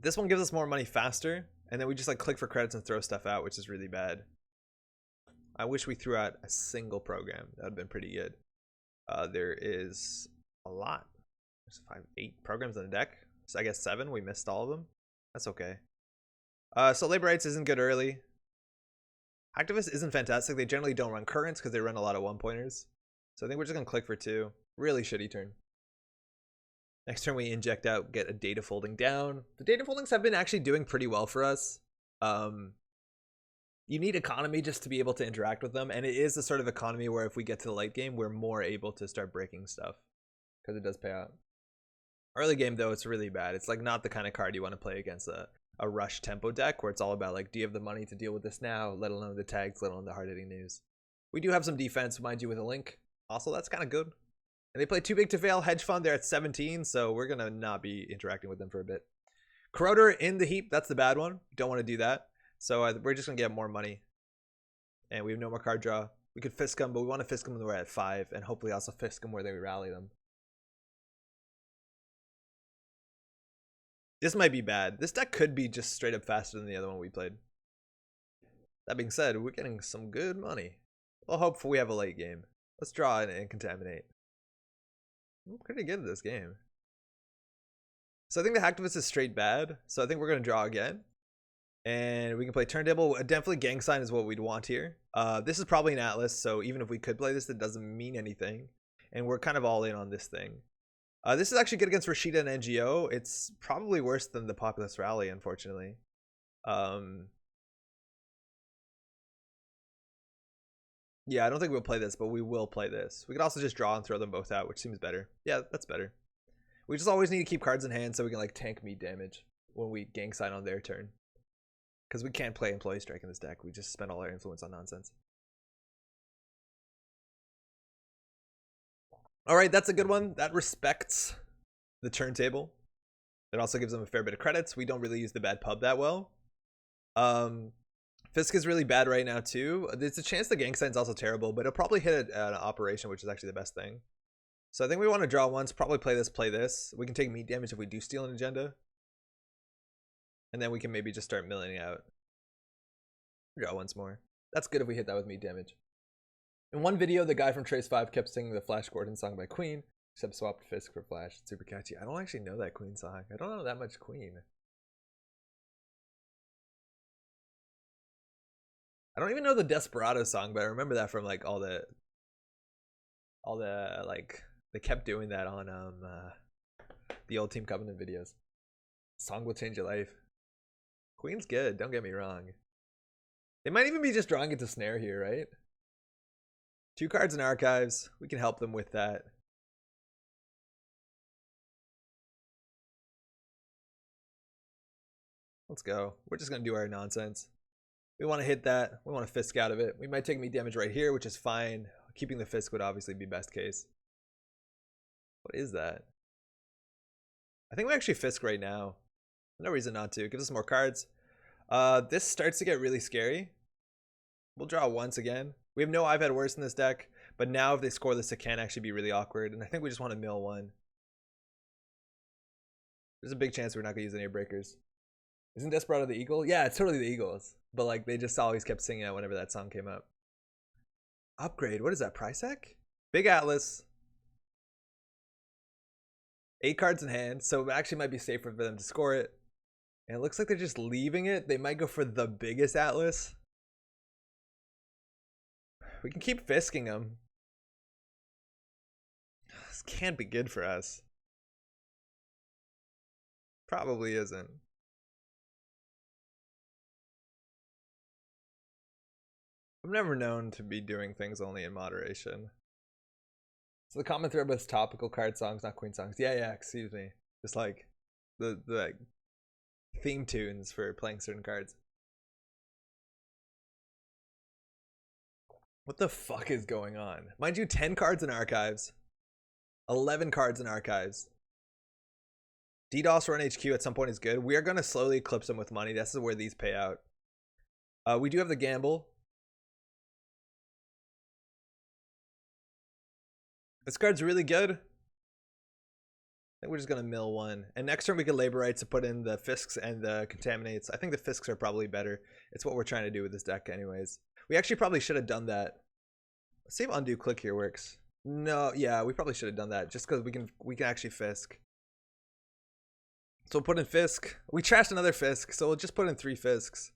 This one gives us more money faster, and then we just like click for credits and throw stuff out, which is really bad. I wish we threw out a single program. That would have been pretty good. There is a lot. There's 8 programs on the deck. So I guess 7. We missed all of them. That's okay. So Labor Rights isn't good early. Activist isn't fantastic. They generally don't run currents because they run a lot of 1-pointers. So I think we're just going to click for 2. Really shitty turn. Next turn we inject out, get a Data Folding down. The Data Foldings have been actually doing pretty well for us. You need economy just to be able to interact with them, and it is the sort of economy where if we get to the late game, we're more able to start breaking stuff because it does pay out. Early game though, it's really bad. It's like not the kind of card you want to play against a rush tempo deck where it's all about like, do you have the money to deal with this now, let alone the tags, let alone the hard-hitting news. We do have some defense, mind you, with a Link. Also, that's kind of good. And they play Too Big to Fail, Hedge Fund. They're at 17, so we're gonna not be interacting with them for a bit. Corroder in the heap, that's the bad one. Don't want to do that. So we're just gonna get more money. And we have no more card draw. We could Fisk them, but we want to Fisk them when we're at 5, and hopefully also Fisk them where they rally them. This might be bad. This deck could be just straight up faster than the other one we played. That being said, we're getting some good money. Well, hopefully we have a late game. Let's draw and contaminate. I'm pretty good at this game. So I think the Hacktivist is straight bad. So I think we're going to draw again. And we can play turntable. Definitely Gang Sign is what we'd want here. This is probably an Atlas, so even if we could play this, it doesn't mean anything. And we're kind of all in on this thing. This is actually good against Rashida and NGO. It's probably worse than the Populist Rally, unfortunately. Yeah, I don't think we'll play this, but we will play this. We could also just draw and throw them both out, which seems better. Yeah, that's better. We just always need to keep cards in hand so we can like tank meat damage when we Gang Sign on their turn. Because we can't play Employee Strike in this deck. We just spend all our influence on nonsense. Alright, that's a good one. That respects the turntable. It also gives them a fair bit of credits. We don't really use the bad pub that well. Fisk is really bad right now too. There's a chance the Gang Sign's also terrible, but it'll probably hit an operation, which is actually the best thing. So I think we want to draw once, probably play this, play this. We can take meat damage if we do steal an agenda. And then we can maybe just start milling out. Draw once more. That's good if we hit that with meat damage. In one video, the guy from Trace 5 kept singing the Flash Gordon song by Queen, except swapped Fisk for Flash. It's super catchy. I don't actually know that Queen song. I don't know that much Queen. I don't even know the Desperado song, but I remember that from like all the like they kept doing that on the old Team Covenant videos. Song will change your life. Queen's good, don't get me wrong. They might even be just drawing it to snare here, right? 2 cards in archives. We can help them with that. Let's go. We're just going to do our nonsense. We want to hit that. We want to Fisk out of it. We might take meat damage right here, which is fine. Keeping the Fisk would obviously be best case. What is that? I think we actually Fisk right now. No reason not to. It gives us more cards. This starts to get really scary. We'll draw once again. We have no I've had worse in this deck, but now if they score this, it can actually be really awkward. And I think we just want to mill one. There's a big chance we're not going to use any breakers. Isn't Desperado the Eagle? Yeah, it's totally the Eagles. But like they just always kept singing it whenever that song came up. Upgrade. What is that? Prysac? Big Atlas. 8 cards in hand, so it actually might be safer for them to score it. And it looks like they're just leaving it. They might go for the biggest Atlas. We can keep Fisking them. This can't be good for us. Probably isn't. I'm never known to be doing things only in moderation. So the common thread was topical card songs, not Queen songs. Yeah, excuse me. Just like the like, theme tunes for playing certain cards. What the fuck is going on? Mind you, 10 cards in archives. 11 cards in archives. DDoS run HQ at some point is good. We are going to slowly eclipse them with money. This is where these pay out. We do have the gamble. This card's really good. I think we're just going to mill one. And next turn we can labor rights to put in the Fisks and the Contaminates. I think the Fisks are probably better. It's what we're trying to do with this deck anyways. We actually probably should have done that. Let's see if undo click here works. No, yeah, we probably should have done that just because we can actually Fisk. So we'll put in Fisk. We trashed another Fisk, so we'll just put in 3 Fisks.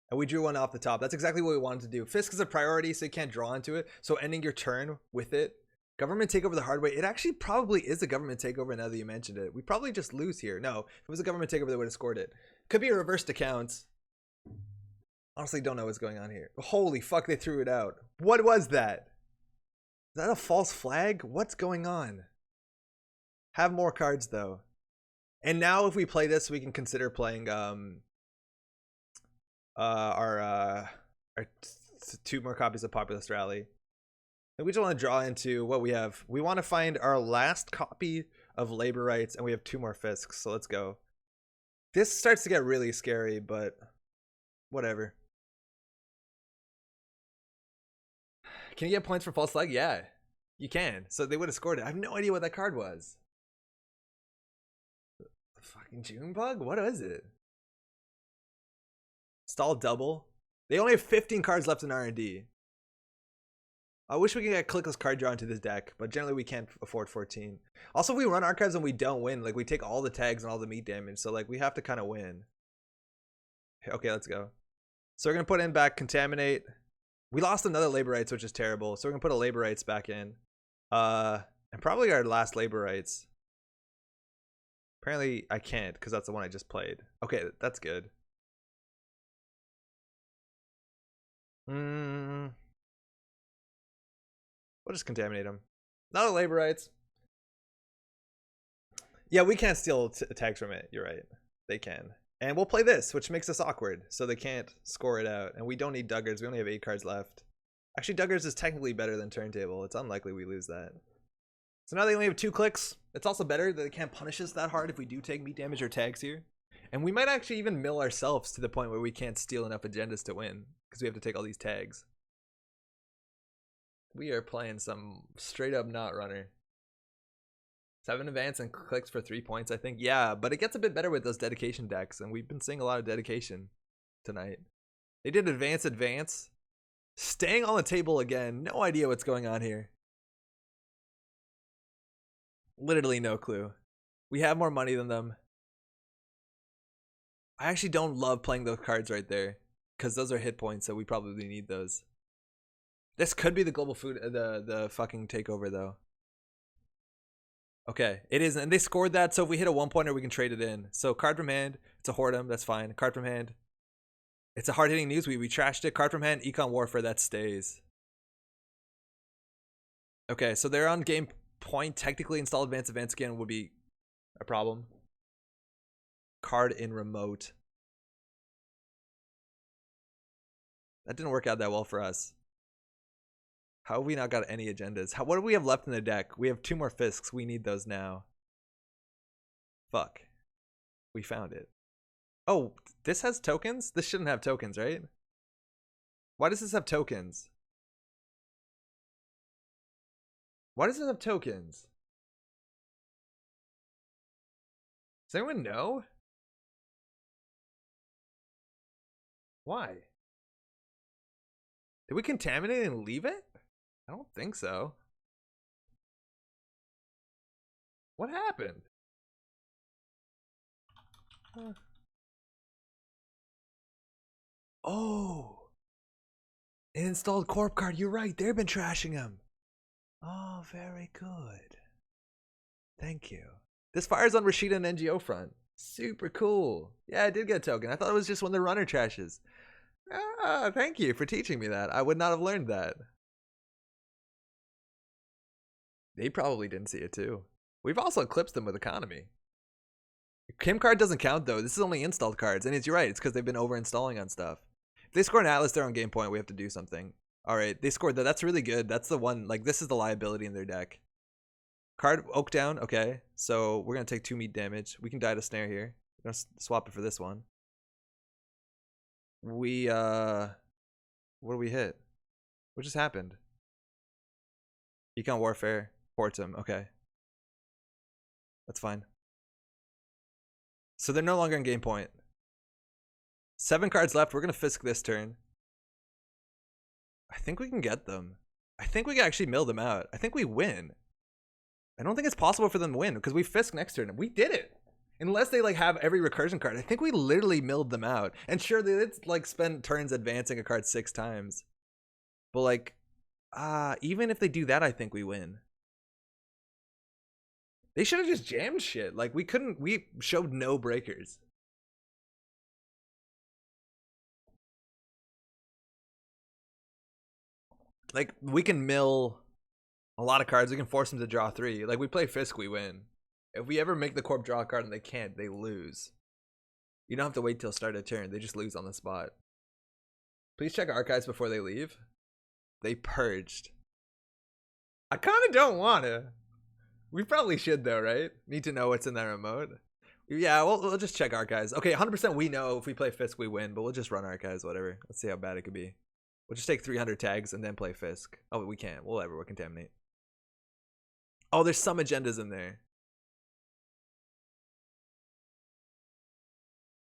And we drew one off the top. That's exactly what we wanted to do. Fisk is a priority, so you can't draw into it. So ending your turn with it. Government takeover the hard way. It actually probably is a government takeover now that you mentioned it. We probably just lose here. No, if it was a government takeover, they would have scored it. Could be a reversed accounts. Honestly, don't know what's going on here. Holy fuck, they threw it out. What was that? Is that a false flag? What's going on? Have more cards, though. And now if we play this, we can consider playing our 2 more copies of Populist Rally. And we just want to draw into what we have. We want to find our last copy of Labor Rights, and we have 2 more Fisks, so let's go. This starts to get really scary, but whatever. Can you get points for false flag? Yeah, you can. So they would have scored it. I have no idea what that card was. Fucking June bug? What is it? Stall double. They only have 15 cards left in R&D. I wish we could get clickless card draw into this deck, but generally we can't afford 14. Also, if we run archives and we don't win, like we take all the tags and all the meat damage, so like we have to kind of win. Okay, let's go. So we're gonna put in back Contaminate. We lost another Labor Rights, which is terrible. So we're gonna put a Labor Rights back in. And probably our last Labor Rights. Apparently I can't because that's the one I just played. Okay, that's good. We'll just Contaminate them. Not a Labor Rights. Yeah, we can't steal tags from it. You're right. They can. And we'll play this, which makes us awkward. So they can't score it out. And we don't need Duggars. We only have 8 cards left. Actually, Duggars is technically better than Turntable. It's unlikely we lose that. So now they only have 2 clicks. It's also better that they can't punish us that hard if we do take meat damage or tags here. And we might actually even mill ourselves to the point where we can't steal enough agendas to win. Because we have to take all these tags. We are playing some straight up Netrunner. 7 advance and clicks for 3 points, I think. Yeah, but it gets a bit better with those dedication decks, and we've been seeing a lot of dedication tonight. They did advance. Staying on the table again. No idea what's going on here. Literally no clue. We have more money than them. I actually don't love playing those cards right there, because those are hit points, so we probably need those. This could be the global food, the fucking takeover though. Okay, it is, and they scored that, so if we hit a 1-pointer, we can trade it in. So card from hand, it's a Hordem, that's fine. Card from hand, it's a hard-hitting news. We trashed it. Card from hand, Econ Warfare, that stays. Okay, so they're on game point. Technically, install advance again would be a problem. Card in remote. That didn't work out that well for us. How have we not got any agendas? What do we have left in the deck? We have 2 more Fisks. We need those now. Fuck. We found it. Oh, this has tokens? This shouldn't have tokens, right? Why does this have tokens? Why does it have tokens? Does anyone know? Why? Did we contaminate and leave it? I don't think so. What happened? Oh. It installed Corp Card. You're right. They've been trashing him. Oh, very good. Thank you. This fires on Rashida and NGO front. Super cool. Yeah, I did get a token. I thought it was just when the runner trashes. Ah, thank you for teaching me that. I would not have learned that. They probably didn't see it too. We've also eclipsed them with economy. Kim card doesn't count though. This is only installed cards, and you're right. It's because they've been over installing on stuff. If they score an Atlas, they're on game point. We have to do something. All right, they scored that. That's really good. That's the one. Like this is the liability in their deck. Card Oak down. Okay, so we're gonna take 2 meat damage. We can die to snare here. We're gonna swap it for this one. We what do we hit? What just happened? Econ Warfare. Portum. Okay. That's fine. So they're no longer in game point. 7 cards left. We're going to Fisk this turn. I think we can get them. I think we can actually mill them out. I think we win. I don't think it's possible for them to win because we Fisk next turn. We did it. Unless they like have every recursion card. I think we literally milled them out. And sure, they did like spend turns advancing a card 6 times. But like, even if they do that, I think we win. They should have just jammed shit. Like we showed no breakers. Like we can mill a lot of cards. We can force them to draw 3. Like we play Fisk, we win. If we ever make the Corp draw a card and they can't, they lose. You don't have to wait till start a turn. They just lose on the spot. Please check archives before they leave. They purged. I kind of don't want to. We probably should though, right? Need to know what's in that remote. Yeah, we'll just check archives. Okay, 100% we know if we play Fisk we win, but we'll just run archives, whatever. Let's see how bad it could be. We'll just take 300 tags and then play Fisk. Oh, we can't. We'll contaminate. Oh, there's some agendas in there.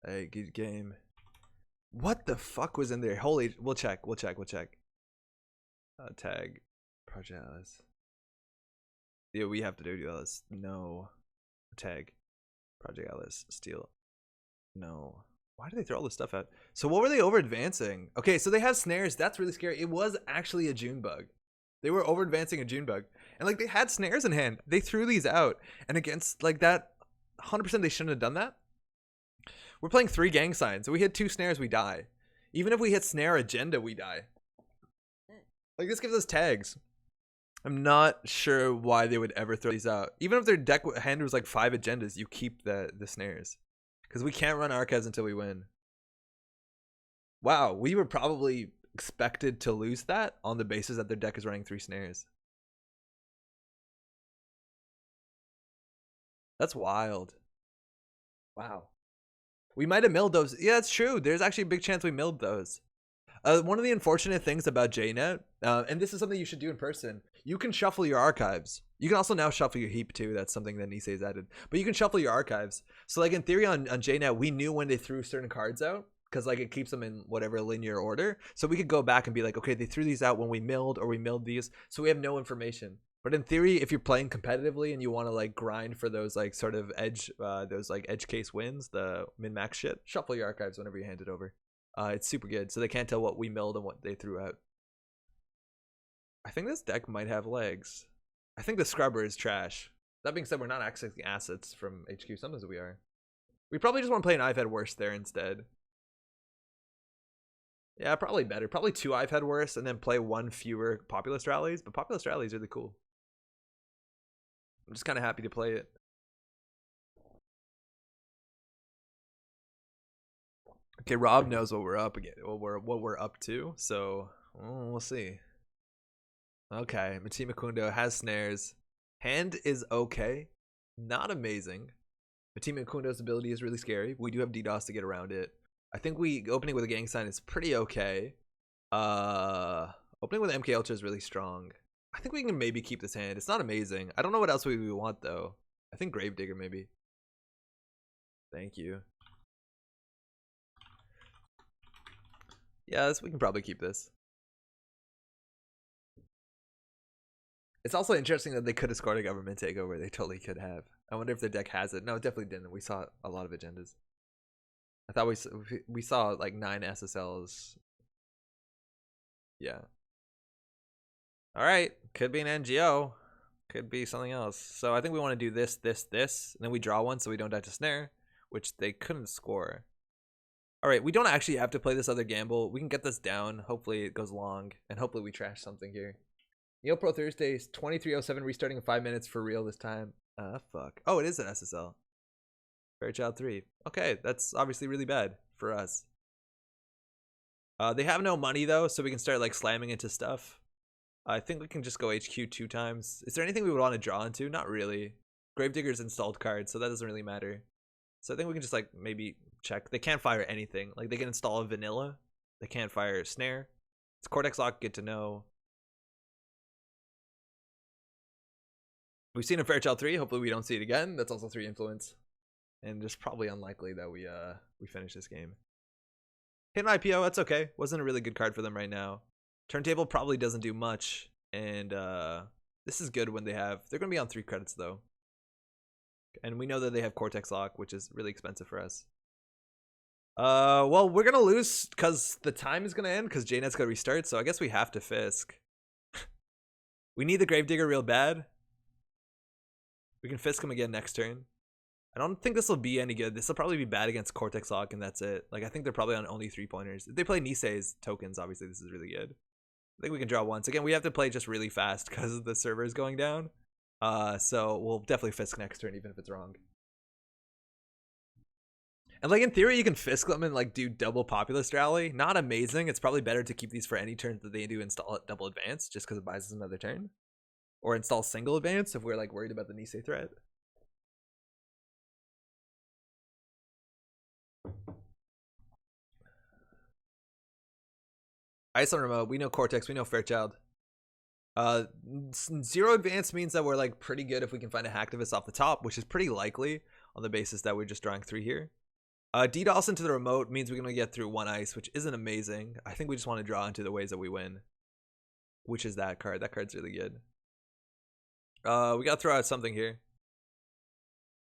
Hey, good game. What the fuck was in there? Holy, we'll check. Tag. Project Alice. Yeah, we have to do Alice. No. Tag. Project Alice. Steal. No. Why do they throw all this stuff out? So what were they over advancing? Okay, so they have snares. That's really scary. It was actually a June bug. They were over advancing a June bug. And like they had snares in hand. They threw these out. And against like that, 100% they shouldn't have done that. We're playing 3 gang signs. So we hit 2 snares, we die. Even if we hit snare agenda, we die. Like this gives us tags. I'm not sure why they would ever throw these out. Even if their deck hand was like 5 agendas, you keep the snares. Because we can't run archives until we win. Wow, we were probably expected to lose that on the basis that their deck is running 3 snares. That's wild. Wow. We might have milled those. Yeah, it's true. There's actually a big chance we milled those. One of the unfortunate things about JNet, and this is something you should do in person, you can shuffle your archives. You can also now shuffle your heap too. That's something that Nisei's added. But you can shuffle your archives. So like in theory on JNet, we knew when they threw certain cards out because like it keeps them in whatever linear order. So we could go back and be like, okay, they threw these out when we milled or we milled these. So we have no information. But in theory, if you're playing competitively and you want to like grind for those like sort of edge, those like edge case wins, the min-max shit, shuffle your archives whenever you hand it over. It's super good, so they can't tell what we milled and what they threw out. I think this deck might have legs. I think the scrubber is trash. That being said, we're not accessing assets from HQ. Sometimes we are. We probably just want to play an I've had worse there instead. Yeah, probably better. Probably 2 I've had worse and then play 1 fewer Populist rallies. But Populist rallies are really cool. I'm just kind of happy to play it. Okay, Rob knows what we're up again. What we're up to. So we'll see. Okay, Mati Makundo has snares. Hand is okay, not amazing. Mati Makundo's ability is really scary. We do have DDoS to get around it. I think opening with a gang sign is pretty okay. Opening with MK Ultra is really strong. I think we can maybe keep this hand. It's not amazing. I don't know what else we want though. I think Gravedigger maybe. Thank you. Yes, we can probably keep this. It's also interesting that they could have scored a government takeover. They totally could have. I wonder if their deck has it. No, it definitely didn't. We saw a lot of agendas. I thought we saw like 9 SSLs. Yeah. All right. Could be an NGO. Could be something else. So I think we want to do this, and then we draw one so we don't die to snare, which they couldn't score. All right, we don't actually have to play this other gamble. We can get this down. Hopefully it goes long, and hopefully we trash something here. Neo Pro Thursdays, 23:07, restarting in 5 minutes for real this time. Fuck. Oh, it is an SSL. Fairchild 3. Okay, that's obviously really bad for us. They have no money though, so we can start like slamming into stuff. I think we can just go HQ 2 times. Is there anything we would want to draw into? Not really. Gravedigger's installed card, so that doesn't really matter. So I think we can just like maybe check. They can't fire anything. Like they can install a vanilla. They can't fire a snare. It's Cortex Lock, good to know. We've seen a Fairchild 3. Hopefully we don't see it again. That's also 3 influence. And just probably unlikely that we finish this game. Hit an IPO, that's okay. Wasn't a really good card for them right now. Turntable probably doesn't do much. And this is good when they're gonna be on 3 credits though. And we know that they have Cortex Lock, which is really expensive for us. Well, we're gonna lose because the time is gonna end because JNet's gonna restart, so I guess we have to Fisk. We need the Gravedigger real bad. We can Fisk him again next turn. I don't think this will be any good. This will probably be bad against Cortex Lock, and that's it. Like, I think they're probably on only 3-pointers. If they play Nisei's tokens, obviously this is really good. I think we can draw once. Again, we have to play just really fast because the server is going down. So we'll definitely Fisk next turn, even if it's wrong. And like in theory, you can Fisk them and like do double Populist Rally. Not amazing. It's probably better to keep these for any turn that they do install at double advance, just because it buys us another turn. Or install single advance if we're like worried about the Nisei threat. Ice on remote. We know Cortex. We know Fairchild. 0 advance means that we're like pretty good if we can find a hacktivist off the top, which is pretty likely on the basis that we're just drawing 3 here. DDoS into the remote means we're going to get through 1 ice, which isn't amazing. I think we just want to draw into the ways that we win, which is that card. That card's really good. We got to throw out something here.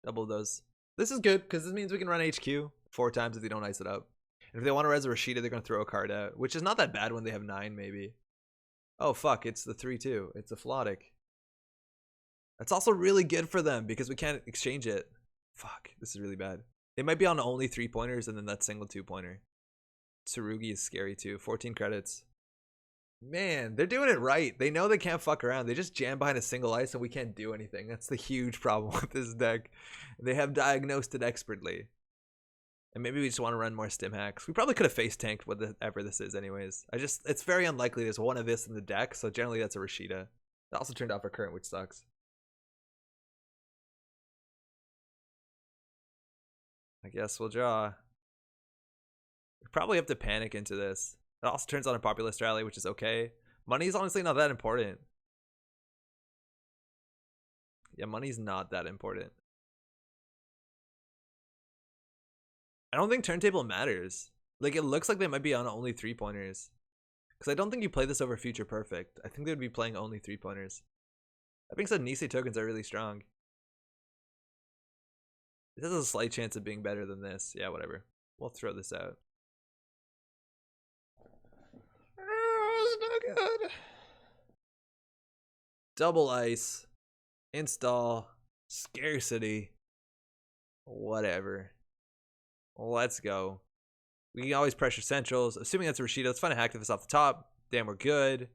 Double those. This is good because this means we can run HQ 4 times if they don't ice it up. And if they want to res a Rashida, they're going to throw a card out, which is not that bad when they have 9 maybe. Oh, fuck. It's the 3-2. It's a Flotic. That's also really good for them because we can't exchange it. Fuck. This is really bad. They might be on only 3-pointers and then that single 2-pointer. Tsurugi is scary too. 14 credits. Man, they're doing it right. They know they can't fuck around. They just jam behind a single ice and we can't do anything. That's the huge problem with this deck. They have diagnosed it expertly. And maybe we just want to run more stim hacks. We probably could have face tanked whatever this is anyways. It's very unlikely there's one of this in the deck, so generally that's a Rashida. It also turned off our current, which sucks. I guess we'll draw. We probably have to panic into this. It also turns on a populist rally, which is okay. Money's honestly not that important. Yeah, money's not that important. I don't think turntable matters. Like, it looks like they might be on only 3-pointers. Because I don't think you play this over Future Perfect. I think they would be playing only 3-pointers. That being said, Nisei tokens are really strong. It has a slight chance of being better than this. Yeah, whatever. We'll throw this out. Oh, it's not good. Double ice. Install. Scarcity. Whatever. Let's go. We can always pressure centrals. Assuming that's a Rashida, let's find a hack if it's off the top. Damn, we're good.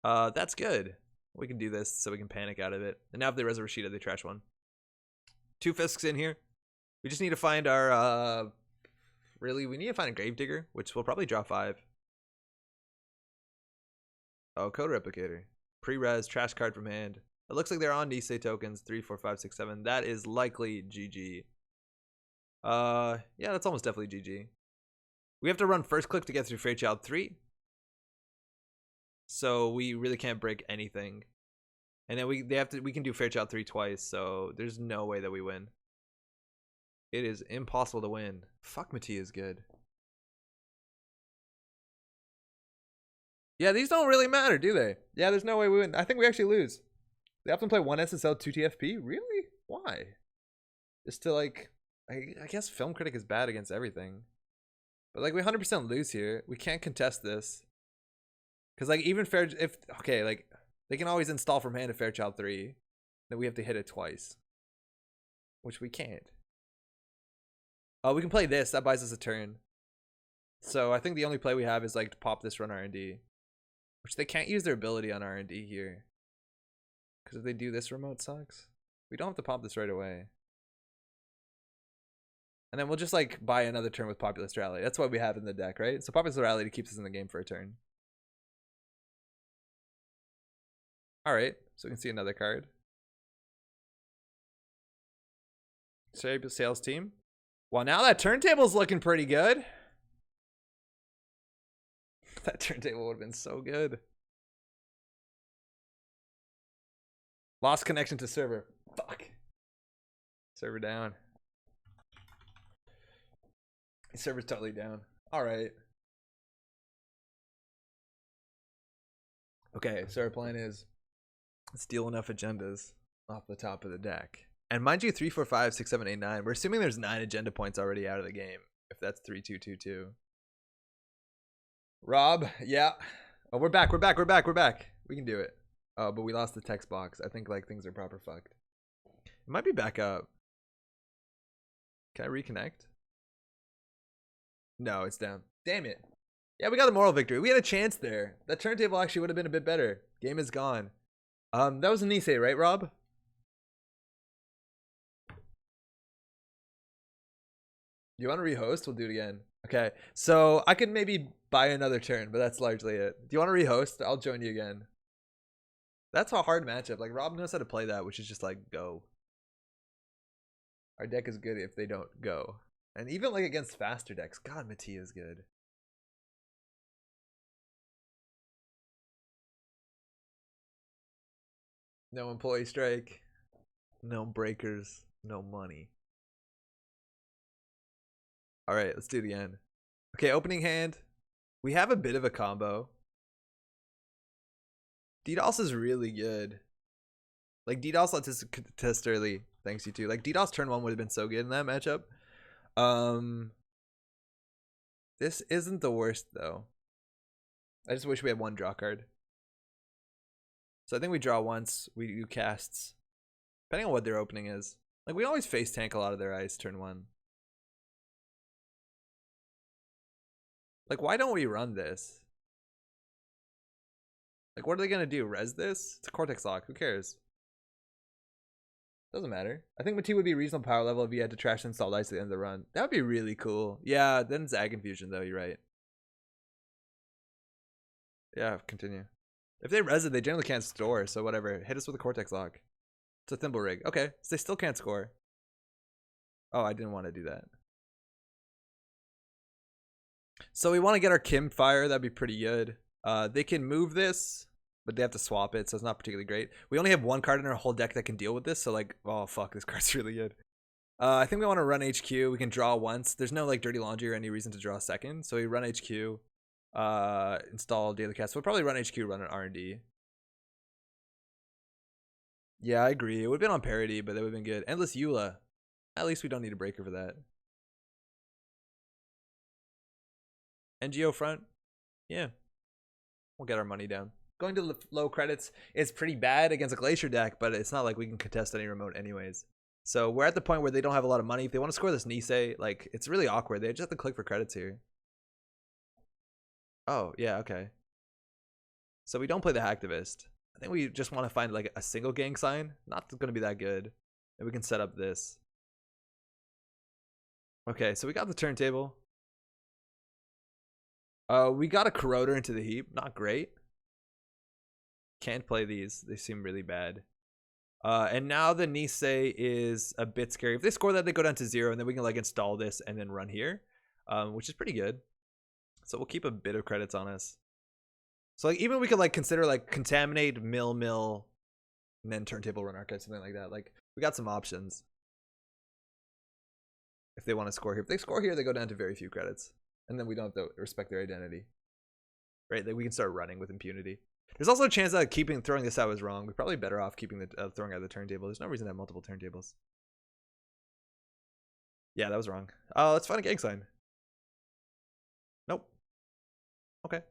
That's good. We can do this so we can panic out of it. And now if they res a Rashida, they trash one. 2 Fisks in here. We just need to find our, really, we need to find a Gravedigger, which will probably draw 5. Oh, Code Replicator. Pre-res, trash card from hand. It looks like they're on Nisei tokens. 3, 4, 5, 6, 7. That is likely GG. Yeah, that's almost definitely GG. We have to run first click to get through Fairchild 3. So we really can't break anything. And then we can do Fairchild 3 twice, so there's no way that we win. It is impossible to win. Fuck, Mattia is good. Yeah, these don't really matter, do they? Yeah, there's no way we win. I think we actually lose. They often play 1 SSL, 2 TFP? Really? Why? Just to, like, I guess Film Critic is bad against everything. But, like, we 100% lose here. We can't contest this. Because, like, even okay, like, they can always install from hand a Fairchild 3. Then we have to hit it twice. Which we can't. We can play this. That buys us a turn. So I think the only play we have is, like, to pop this, run R&D. Which they can't use their ability on R&D here. Because if they do this, remote sucks. We don't have to pop this right away. And then we'll just, like, buy another turn with Populist Rally. That's what we have in the deck, right? So Populist Rally keeps us in the game for a turn. Alright, so we can see another card. Sales team. Well, now that turntable's looking pretty good. That turntable would have been so good. Lost connection to server. Fuck. Server down. Server's totally down. Alright. Okay, so our plan is steal enough agendas off the top of the deck. And mind you, 3, 4, 5, 6, 7, 8, 9. We're assuming there's 9 agenda points already out of the game. If that's 3, 2, 2, 2. Rob, yeah. Oh, we're back. We can do it. Oh, but we lost the text box. I think, like, things are proper fucked. It might be back up. Can I reconnect? No, it's down. Damn it. Yeah, we got a moral victory. We had a chance there. That turntable actually would have been a bit better. Game is gone. That was a Nisei, right, Rob? You want to rehost? We'll do it again. Okay, so I could maybe buy another turn, but that's largely it. Do you want to rehost? I'll join you again. That's a hard matchup. Like, Rob knows how to play that, which is just like, go. Our deck is good if they don't go. And even, like, against faster decks. God, Mattia is good. No employee strike. No breakers. No money. All right, let's do it again. Okay, opening hand. We have a bit of a combo. DDoS is really good. Like DDoS lets us test early. Thanks you too. Like DDoS turn 1 would have been so good in that matchup. This isn't the worst though. I just wish we had one draw card. So I think we draw once, we do casts. Depending on what their opening is. Like we always face tank a lot of their ice turn 1. Like why don't we run this? Like what are they gonna do? Res this? It's a Cortex lock, who cares? Doesn't matter. I think Mati would be reasonable power level if you had to trash install ice at the end of the run. That would be really cool. Yeah, then it's Ag Infusion though, you're right. Yeah, continue. If they res it, they generally can't store, so whatever. Hit us with a Cortex lock. It's a Thimble Rig. Okay, so they still can't score. Oh, I didn't want to do that. So we want to get our Kim Fire. That'd be pretty good. They can move this, but they have to swap it, so it's not particularly great. We only have one card in our whole deck that can deal with this, so like, oh fuck, this card's really good. I think we want to run HQ. We can draw once. There's no like Dirty Laundry or any reason to draw a second, so we run HQ. Install Daily Cast. We'll probably run HQ, run an R&D. Yeah, I agree. It would have been on parity, but that would have been good. Endless Eula. At least we don't need a breaker for that. NGO front. Yeah. We'll get our money down. Going to low credits is pretty bad against a Glacier deck, but it's not like we can contest any remote anyways. So we're at the point where they don't have a lot of money. If they want to score this Nisei, like, it's really awkward. They just have to click for credits here. Oh, yeah, okay. So we don't play the Hacktivist. I think we just want to find like a single gang sign. Not going to be that good. And we can set up this. Okay, so we got the turntable. We got a Corroder into the heap. Not great. Can't play these. They seem really bad. And now the Nisei is a bit scary. If they score that, they go down to 0, and then we can like install this and then run here, which is pretty good. So we'll keep a bit of credits on us. So like even we could like consider like contaminate, mill, and then turntable run archive, something like that. Like we got some options. If they want to score here. If they score here, they go down to very few credits. And then we don't have to respect their identity. Right? Like we can start running with impunity. There's also a chance that throwing this out was wrong. We're probably better off keeping the throwing out the turntable. There's no reason to have multiple turntables. Yeah, that was wrong. Let's find a gang sign. Nope. Okay.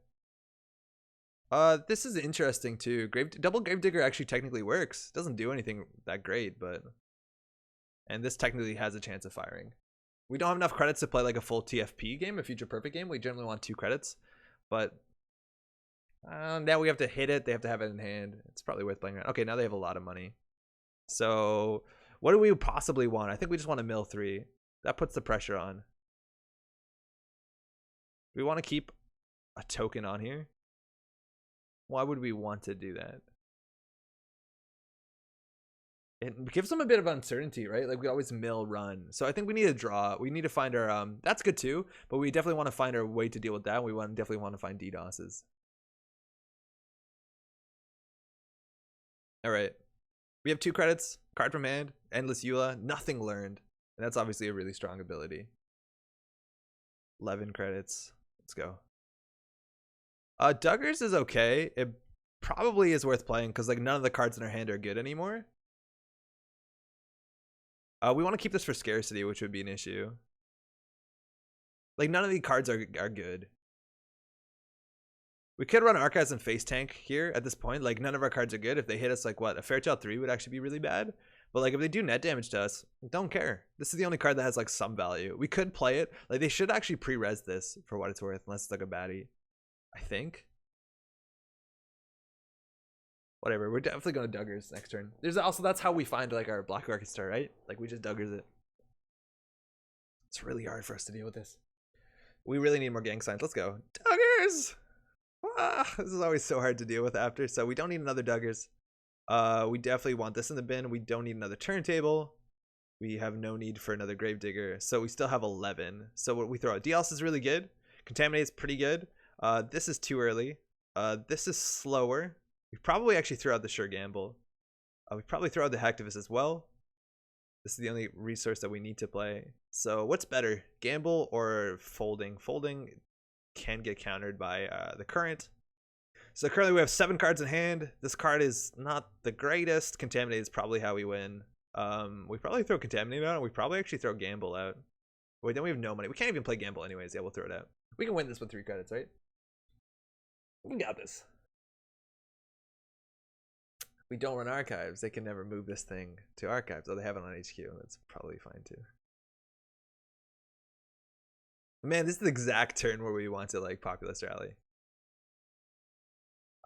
This is interesting too. Double Gravedigger actually technically works. Doesn't do anything that great, but and this technically has a chance of firing. We don't have enough credits to play like a full TFP game, a Future Perfect game. We generally want 2 credits, but now we have to hit it. They have to have it in hand. It's probably worth playing around. Okay, now they have a lot of money. So what do we possibly want? I think we just want to mill 3. That puts the pressure on. We want to keep a token on here. Why would we want to do that? It gives them a bit of uncertainty, right? Like we always mill run. So I think we need to draw. We need to find our that's good too, but we definitely want to find our way to deal with that. We definitely want to find DDoSes. All right. We have 2 credits, card from hand, Endless Eula, nothing learned. And that's obviously a really strong ability. 11 credits. Let's go. Duggars is okay. It probably is worth playing because like none of the cards in our hand are good anymore. We want to keep this for scarcity, which would be an issue. Like none of the cards are good. We could run Archives and Face Tank here at this point. Like none of our cards are good. If they hit us like what, a Fairchild 3 would actually be really bad. But like if they do net damage to us, don't care. This is the only card that has like some value. We could play it. Like they should actually pre-res this for what it's worth, unless it's like a baddie. I think. Whatever, we're definitely going to Duggars next turn. There's also, that's how we find like our Black Market Star, right? Like we just Duggars it. It's really hard for us to deal with this. We really need more gang signs. Let's go. Duggars! This is always so hard to deal with after, so we don't need another Duggars. We definitely want this in the bin. We don't need another turntable. We have no need for another Gravedigger. So we still have 11. So what we throw out. DLS is really good. Contaminate is pretty good. This is too early. This is slower. We probably actually throw out the Sure Gamble. We probably throw out the Hacktivist as well. This is the only resource that we need to play. So what's better, gamble or folding? Folding can get countered by the current. So currently we have 7 cards in hand. This card is not the greatest. Contaminate is probably how we win. We probably throw Contaminate out, and we probably actually throw Gamble out. Wait, then we have no money. We can't even play Gamble anyways. Yeah, we'll throw it out. We can win this with 3 credits, right? We got this. We don't run archives. They can never move this thing to archives. Oh, they have it on HQ. That's probably fine too. Man, this is the exact turn where we want to like Populist Rally.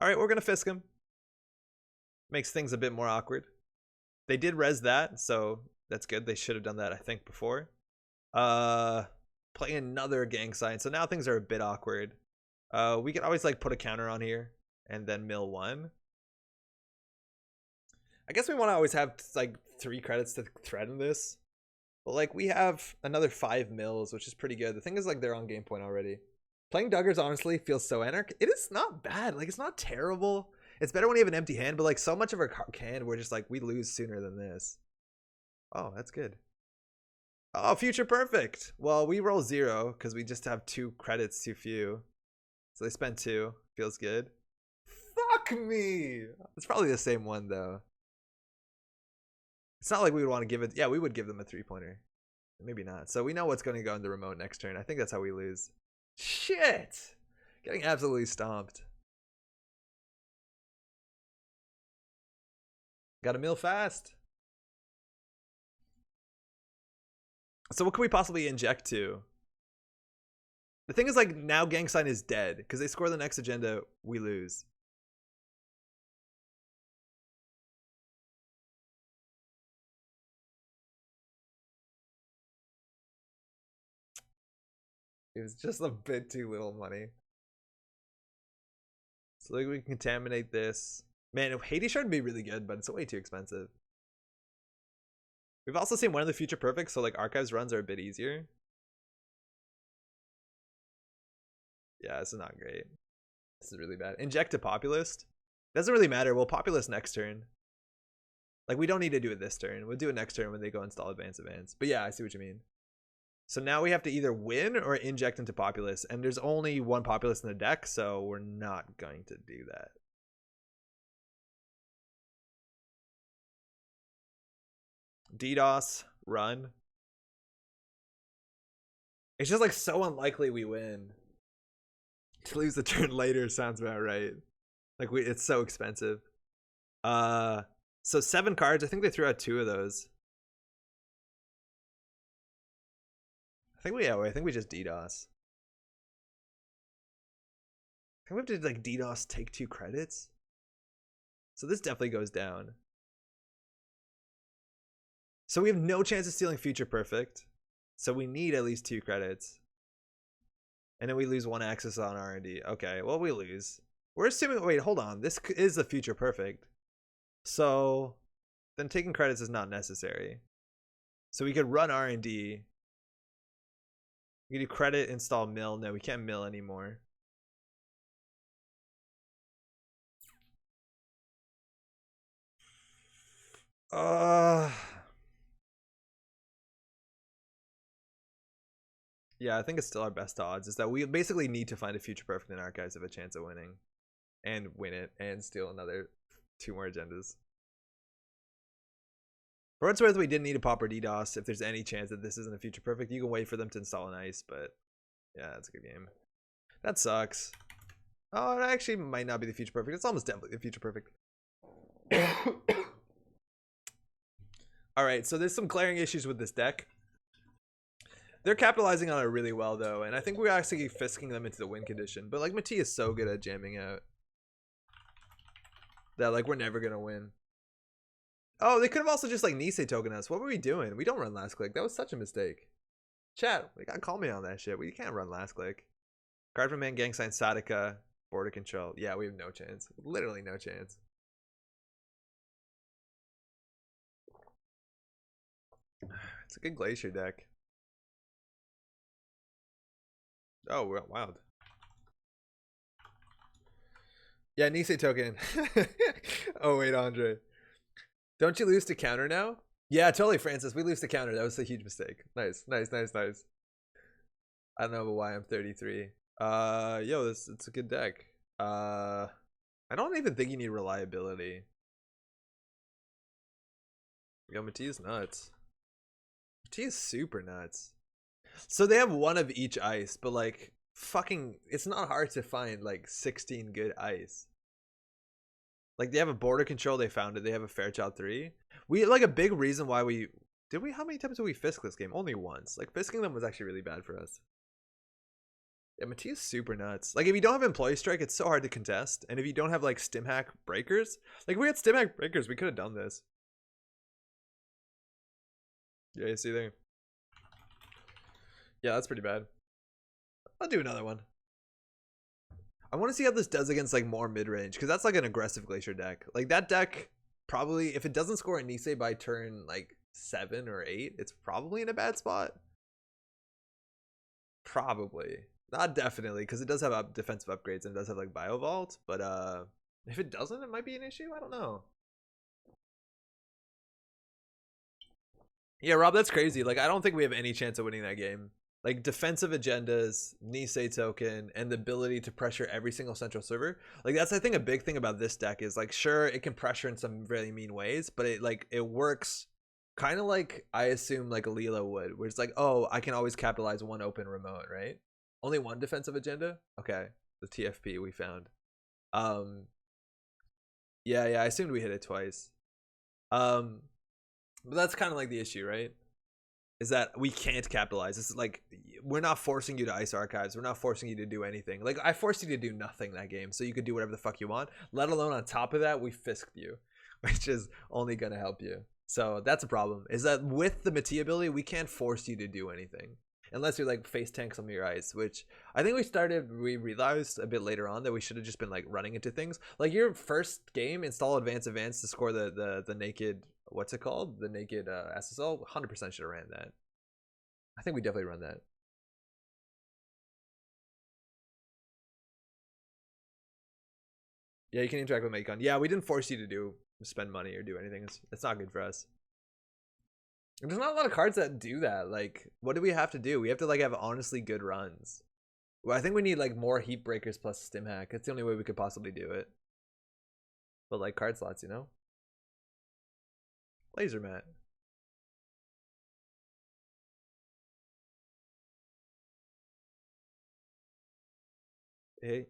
All right, we're gonna Fisk him. Makes things a bit more awkward. They did res that, so that's good. They should have done that, I think, before. Play another gang sign. So now things are a bit awkward. We can always like put a counter on here and then mill 1. I guess we want to always have like 3 credits to threaten this. But like we have another 5 mills, which is pretty good. The thing is like they're on game point already. Playing Duggars honestly feels so anarch. It is not bad. Like it's not terrible. It's better when you have an empty hand, but like so much of our hand, we're just like, we lose sooner than this. Oh, that's good. Oh, future perfect. Well, we roll 0 because we just have 2 credits too few. So they spent 2. Feels good. Fuck me. It's probably the same one though. It's not like we would want to give it. Yeah, we would give them a 3-pointer. Maybe not. So we know what's going to go in the remote next turn. I think that's how we lose. Shit. Getting absolutely stomped. Got to mill fast. So what could we possibly inject to? The thing is like now gang sign is dead because they score the next agenda, we lose. It was just a bit too little money. So like we can contaminate this. Man, Hades Shard would be really good, but it's way too expensive. We've also seen one of the future perfects, so like archives runs are a bit easier. Yeah, this is not great. This is really bad. Inject a populist. Doesn't really matter. We'll populist next turn. Like we don't need to do it this turn. We'll do it next turn when they go install advance. But yeah, I see what you mean. So now we have to either win or inject into populist, and there's only 1 populist in the deck, so we're not going to do that. DDoS, run. It's just like so unlikely we win. To lose the turn later sounds about right. Like it's so expensive. So 7 cards. I think they threw out 2 of those. I think we just DDoS. I think we have to like DDoS take 2 credits. So this definitely goes down. So we have no chance of stealing future perfect. So we need at least 2 credits. And then we lose 1 access on R&D. Okay, well we lose. We're assuming, wait, hold on. This is the future perfect. So then taking credits is not necessary. So we could run R&D. We can do credit, install mill. No, we can't mill anymore. Yeah, I think it's still our best odds. Is that we basically need to find a future perfect in archives to have a chance of winning. And win it and steal another 2 more agendas. For what's worth, we didn't need a pop or DDoS. If there's any chance that this isn't a future perfect, you can wait for them to install an ice, but yeah, that's a good game. That sucks. Oh, it actually might not be the future perfect. It's almost definitely the future perfect. Alright, so there's some glaring issues with this deck. They're capitalizing on it really well, though, and I think we're actually fisking them into the win condition. But, like, Mati is so good at jamming out that, like, we're never going to win. Oh, they could have also just, like, Nisei token us. What were we doing? We don't run last click. That was such a mistake. Chat, we got to call me on that shit. We can't run last click. Card from Man, Gang Sign, Sadaka, Border Control. Yeah, we have no chance. Literally no chance. It's a good Glacier deck. Oh, wild. Yeah, Nisei token. Oh, wait, Andre. Don't you lose to counter now? Yeah, totally, Francis. We lose the counter. That was a huge mistake. Nice, nice, nice, nice. I don't know why I'm 33. Yo, it's a good deck. I don't even think you need reliability. Yo, Mattia's nuts. Mattia's super nuts. So they have one of each ice, but like fucking, it's not hard to find like 16 good ice. Like they have a border control. They found it. They have a Fairchild 3. We like a big reason why we did we. How many times did we fisk this game? Only once. Like fisking them was actually really bad for us. Yeah, Mattia's super nuts. Like if you don't have employee strike, it's so hard to contest. And if you don't have like stim hack breakers, like if we had stim hack breakers, we could have done this. Yeah, you see there. Yeah, that's pretty bad. I'll do another one. I want to see how this does against like more mid-range, because that's like an aggressive Glacier deck. Like that deck probably, if it doesn't score a Nisei by turn like 7 or 8, it's probably in a bad spot. Probably. Not definitely, because it does have defensive upgrades and it does have like Bio Vault, but if it doesn't, it might be an issue. I don't know. Yeah, Rob, that's crazy. Like I don't think we have any chance of winning that game. Like defensive agendas, Nisei token, and the ability to pressure every single central server. Like that's I think a big thing about this deck is like sure it can pressure in some really mean ways, but it works kind of like I assume like a Lila would, where it's like, oh, I can always capitalize one open remote, right? Only one defensive agenda? Okay. The TFP we found. Um yeah, I assumed we hit it twice. Um but that's kind of like the issue, right? Is that we can't capitalize. It's like we're not forcing you to ice archives. We're not forcing you to do anything. Like I forced you to do nothing that game, so you could do whatever the fuck you want. Let alone on top of that, we fisked you, which is only gonna help you. So that's a problem. Is that with the Mattia ability, we can't force you to do anything unless you like face tank some of your ice. Which I think we realized a bit later on that we should have just been like running into things. Like your first game, install advance to score the naked. What's it called? The naked SSL. 100% should have ran that. I think we definitely run that. Yeah, you can interact with Macon. Yeah, we didn't force you to spend money or do anything. It's not good for us. And there's not a lot of cards that do that. Like, what do we have to do? We have to like have honestly good runs. Well, I think we need like more heat breakers plus stim hack. That's the only way we could possibly do it. But like card slots, you know? Laser mat. Hey.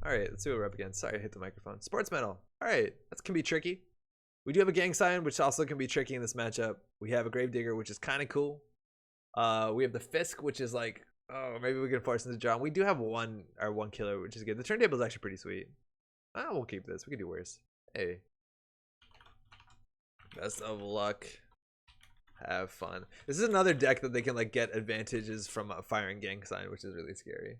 Alright, let's see what we're up against. Sorry, I hit the microphone. Sports medal. Alright, that can be tricky. We do have a gang sign, which also can be tricky in this matchup. We have a gravedigger, which is kind of cool. We have the Fisk, which is like, oh, maybe we can force him to draw. We do have one killer, which is good. The turntable is actually pretty sweet. We'll keep this. We can do worse. Hey. Best of luck. Have fun. This is another deck that they can like get advantages from a firing gang sign, which is really scary.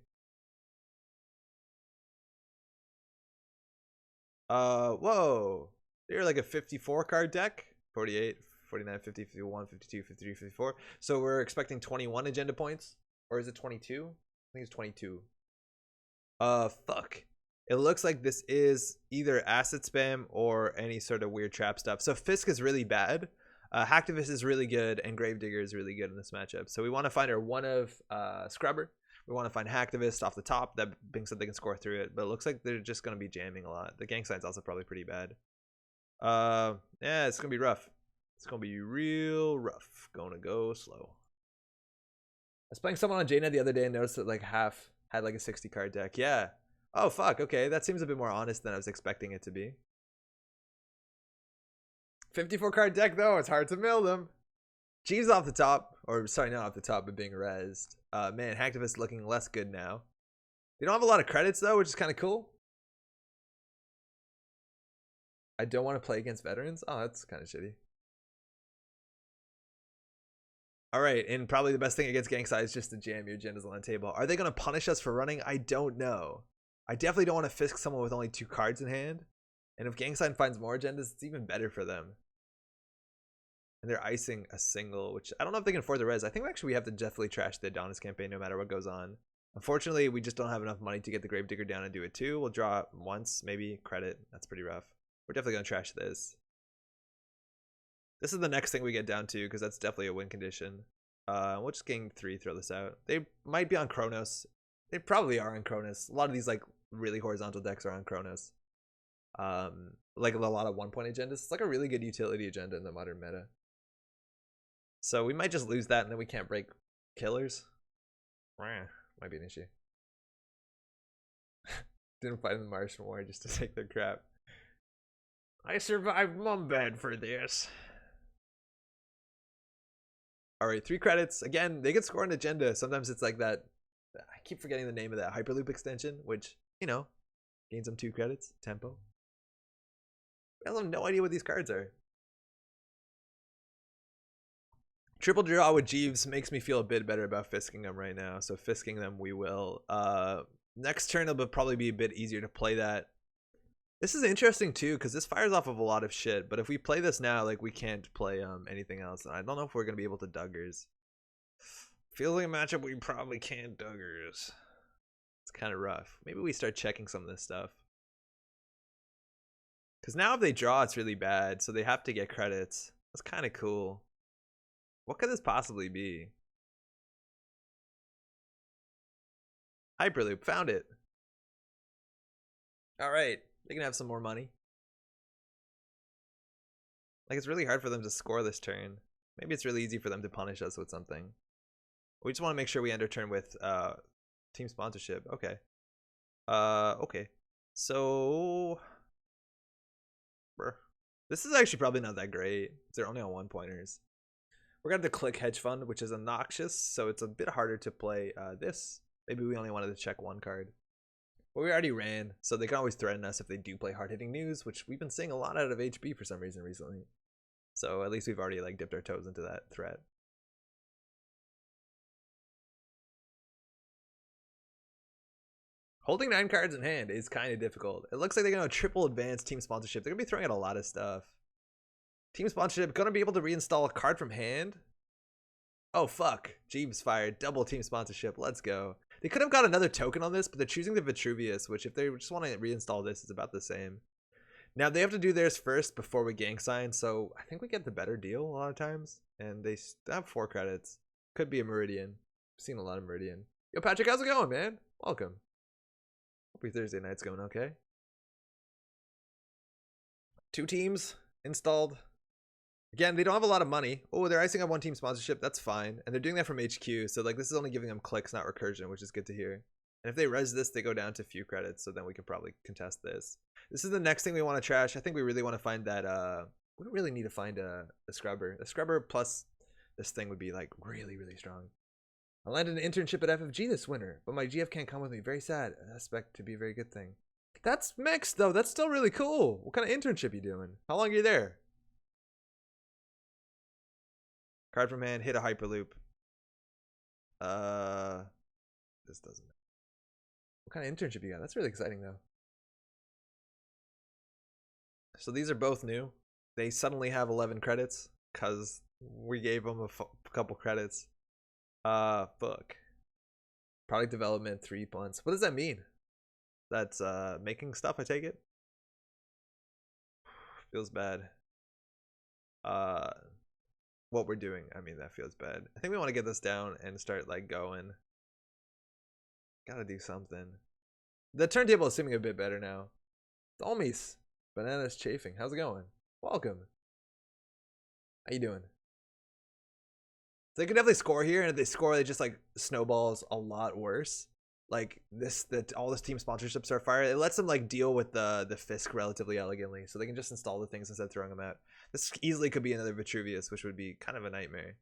Whoa. They're like a 54 card deck. 48, 49, 50, 51, 52, 53, 54. So we're expecting 21 agenda points. Or is it 22? I think it's 22. Fuck. It looks like this is either acid spam or any sort of weird trap stuff. So Fisk is really bad. Hacktivist is really good, and Gravedigger is really good in this matchup. So we want to find our one of Scrubber. We want to find Hacktivist off the top. That being said, they can score through it. But it looks like they're just going to be jamming a lot. The gang sign's also probably pretty bad. Yeah, it's going to be rough. It's going to be real rough. Going to go slow. I was playing someone on JNet the other day and noticed that like half had like a 60 card deck. Yeah. Oh, fuck. Okay, that seems a bit more honest than I was expecting it to be. 54 card deck, though. It's hard to mill them. G's off the top. Or, sorry, not off the top, but being rezzed. Man, Hacktivist looking less good now. They don't have a lot of credits, though, which is kind of cool. I don't want to play against veterans. Oh, that's kind of shitty. All right, and probably the best thing against Gangside is just to jam your agendas on the table. Are they going to punish us for running? I don't know. I definitely don't want to fisk someone with only 2 cards in hand. And if Gangside finds more agendas, it's even better for them. And they're icing a single, which I don't know if they can afford the res. I think actually we have to definitely trash the Adonis campaign no matter what goes on. Unfortunately, we just don't have enough money to get the Gravedigger down and do it too. We'll draw once, maybe credit. That's pretty rough. We're definitely going to trash this. This is the next thing we get down to because that's definitely a win condition. We'll just gain 3, throw this out. They might be on Kronos. They probably are on Kronos. A lot of these like really horizontal decks are on Kronos. Like a lot of 1-point agendas. It's like a really good utility agenda in the modern meta. So we might just lose that and then we can't break killers. Might be an issue. Didn't fight in the Martian War just to take their crap. I survived Mumbad for this. Alright, 3 credits. Again, they can score an agenda. Sometimes it's like that. I keep forgetting the name of that Hyperloop extension, which, you know, gains them 2 credits. Tempo. I have no idea what these cards are. Triple draw with Jeeves makes me feel a bit better about fisking them right now. So fisking them we will. Next turn it'll probably be a bit easier to play that. This is interesting too because this fires off of a lot of shit. But if we play this now, like we can't play anything else. I don't know if we're gonna be able to Duggars. Feels like a matchup we probably can't Duggars. It's kind of rough. Maybe we start checking some of this stuff. Because now if they draw, it's really bad. So they have to get credits. That's kind of cool. What could this possibly be? Hyperloop. Found it. Alright. They can have some more money. Like, it's really hard for them to score this turn. Maybe it's really easy for them to punish us with something. We just want to make sure we end our turn with team sponsorship. Okay. Okay. So... This is actually probably not that great. They're only on 1-pointers. We're going to have to click Hedge Fund, which is obnoxious, so it's a bit harder to play this. Maybe we only wanted to check 1 card. But we already ran, so they can always threaten us if they do play hard-hitting news, which we've been seeing a lot out of HB for some reason recently. So at least we've already like dipped our toes into that threat. Holding 9 cards in hand is kind of difficult. It looks like they're going to triple advance team sponsorship. They're going to be throwing out a lot of stuff. Team sponsorship, going to be able to reinstall a card from hand? Oh, fuck. Jeeves fired. Double team sponsorship. Let's go. They could have got another token on this, but they're choosing the Vitruvius, which if they just want to reinstall this, is about the same. Now, they have to do theirs first before we gang sign, so I think we get the better deal a lot of times. And they have 4 credits. Could be a Meridian. I've seen a lot of Meridian. Yo, Patrick, how's it going, man? Welcome. Hope your Thursday night's going okay. 2 teams installed. Again, they don't have a lot of money. Oh, they're icing up 1 team sponsorship. That's fine. And they're doing that from HQ. So like this is only giving them clicks, not recursion, which is good to hear. And if they res this, they go down to few credits. So then we could probably contest this. This is the next thing we want to trash. I think we really want to find that. We really need to find a scrubber. A scrubber plus this thing would be like really, really strong. I landed an internship at FFG this winter, but my GF can't come with me. Very sad. I expect to be a very good thing. That's mixed though. That's still really cool. What kind of internship you doing? How long are you there? Card from hand, hit a Hyperloop. This doesn't. What kind of internship you got? That's really exciting though. So these are both new. They suddenly have 11 credits because we gave them a couple credits. Fuck. Product development, 3 months. What does that mean? That's making stuff, I take it? Feels bad. What we're doing, I mean, that feels bad. I think we want to get this down and start like going. Gotta do something. The turntable is seeming a bit better now. Dolmies. Bananas chafing. How's it going? Welcome. How you doing? They could definitely score here, and if they score, they just like snowballs a lot worse. Like this, that all this team sponsorships are fire. It lets them like deal with the Fisk relatively elegantly, so they can just install the things instead of throwing them out. This easily could be another Vitruvius, which would be kind of a nightmare.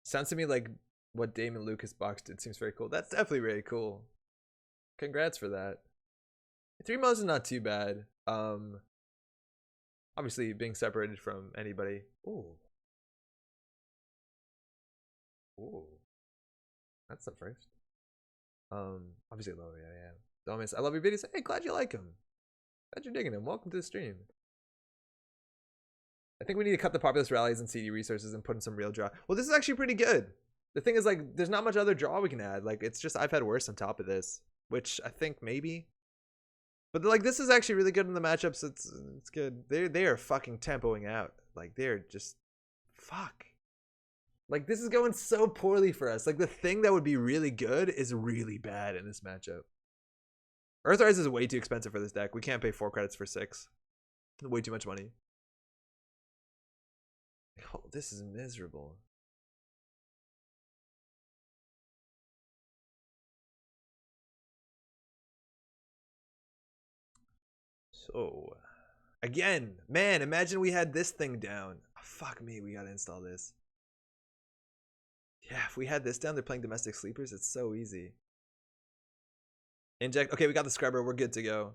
Sounds to me like what Damon Lucas box did. Seems very cool. That's definitely very cool. Congrats for that. 3 months is not too bad. Obviously being separated from anybody. Ooh. Ooh. That's the first. Obviously love it, yeah. Dominus, I love your videos. Hey, glad you like them. Glad you're digging them. Welcome to the stream. I think we need to cut the populist rallies and CD resources and put in some real draw. Well, this is actually pretty good. The thing is, like, there's not much other draw we can add. Like, it's just I've had worse on top of this, which I think maybe But like this is actually really good in the matchups. It's good. They are fucking tempoing out. Like they're just fuck. Like this is going so poorly for us. Like the thing that would be really good is really bad in this matchup. Earthrise is way too expensive for this deck. We can't pay 4 credits for 6. Way too much money. Oh, this is miserable. So, again, man, imagine we had this thing down. Oh, fuck me, we gotta install this. Yeah, if we had this down, they're playing domestic sleepers. It's so easy. Inject. Okay, we got the scrubber. We're good to go.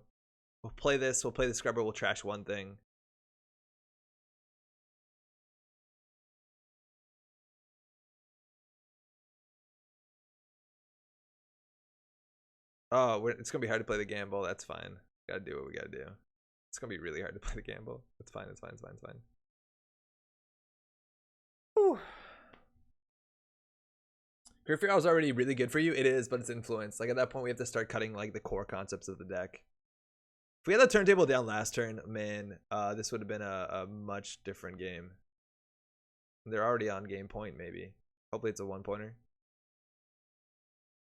We'll play this. We'll play the scrubber. We'll trash one thing. Oh, it's gonna be hard to play the gamble. That's fine. Gotta do what we gotta do. It's gonna be really hard to play the gamble. It's fine. It's fine. It's fine. It's fine. Whew. Peripheral is already really good for you. It is, but it's influence. Like at that point, we have to start cutting like the core concepts of the deck. If we had the turntable down last turn, man, this would have been a much different game. They're already on game point, maybe. Hopefully it's a 1-pointer.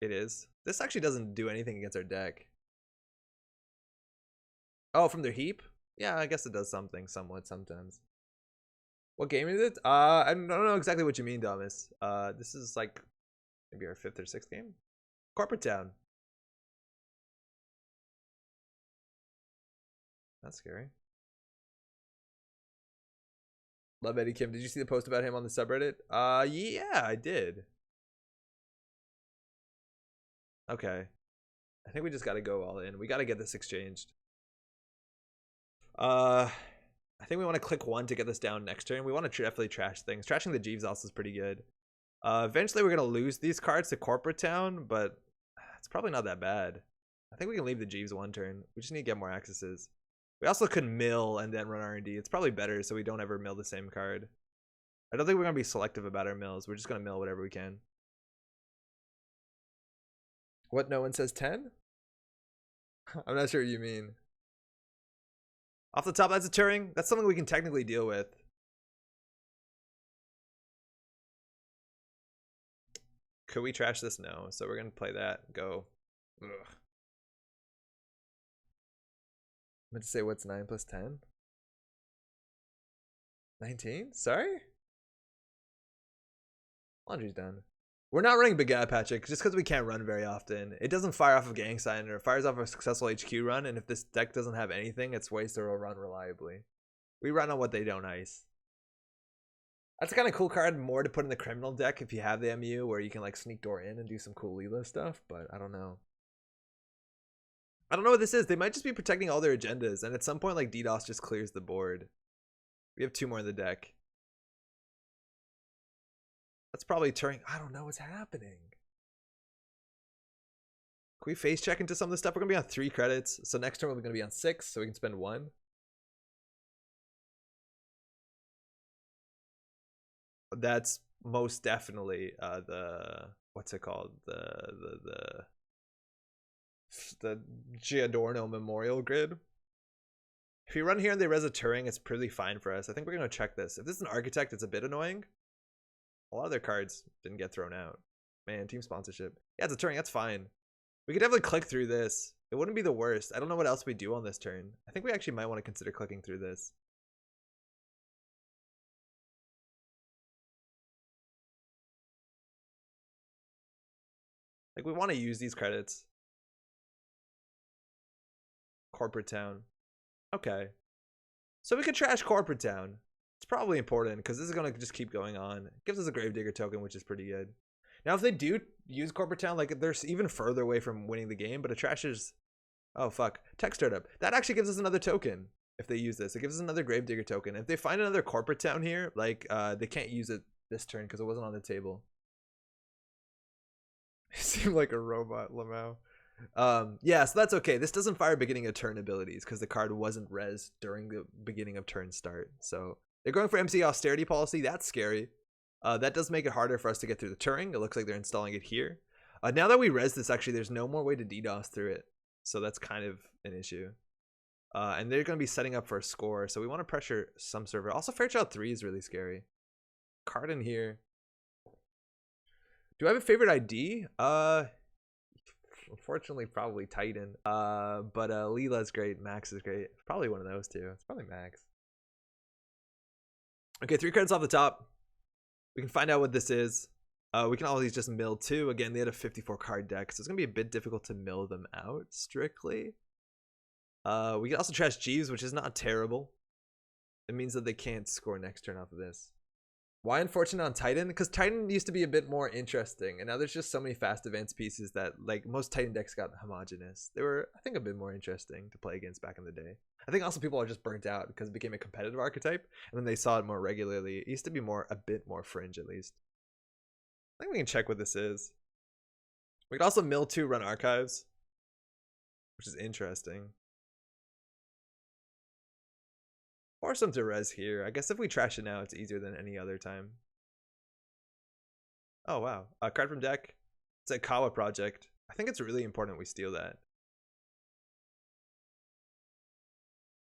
It is. This actually doesn't do anything against our deck. Oh, from their heap? Yeah, I guess it does something somewhat sometimes. What game is it? I don't know exactly what you mean, Thomas. This is like maybe our 5th or 6th game. Corporate Town. That's scary. Love Eddie Kim. Did you see the post about him on the subreddit? Yeah, I did. Okay. I think we just got to go all in. We got to get this exchanged. I think we want to click 1 to get this down next turn. We want to definitely trash things. Trashing the Jeeves also is pretty good. Eventually, we're going to lose these cards to Corporate Town, but it's probably not that bad. I think we can leave the Jeeves 1 turn. We just need to get more accesses. We also could mill and then run R&D. It's probably better so we don't ever mill the same card. I don't think we're going to be selective about our mills. We're just going to mill whatever we can. What? No one says 10? I'm not sure what you mean. Off the top, that's a Turing. That's something we can technically deal with. Could we trash this? No. So we're going to play that. Go. Ugh. I meant to say what's 9 plus 10? 19? Sorry? Laundry's done. We're not running Big Guy Patrick just because we can't run very often. It doesn't fire off of Gang Sign, or it fires off a successful HQ run, and if this deck doesn't have anything, it's ways to run reliably. We run on what they don't ice. That's a kind of cool card, more to put in the criminal deck if you have the MU, where you can like sneak door in and do some cool Leela stuff, but I don't know. I don't know what this is. They might just be protecting all their agendas, and at some point, like DDoS just clears the board. We have 2 more in the deck. That's probably turning. I don't know what's happening. Can we face check into some of this stuff? We're gonna be on 3 credits, so next turn we're gonna be on 6, so we can spend 1. That's most definitely the what's it called? The Giordano Memorial Grid. If we run here and they res a Turing, it's pretty fine for us. I think we're gonna check this. If this is an Architect, it's a bit annoying. A lot of their cards didn't get thrown out. Man, team sponsorship. Yeah, it's a Turing. That's fine. We could definitely click through this. It wouldn't be the worst. I don't know what else we do on this turn. I think we actually might want to consider clicking through this. Like, we want to use these credits. Corporate Town. Okay. So we could trash Corporate Town. It's probably important because this is going to just keep going on. It gives us a Gravedigger token, which is pretty good. Now, if they do use Corporate Town, like, they're even further away from winning the game, but it trashes... Oh, fuck. Tech Startup. That actually gives us another token if they use this. It gives us another Gravedigger token. If they find another Corporate Town here, like, they can't use it this turn because it wasn't on the table. He seemed like a robot, Lamau. Yeah, so that's okay. This doesn't fire beginning of turn abilities because the card wasn't res during the beginning of turn start. So they're going for MC austerity policy. That's scary. That does make it harder for us to get through the Turing. It looks like they're installing it here. Now that we res this, actually, there's no more way to DDoS through it. So that's kind of an issue. And they're going to be setting up for a score, so we want to pressure some server. Also, Fairchild 3 is really scary. Card in here. Do I have a favorite ID? Unfortunately, probably Titan. But Leela's great. Max is great. It's probably one of those two. It's probably Max. Okay, 3 cards off the top. We can find out what this is. We can always just mill 2. Again, they had a 54 card deck, so it's going to be a bit difficult to mill them out strictly. We can also trash Jeeves, which is not terrible. It means that they can't score next turn off of this. Why unfortunate on Titan? Because Titan used to be a bit more interesting, and now there's just so many fast advanced pieces that, like, most Titan decks got homogenous. They were, I think, a bit more interesting to play against back in the day. I think also people are just burnt out because it became a competitive archetype, and then they saw it more regularly. It used to be a bit more fringe, at least. I think we can check what this is. We could also mill 2, run archives, which is interesting. Or some to res here. I guess if we trash it now, it's easier than any other time. Oh, wow. A card from deck. It's a Kawa project. I think it's really important we steal that.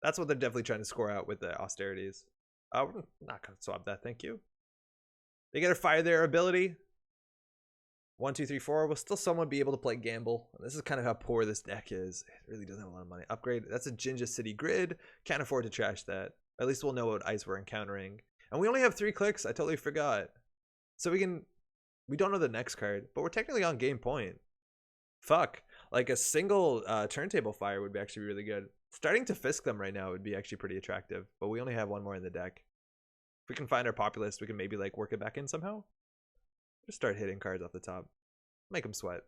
That's what they're definitely trying to score out with the austerities. We're not going to swap that, thank you. They get to fire their ability. 1, 2, 3, 4. We'll still somewhat be able to play gamble. This is kind of how poor this deck is. It really doesn't have a lot of money. Upgrade. That's a Jinja City grid. Can't afford to trash that. At least we'll know what ice we're encountering. And we only have 3 clicks. I totally forgot. So we don't know the next card, but we're technically on game point. Fuck. Like a single turntable fire would actually be really good. Starting to Fisk them right now would be actually pretty attractive, but we only have 1 more in the deck. If we can find our populist, we can maybe like work it back in somehow. Just start hitting cards off the top. Make them sweat.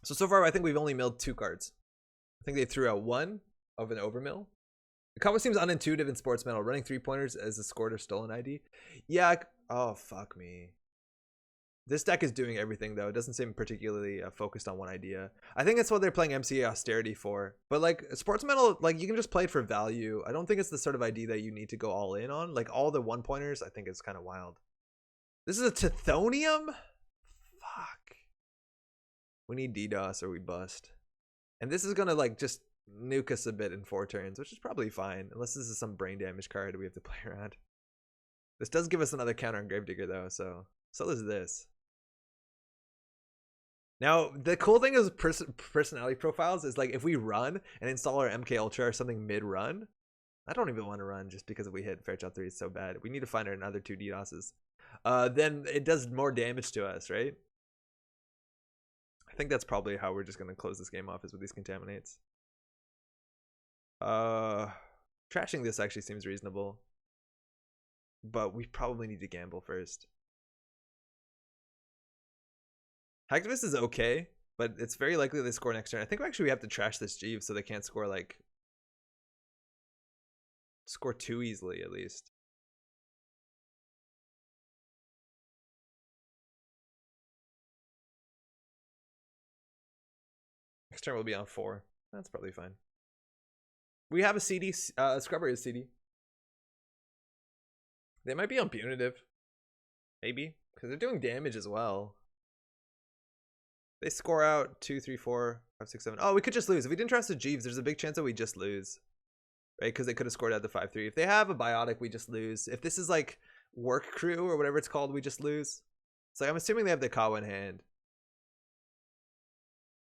So far, I think we've only milled 2 cards. I think they threw out 1 of an overmill. The combo seems unintuitive in sports metal. Running 3-pointers as a scored or stolen ID. Yeah. Oh, fuck me. This deck is doing everything, though. It doesn't seem particularly focused on one idea. I think it's what they're playing MCA Austerity for. But, like, Sports Metal, like, you can just play it for value. I don't think it's the sort of ID that you need to go all in on. Like, all the 1-pointers, I think it's kind of wild. This is a Tithonium? Fuck. We need DDoS or we bust. And this is going to, like, just nuke us a bit in 4 turns, which is probably fine. Unless this is some brain damage card we have to play around. This does give us another counter on Gravedigger, though, so does this. Now, the cool thing is personality profiles is like if we run and install our MK Ultra or something mid-run, I don't even want to run just because if we hit Fairchild 3 it's so bad. We need to find another 2 DDoSes. Then it does more damage to us, right? I think that's probably how we're just going to close this game off is with these contaminates. Trashing this actually seems reasonable. But we probably need to gamble first. Hacktivist is okay, but it's very likely they score next turn. I think actually we have to trash this Jeeves so they can't score like score too easily at least. Next turn will be on 4. That's probably fine. We have a CD. Scrubber is CD. They might be on punitive. Maybe. Because they're doing damage as well. They score out 2, 3, 4, 5, 6, 7. Oh, we could just lose. If we didn't trust the Jeeves, there's a big chance that we just lose. Right? Because they could have scored out the 5-3. If they have a biotic, we just lose. If this is like work crew or whatever it's called, we just lose. So I'm assuming they have the Kawa in hand.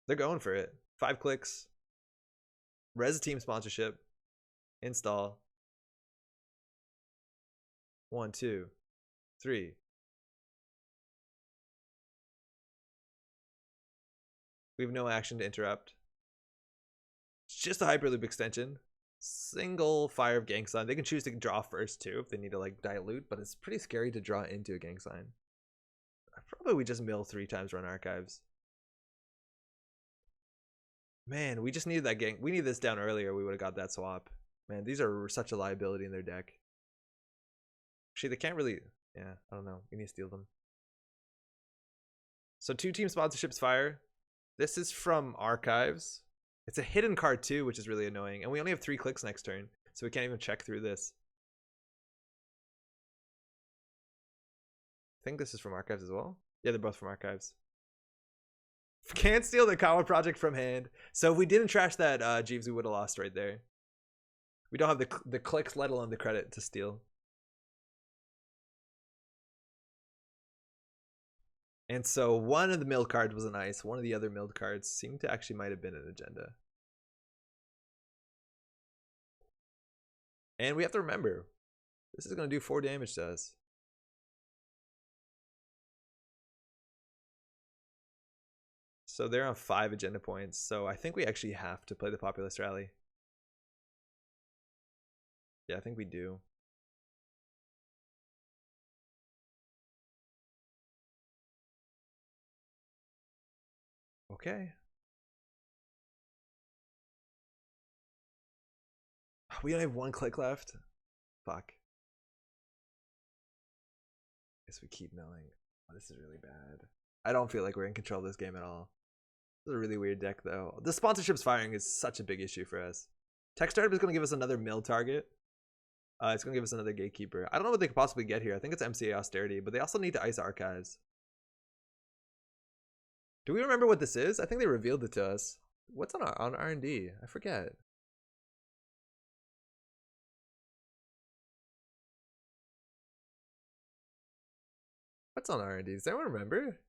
They're going for it. 5 clicks. Res team sponsorship. Install. 1, 2, 3. We have no action to interrupt. It's just a Hyperloop extension. Single fire of Gang Sign. They can choose to draw first too if they need to like dilute, but it's pretty scary to draw into a Gang Sign. Probably we just mill 3 times run archives. Man, we just needed that gang. We need this down earlier. We would have got that swap. Man, these are such a liability in their deck. Actually, they can't really. Yeah, I don't know. We need to steal them. So 2 team sponsorships fire. This is from archives. It's a hidden card too, which is really annoying. And we only have 3 clicks next turn, so we can't even check through this. I think this is from archives as well. Yeah, they're both from archives. Can't steal the Kawa project from hand. So if we didn't trash that Jeeves, we would have lost right there. We don't have the clicks, let alone the credit to steal. And so one of the milled cards was an ice. One of the other milled cards seemed to actually might have been an agenda. And we have to remember, this is going to do 4 damage to us. So they're on 5 agenda points. So I think we actually have to play the Populist Rally. Yeah, I think we do. Okay. We only have 1 click left. Fuck. Guess we keep milling. Oh, this is really bad. I don't feel like we're in control of this game at all. This is a really weird deck, though. The sponsorships firing is such a big issue for us. Tech Startup is going to give us another mill target. It's going to give us another Gatekeeper. I don't know what they could possibly get here. I think it's MCA Austerity, but they also need to ice Archives. Do we remember what this is? I think they revealed it to us. What's on R&D? I forget. What's on R&D? Does anyone remember?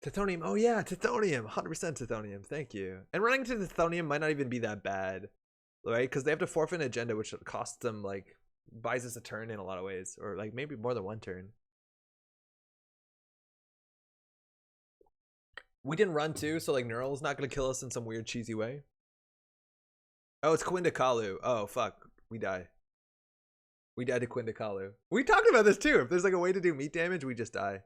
Tithonium. Oh yeah, Tithonium. 100% Tithonium. Thank you. And running to Tithonium might not even be that bad, right? Because they have to forfeit an agenda, which costs them, like, buys us a turn in a lot of ways, or like maybe more than 1 turn. We didn't run too, so like Neural's not gonna kill us in some weird cheesy way. Oh, it's Quinda Kalu. Oh fuck, we die. We died to Quinda Kalu. We talked about this too. If there's like a way to do meat damage, we just die.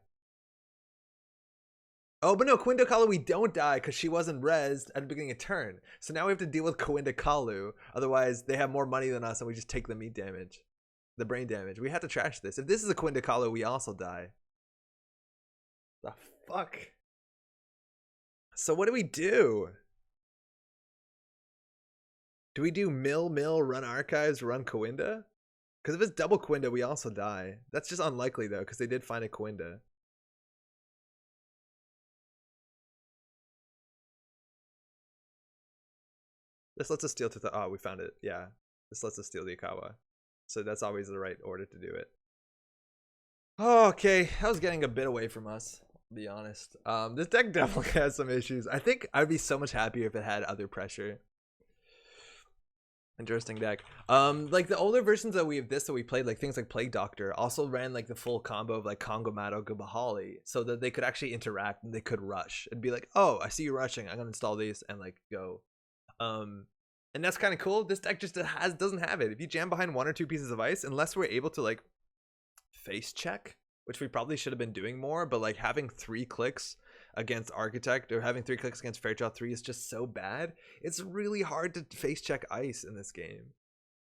Oh, but no, Quinda Kalu, we don't die because she wasn't rezzed at the beginning of turn. So now we have to deal with Quinda Kalu. Otherwise, they have more money than us and we just take the meat damage. The brain damage. We have to trash this. If this is a Quinda Kalu, we also die. The fuck? So what do we do? Do we do mill, run Archives, run Coinda? Because if it's double Coinda, we also die. That's just unlikely though, because they did find a Coinda. This lets us steal to the... Oh, we found it. Yeah. This lets us steal the Ikawa. So that's always the right order to do it. Oh, okay. That was getting a bit away from us, to be honest. This deck definitely has some issues. I think I'd be so much happier if it had other pressure. Interesting deck. Like the older versions that we have that we played, like things like Plague Doctor, also ran like the full combo of like Congo Mato Gubahali, so that they could actually interact and they could rush and be like, oh, I see you rushing, I'm gonna install these and like go. And that's kind of cool. This deck just doesn't have it. If you jam behind 1 or 2 pieces of ice, unless we're able to like face check, which we probably should have been doing more, but like having 3 clicks against Architect or having 3 clicks against Fairchild 3 is just so bad. It's really hard to face check ice in this game.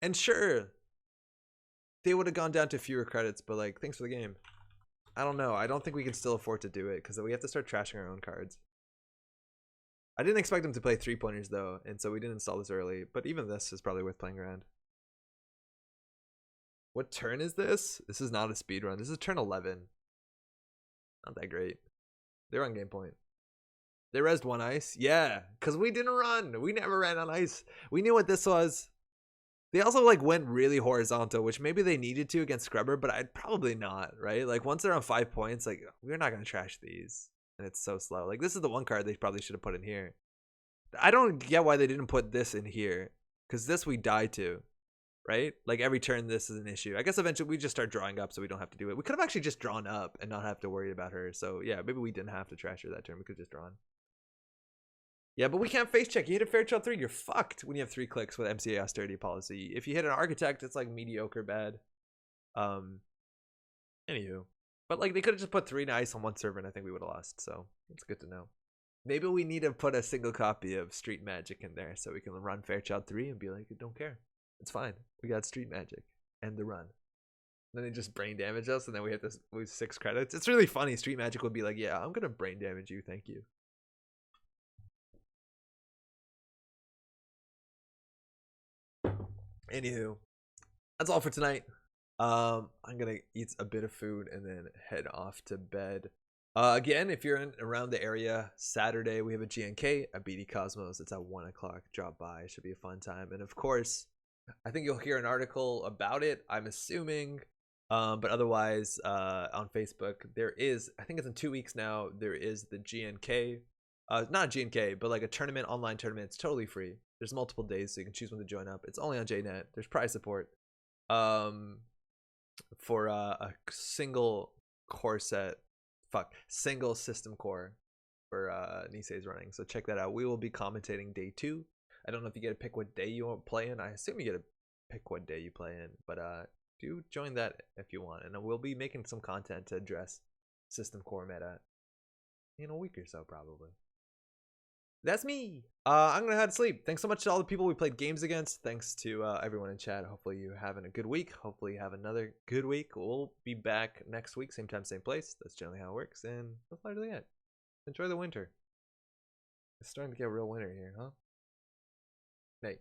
And sure, they would have gone down to fewer credits, but like, thanks for the game. I don't know. I don't think we can still afford to do it because we have to start trashing our own cards. I didn't expect them to play 3-pointers though, and so we didn't install this early, but even this is probably worth playing around. What turn is this? This is not a speed run. This is turn 11. Not that great. They're on game point. They rezzed 1 ice. Yeah, because we didn't run. We never ran on ice. We knew what this was. They also like went really horizontal, which maybe they needed to against Scrubber, but I'd probably not, right? Like once they're on 5 points, like we're not going to trash these. And it's so slow. Like this is the one card they probably should have put in here. I don't get why they didn't put this in here, because this we die to, right? Like every turn this is an issue. I guess eventually we just start drawing up so we don't have to do it. We could have actually just drawn up and not have to worry about her. So yeah, maybe we didn't have to trash her that turn. We could have just drawn. Yeah, but we can't face check. You hit a Fairchild 3, you're fucked when you have 3 clicks with MCA Austerity Policy. If you hit an Architect, it's like mediocre bad. Anywho. But like they could have just put 3 ice on 1 server and I think we would have lost. So it's good to know. Maybe we need to put a single copy of Street Magic in there so we can run Fairchild 3 and be like, don't care. It's fine. We got Street Magic and the run. And then they just brain damage us and then we have to lose 6 credits. It's really funny. Street Magic would be like, yeah, I'm going to brain damage you. Thank you. Anywho, that's all for tonight. I'm going to eat a bit of food and then head off to bed. Again, if you're in around the area, Saturday we have a GNK at BD Cosmos. It's at 1 o'clock. Drop by. It should be a fun time. And of course, I think you'll hear an article about it, I'm assuming. But otherwise, on Facebook, there is, I think it's in 2 weeks now, there is the GNK. Not a GNK, but like a tournament, online tournament. It's totally free. There's multiple days, so you can choose when to join up. It's only on JNet. There's prize support. For a single core set. Single system core for Nisei's running. So check that out. We will be commentating day 2. I don't know if you get to pick what day you want to play in. I assume you get to pick what day you play in, but do join that if you want. And we'll be making some content to address system core meta in a week or so, probably. That's me. I'm gonna head to sleep. Thanks so much to all the people we played games against. Thanks to everyone in chat. Hopefully you're having a good week. Hopefully you have another good week. We'll be back next week, same time, same place. That's generally how it works. And that's largely it. Enjoy the winter. It's starting to get real winter here, huh? Night.